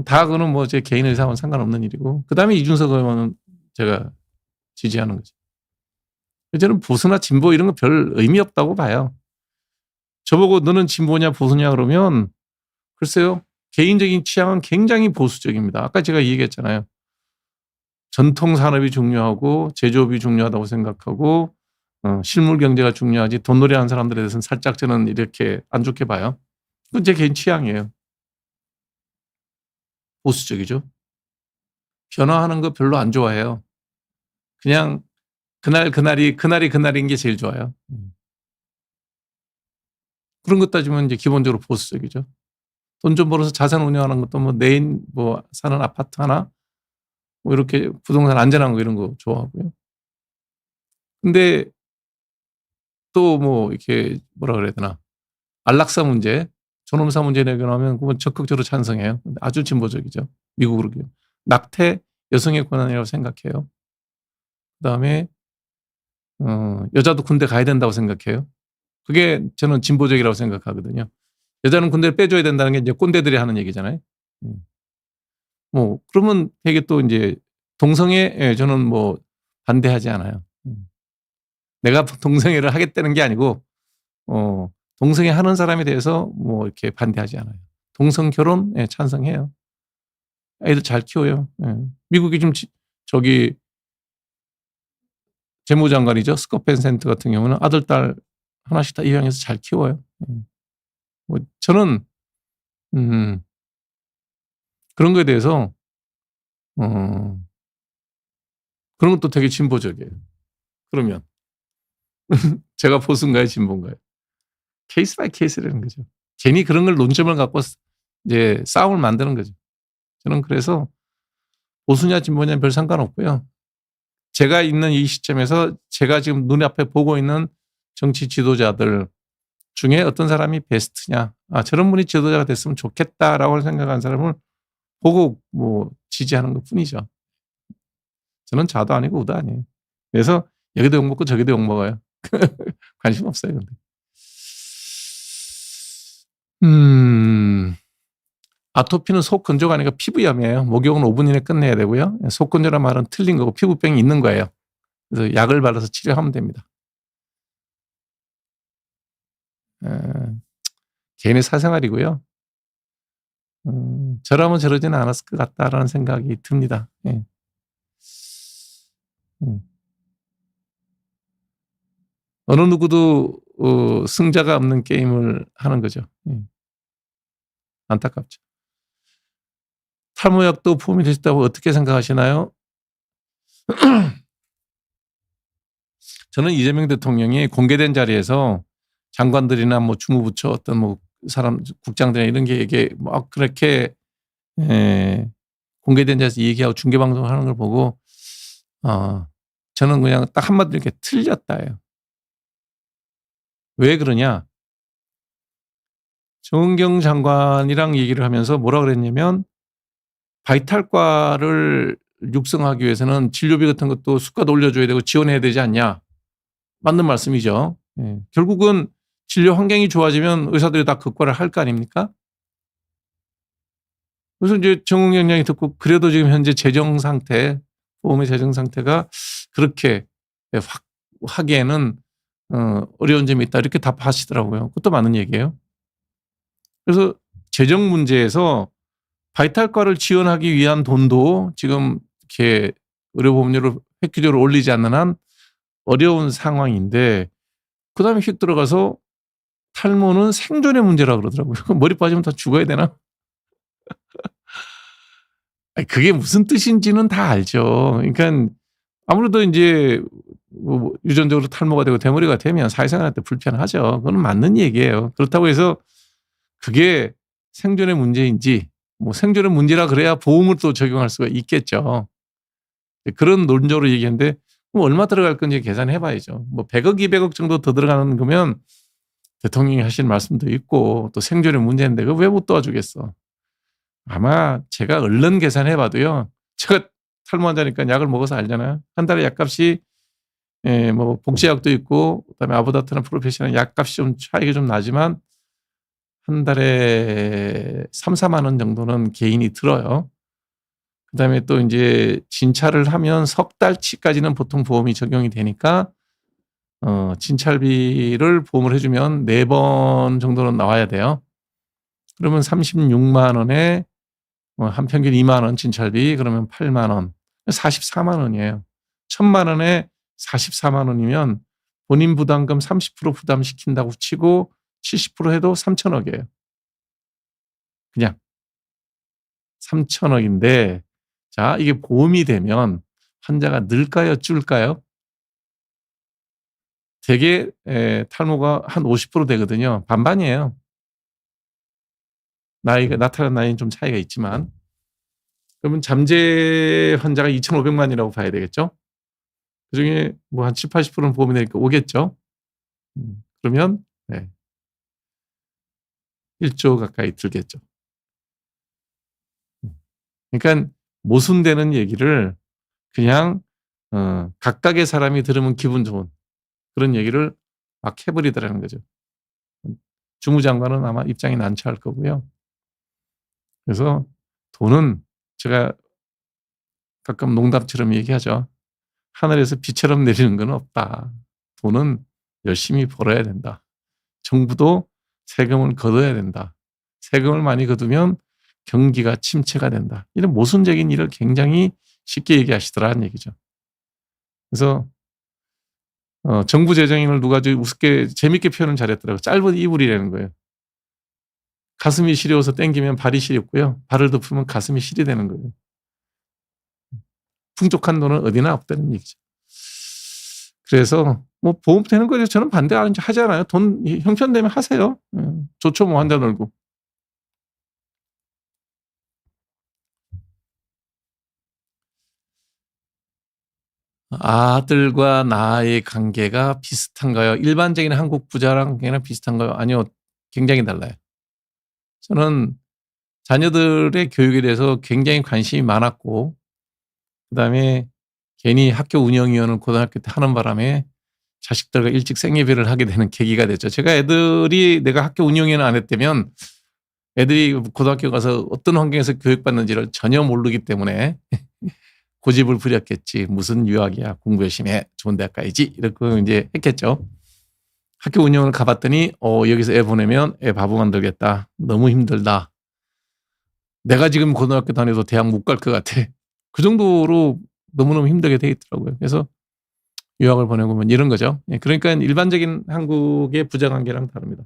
다 그거는 뭐 제 개인 의사와는 상관없는 일이고, 그다음에 이준석 의원은 제가 지지하는 거죠. 저는 보수나 진보 이런 거 별 의미 없다고 봐요. 저보고 너는 진보냐 보수냐 그러면 글쎄요. 개인적인 취향은 굉장히 보수적입니다. 아까 제가 얘기했잖아요. 전통 산업이 중요하고 제조업이 중요하다고 생각하고 실물 경제가 중요하지 돈놀이 하는 사람들에 대해서는 살짝 저는 이렇게 안 좋게 봐요. 그건 제 개인 취향이에요. 보수적이죠. 변화하는 거 별로 안 좋아해요. 그냥 그날인 게 제일 좋아요. 그런 것 따지면 이제 기본적으로 보수적이죠. 돈 좀 벌어서 자산 운용하는 것도 뭐 내인 뭐 사는 아파트 하나 뭐 이렇게 부동산 안전한 거 이런 거 좋아하고요. 근데 또 뭐 이렇게 뭐라 그래야 되나 안락사 문제, 존엄사 문제 내겨나면 그건 적극적으로 찬성해요. 아주 진보적이죠. 미국으로 낙태 여성의 권한이라고 생각해요. 그다음에 여자도 군대 가야 된다고 생각해요. 그게 저는 진보적이라고 생각하거든요. 여자는 군대를 빼줘야 된다는 게 이제 꼰대들이 하는 얘기잖아요. 뭐 그러면 되게 또 이제 동성애 저는 뭐 반대하지 않아요. 내가 동성애를 하겠다는 게 아니고 동성애 하는 사람에 대해서 뭐 이렇게 반대하지 않아요. 동성 결혼 찬성해요. 애들 잘 키워요. 미국이 좀 저기 재무장관이죠. 스콧 벤센트 같은 경우는 아들, 딸 하나씩 다 입양해서 잘 키워요. 뭐 저는 그런 거에 대해서 어, 그런 것도 되게 진보적이에요. 그러면 제가 보수인가요, 진보인가요? 케이스 바이 케이스라는 거죠. 괜히 그런 걸 논점을 갖고 이제 싸움을 만드는 거죠. 저는 그래서 보수냐 진보냐 별 상관없고요. 제가 있는 이 시점에서 제가 지금 눈앞에 보고 있는 정치 지도자들 중에 어떤 사람이 베스트냐. 저런 분이 지도자가 됐으면 좋겠다라고 생각하는 사람을 보고 뭐 지지하는 것 뿐이죠. 저는 좌도 아니고 우도 아니에요. 그래서 여기도 욕먹고 저기도 욕먹어요. 관심 없어요. 근데. 아토피는 속 건조가 아니라 피부염이에요. 목욕은 5분 이내 끝내야 되고요. 속 건조란 말은 틀린 거고 피부병이 있는 거예요. 그래서 약을 발라서 치료하면 됩니다. 개인의 사생활이고요. 저라면 저러지는 않았을 것 같다라는 생각이 듭니다. 예. 어느 누구도 승자가 없는 게임을 하는 거죠. 안타깝죠. 탈모약도 포함이 되셨다고 어떻게 생각하시나요? 저는 이재명 대통령이 공개된 자리에서 장관들이나 뭐 주무부처 어떤 뭐 사람 국장들이나 이런 게 이게 막 그렇게 공개된 자리에서 얘기하고 중계 방송을 하는 걸 보고 저는 그냥 딱 한마디로 이렇게 틀렸다예요. 왜 그러냐? 정은경 장관이랑 얘기를 하면서 뭐라 그랬냐면 바이탈과를 육성하기 위해서는 진료비 같은 것도 수가도 올려줘야 되고 지원해야 되지 않냐. 맞는 말씀이죠. 결국은 진료 환경이 좋아지면 의사들이 다 그과를 할 거 아닙니까? 그래서 이제 정은경 양이 듣고 그래도 지금 현재 재정 상태, 보험의 재정 상태가 그렇게 하기에는 어려운 점이 있다 이렇게 답하시더라고요. 그것도 맞는 얘기예요. 그래서 재정 문제에서 바이탈과를 지원하기 위한 돈도 지금 이렇게 의료보험료를 획기적으로 올리지 않는 한 어려운 상황인데 그다음에 휙 들어가서 탈모는 생존의 문제라고 그러더라고요. 머리 빠지면 다 죽어야 되나? 그게 무슨 뜻인지는 다 알죠. 그러니까 아무래도 이제 뭐 유전적으로 탈모가 되고 대머리가 되면 사회생활할 때 불편하죠. 그건 맞는 얘기예요. 그렇다고 해서 그게 생존의 문제인지 뭐 생존의 문제라 그래야 보험을 또 적용할 수가 있겠죠. 그런 논조로 얘기했는데 그럼 얼마 들어갈 건지 계산해 봐야죠. 뭐 100억, 200억 정도 더 들어가는 거면 대통령이 하신 말씀도 있고 또 생존의 문제인데 그거 왜 못 도와주겠어. 아마 제가 얼른 계산해 봐도요. 제가 탈모 환자니까 약을 먹어서 알잖아요. 한 달에 약값이 뭐 복제약도 있고 그다음에 아보다트나 프로페셔널 약값이 좀 차이가 좀 나지만 한 달에 3-4만 원 정도는 개인이 들어요. 그다음에 또 이제 진찰을 하면 석 달치까지는 보통 보험이 적용이 되니까 진찰비를 보험을 해주면 4번 정도는 나와야 돼요. 그러면 36만 원에 한 평균 2만 원 진찰비 그러면 8만 원, 44만 원이에요. 1,000만 원에 44만 원이면 본인 부담금 30% 부담시킨다고 치고 70% 해도 3천억이에요. 그냥 3천억인데 자 이게 보험이 되면 환자가 늘까요 줄까요? 되게 탈모가 한 50% 되거든요. 반반이에요. 나이가 나타난 나이는 좀 차이가 있지만 그러면 잠재 환자가 2,500만이라고 봐야 되겠죠? 그중에 뭐 한 70-80%는 보험이 되니까 오겠죠? 그러면 1조 가까이 들겠죠. 그러니까 모순되는 얘기를 그냥 각각의 사람이 들으면 기분 좋은 그런 얘기를 막 해버리더라는 거죠. 주무장관은 아마 입장이 난처할 거고요. 그래서 돈은 제가 가끔 농담처럼 얘기하죠. 하늘에서 비처럼 내리는 건 없다. 돈은 열심히 벌어야 된다. 정부도 세금을 걷어야 된다. 세금을 많이 걷으면 경기가 침체가 된다. 이런 모순적인 일을 굉장히 쉽게 얘기하시더라는 얘기죠. 그래서 정부 재정인을 누가 우습게 재밌게 표현을 잘했더라고요. 짧은 이불이라는 거예요. 가슴이 시려워서 땡기면 발이 시렵고요. 발을 덮으면 가슴이 시리 되는 거예요. 풍족한 돈은 어디나 없다는 얘기죠. 그래서 뭐 보험 되는 거에 저는 반대하지 않아요. 돈 형편되면 하세요. 좋죠 뭐 환자 놀고. 아들과 나의 관계가 비슷한가요? 일반적인 한국 부자랑 비슷한가요? 아니요. 굉장히 달라요. 저는 자녀들의 교육에 대해서 굉장히 관심이 많았고 그다음에 괜히 학교 운영위원을 고등학교 때 하는 바람에 자식들과 일찍 생예배를 하게 되는 계기가 됐죠. 제가 애들이 내가 학교 운영위원을 안 했다면 애들이 고등학교 가서 어떤 환경에서 교육받는지를 전혀 모르기 때문에 고집을 부렸겠지. 무슨 유학이야. 공부 열심히 해. 좋은 대학 가야지. 이렇게 이제 했겠죠. 학교 운영을 가봤더니 여기서 애 보내면 애 바보 만들겠다. 너무 힘들다. 내가 지금 고등학교 다녀도 대학 못 갈 것 같아. 그 정도로 너무너무 힘들게 돼 있더라고요. 그래서 유학을 보내고 뭐 이런 거죠. 예, 그러니까 일반적인 한국의 부자관계랑 다릅니다.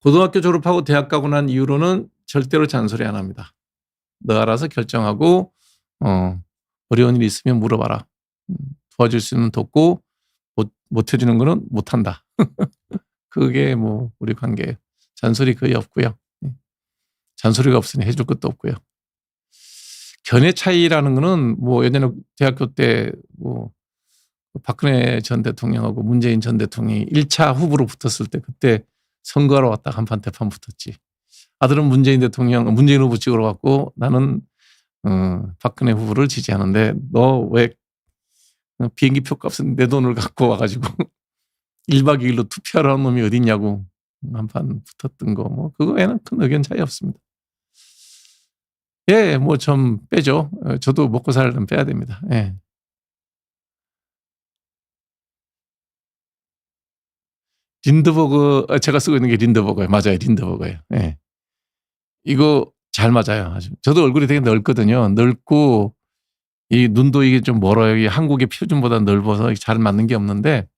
고등학교 졸업하고 대학 가고 난 이후로는 절대로 잔소리 안 합니다. 너 알아서 결정하고 어려운 일 있으면 물어봐라. 도와줄 수 있는 돕고 못 해주는 거는 못한다. 그게 뭐 우리 관계 잔소리 거의 없고요. 잔소리가 없으니 해줄 것도 없고요. 견해 차이라는 거는 뭐 예전에 대학교 때 뭐 박근혜 전 대통령하고 문재인 전 대통령이 1차 후보로 붙었을 때 그때 선거하러 왔다 한판 대판 붙었지. 아들은 문재인 후보 찍으러 왔고 나는 박근혜 후보를 지지하는데 너 왜 비행기 표 값은 내 돈을 갖고 와가지고 1박 2일로 투표하러 온 놈이 어딨냐고 한판 붙었던 거 뭐 그거 외에는 큰 의견 차이 없습니다. 예, 뭐 좀 빼죠. 저도 먹고 살려면 빼야 됩니다. 예. 린드버거 제가 쓰고 있는 게 린드버거예요. 맞아요, 린드버거예요. 예. 이거 잘 맞아요. 아주. 저도 얼굴이 되게 넓거든요. 넓고 이 눈도 이게 좀 멀어요. 이 한국의 표준보다 넓어서 잘 맞는 게 없는데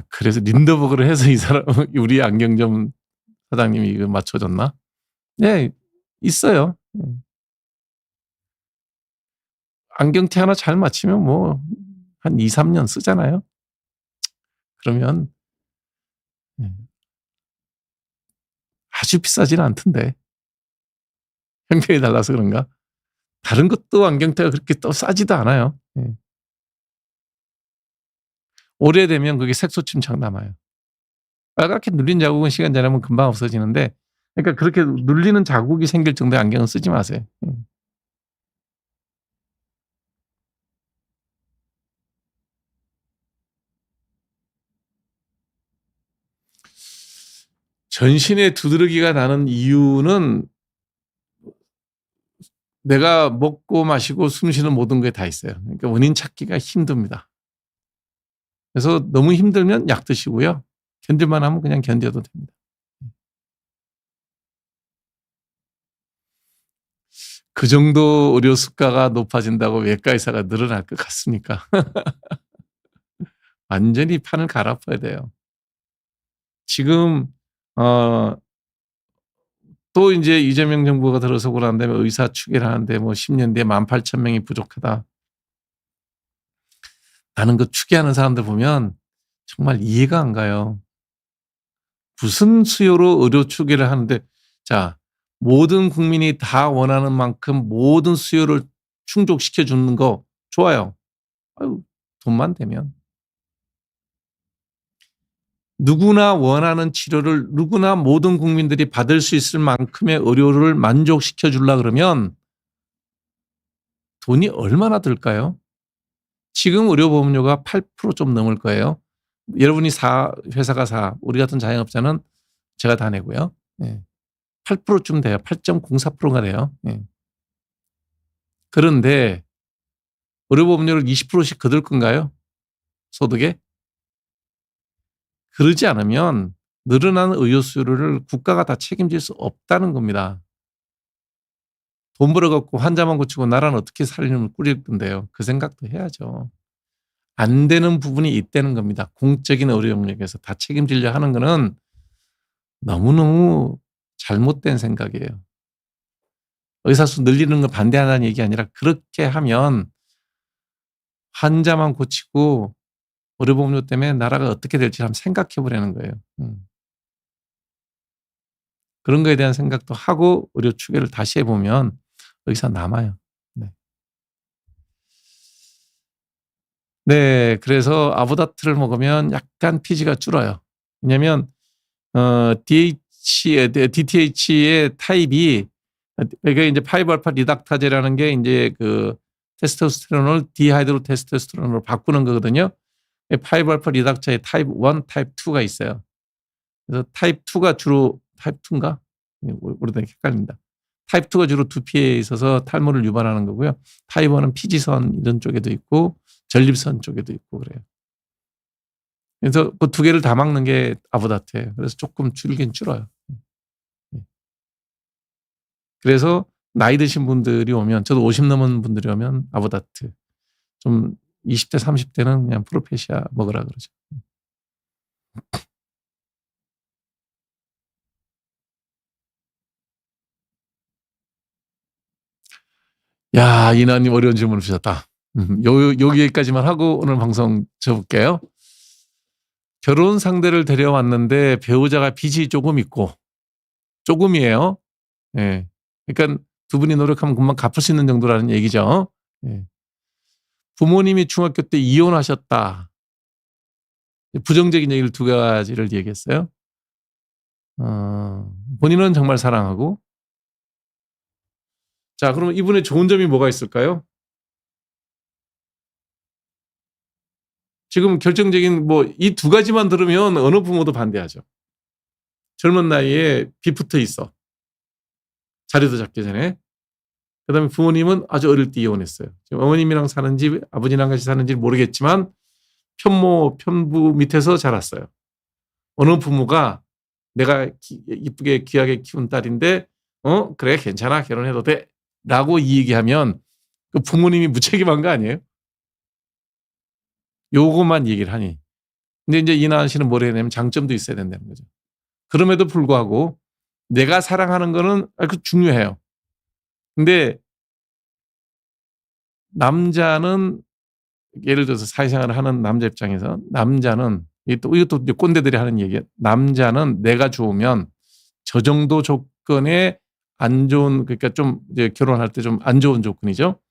그래서 린드버거를 해서 이 사람 우리 안경점 사장님이 이거 맞춰줬나? 네, 있어요. 안경테 하나 잘 맞추면 뭐 한 2, 3년 쓰잖아요. 그러면 아주 비싸지는 않던데. 형편이 달라서 그런가? 다른 것도 안경테가 그렇게 또 싸지도 않아요. 오래되면 그게 색소 침착 남아요. 빨갛게 눌린 자국은 시간 지나면 금방 없어지는데 그러니까 그렇게 눌리는 자국이 생길 정도의 안경은 쓰지 마세요. 전신에 두드러기가 나는 이유는 내가 먹고 마시고 숨쉬는 모든 게 다 있어요. 그러니까 원인 찾기가 힘듭니다. 그래서 너무 힘들면 약 드시고요. 견딜만 하면 그냥 견뎌도 됩니다. 그 정도 의료 수가가 높아진다고 외과 의사가 늘어날 것 같습니까? 완전히 판을 갈아엎어야 돼요. 지금 또 이제 이재명 정부가 들어서고 난 다음에 의사 추계를 하는데 뭐 10년 뒤에 18,000명이 부족하다. 나는 그 추계하는 사람들 보면 정말 이해가 안 가요. 무슨 수요로 의료 추계를 하는데 자 모든 국민이 다 원하는 만큼 모든 수요를 충족시켜 주는 거 좋아요. 아유, 돈만 되면. 누구나 원하는 치료를 누구나 모든 국민들이 받을 수 있을 만큼의 의료를 만족시켜 주려 그러면 돈이 얼마나 들까요? 지금 의료보험료가 8%좀 넘을 거예요. 여러분이 4, 회사가 4, 우리 같은 자영업자는 제가 다 내고요. 8%쯤 돼요. 8.04%가 돼요. 그런데 의료보험료를 20%씩 거둘 건가요? 소득에? 그러지 않으면 늘어나는 의료 수요를 국가가 다 책임질 수 없다는 겁니다. 돈 벌어갖고 환자만 고치고 나라는 어떻게 살림을 꾸릴 건데요. 그 생각도 해야죠. 안 되는 부분이 있다는 겁니다. 공적인 의료 영역에서 다 책임지려 하는 거는 너무너무 잘못된 생각이에요. 의사 수 늘리는 거 반대하는 얘기 아니라 그렇게 하면 환자만 고치고 의료보험료 때문에 나라가 어떻게 될지 한번 생각해 보라는 거예요. 그런 거에 대한 생각도 하고 의료 추계를 다시 해보면 의사 남아요. 네, 그래서 아보다트를 먹으면 약간 피지가 줄어요. 왜냐하면 DTH의 타입이 이게 이제 5알파 리닥타제라는 게 이제 그 테스토스테론을 디하이드로 테스토스테론으로 바꾸는 거거든요. 5알파 리닥타제 타입 1, 타입 2가 있어요. 그래서 타입 2가 주로 타입 2인가? 오래된 헷갈립니다. 타입 2가 주로 두피에 있어서 탈모를 유발하는 거고요. 타입 1은 피지선 이런 쪽에도 있고 전립선 쪽에도 있고 그래요. 그래서 그 두 개를 다 막는 게 아보다트예요. 그래서 조금 줄긴 줄어요. 그래서 나이 드신 분들이 오면 저도 50 넘은 분들이 오면 아보다트. 좀 20대, 30대는 그냥 프로페시아 먹으라 그러죠. 야, 이나님 어려운 질문을 주셨다. 여기까지만 하고 오늘 방송 접을게요. 결혼 상대를 데려왔는데 배우자가 빚이 조금 있고, 조금이에요. 예. 그러니까 두 분이 노력하면 금방 갚을 수 있는 정도라는 얘기죠. 예. 부모님이 중학교 때 이혼하셨다. 부정적인 얘기를 두 가지를 얘기했어요. 본인은 정말 사랑하고. 자, 그러면 이분의 좋은 점이 뭐가 있을까요? 지금 결정적인 이 두 가지만 들으면 어느 부모도 반대하죠. 젊은 나이에 빚부터 있어. 자리도 잡기 전에. 그다음에 부모님은 아주 어릴 때 이혼했어요. 지금 어머님이랑 사는지 아버지랑 같이 사는지 모르겠지만 편부 밑에서 자랐어요. 어느 부모가 내가 이쁘게 귀하게 키운 딸인데 그래 괜찮아 결혼해도 돼 라고 이 얘기하면 그 부모님이 무책임한 거 아니에요? 요것만 얘기를 하니. 근데 이제 이나은 씨는 뭘 해야 되냐면 장점도 있어야 된다는 거죠. 그럼에도 불구하고 내가 사랑하는 거는 그 중요해요. 근데 남자는 예를 들어서 사회생활을 하는 남자 입장에서 남자는 이것도 꼰대들이 하는 얘기예요. 남자는 내가 좋으면 저 정도 조건에 안 좋은 그러니까 좀 이제 결혼할 때 좀 안 좋은 조건이죠.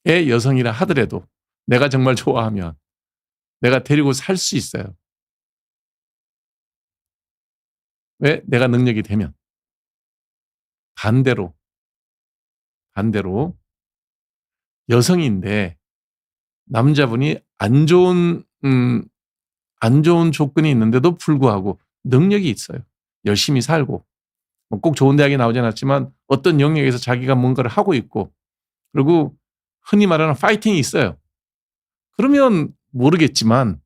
의 여성이라 하더라도 내가 정말 좋아하면 내가 데리고 살 수 있어요. 왜? 내가 능력이 되면. 반대로 여성인데 남자분이 안 좋은 조건이 있는데도 불구하고 능력이 있어요. 열심히 살고 꼭 좋은 대학에 나오지 않았지만 어떤 영역에서 자기가 뭔가를 하고 있고 그리고 흔히 말하는 파이팅이 있어요. 그러면 모르겠지만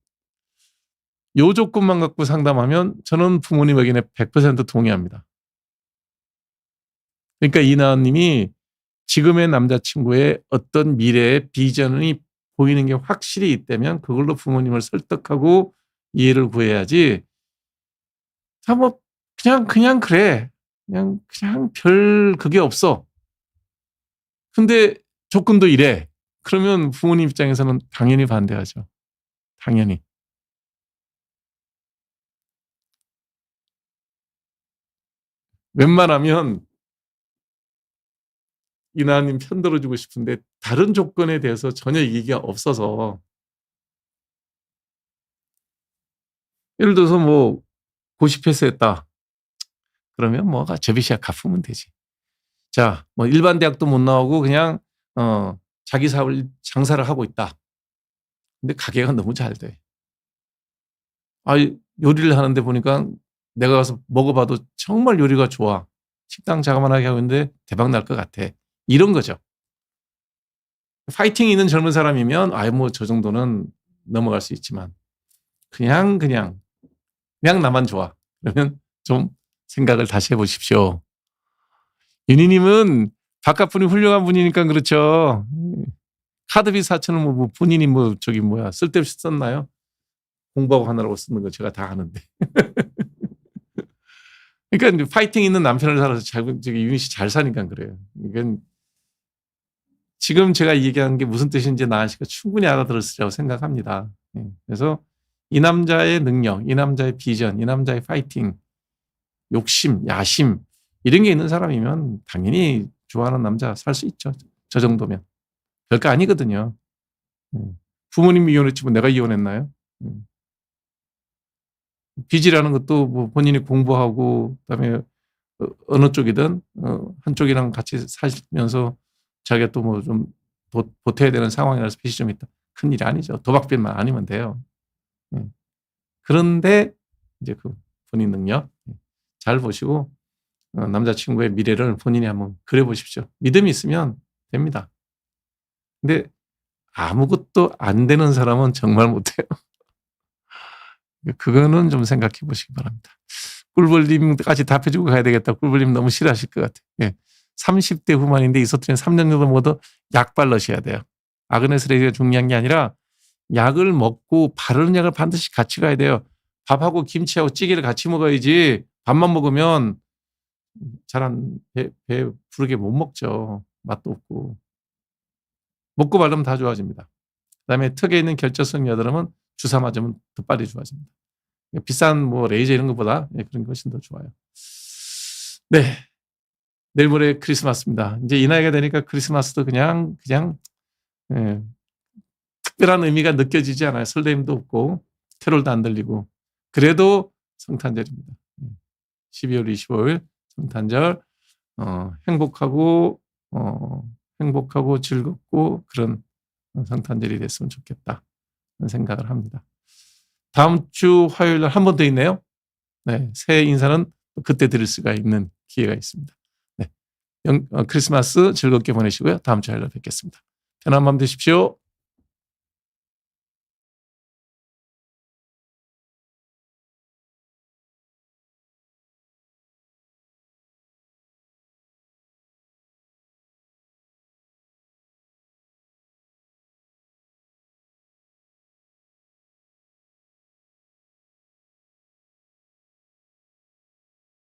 요 조건만 갖고 상담하면 저는 부모님 의견에 100% 동의합니다. 그러니까 이나은님이 지금의 남자친구의 어떤 미래의 비전이 보이는 게 확실히 있다면 그걸로 부모님을 설득하고 이해를 구해야지. 뭐 그냥 그래. 그냥 별 그게 없어. 근데 조건도 이래. 그러면 부모님 입장에서는 당연히 반대하죠. 당연히. 웬만하면 이나님 편 들어주고 싶은데 다른 조건에 대해서 전혀 얘기가 없어서 예를 들어서 고시 패스했다. 그러면 접이시야 갚으면 되지. 자, 일반 대학도 못 나오고 그냥 자기 사업을 장사를 하고 있다. 근데 가게가 너무 잘 돼. 요리를 하는데 보니까 내가 가서 먹어봐도 정말 요리가 좋아. 식당 자그만하게 하고 있는데 대박 날 것 같아. 이런 거죠. 파이팅 있는 젊은 사람이면 저 정도는 넘어갈 수 있지만 그냥 나만 좋아. 그러면 좀 생각을 다시 해보십시오. 윤희님은 바깥 분이 훌륭한 분이니까 그렇죠. 카드비 4,000원 본인이 쓸데없이 썼나요? 공부하고 하느라고 쓰는 거 제가 다 아는데. 그러니까 파이팅 있는 남편을 살아서 윤희 씨 잘 사니까 그래요. 그러니까 지금 제가 얘기한 게 무슨 뜻인지 나은 씨가 충분히 알아들었으리라고 생각합니다. 그래서 이 남자의 능력, 이 남자의 비전, 이 남자의 파이팅, 욕심, 야심 이런 게 있는 사람이면 당연히 좋아하는 남자 살 수 있죠. 저 정도면. 별거 아니거든요. 부모님이 이혼했지 내가 이혼했나요? 빚이라는 것도 본인이 공부하고 그다음에 어느 쪽이든 한쪽이랑 같이 살면서 자기가 또 좀 보태야 되는 상황이라서 빚이 좀 있다. 큰일이 아니죠. 도박빚만 아니면 돼요. 그런데 이제 그 본인 능력 잘 보시고 남자친구의 미래를 본인이 한번 그려보십시오. 믿음이 있으면 됩니다. 근데 아무것도 안 되는 사람은 정말 못해요. 그거는 좀 생각해 보시기 바랍니다. 꿀벌님까지 답해주고 가야 되겠다. 꿀벌님 너무 싫어하실 것 같아요. 30대 후반인데 이소트는 3년 정도 모두 약 발라셔야 돼요. 아그네스에게 중요한 게 아니라 약을 먹고 바르는 약을 반드시 같이 가야 돼요. 밥하고 김치하고 찌개를 같이 먹어야지 밥만 먹으면 배 부르게 못 먹죠. 맛도 없고. 먹고 바르면 다 좋아집니다. 그다음에 턱에 있는 결절성 여드름은 주사 맞으면 더 빨리 좋아집니다. 비싼 뭐 레이저 이런 것보다 그런 게 훨씬 더 좋아요. 네. 내일 모레 크리스마스입니다. 이제 이 나이가 되니까 크리스마스도 그냥 예, 특별한 의미가 느껴지지 않아요. 설렘도 없고 캐롤도 안 들리고. 그래도 성탄절입니다. 12월 25일 성탄절 행복하고 즐겁고 그런 성탄절이 됐으면 좋겠다 그런 생각을 합니다. 다음 주 화요일 날 한 번 더 있네요. 네, 새해 인사는 그때 드릴 수가 있는 기회가 있습니다. 네, 크리스마스 즐겁게 보내시고요. 다음 주 화요일 날 뵙겠습니다. 편한 밤 되십시오.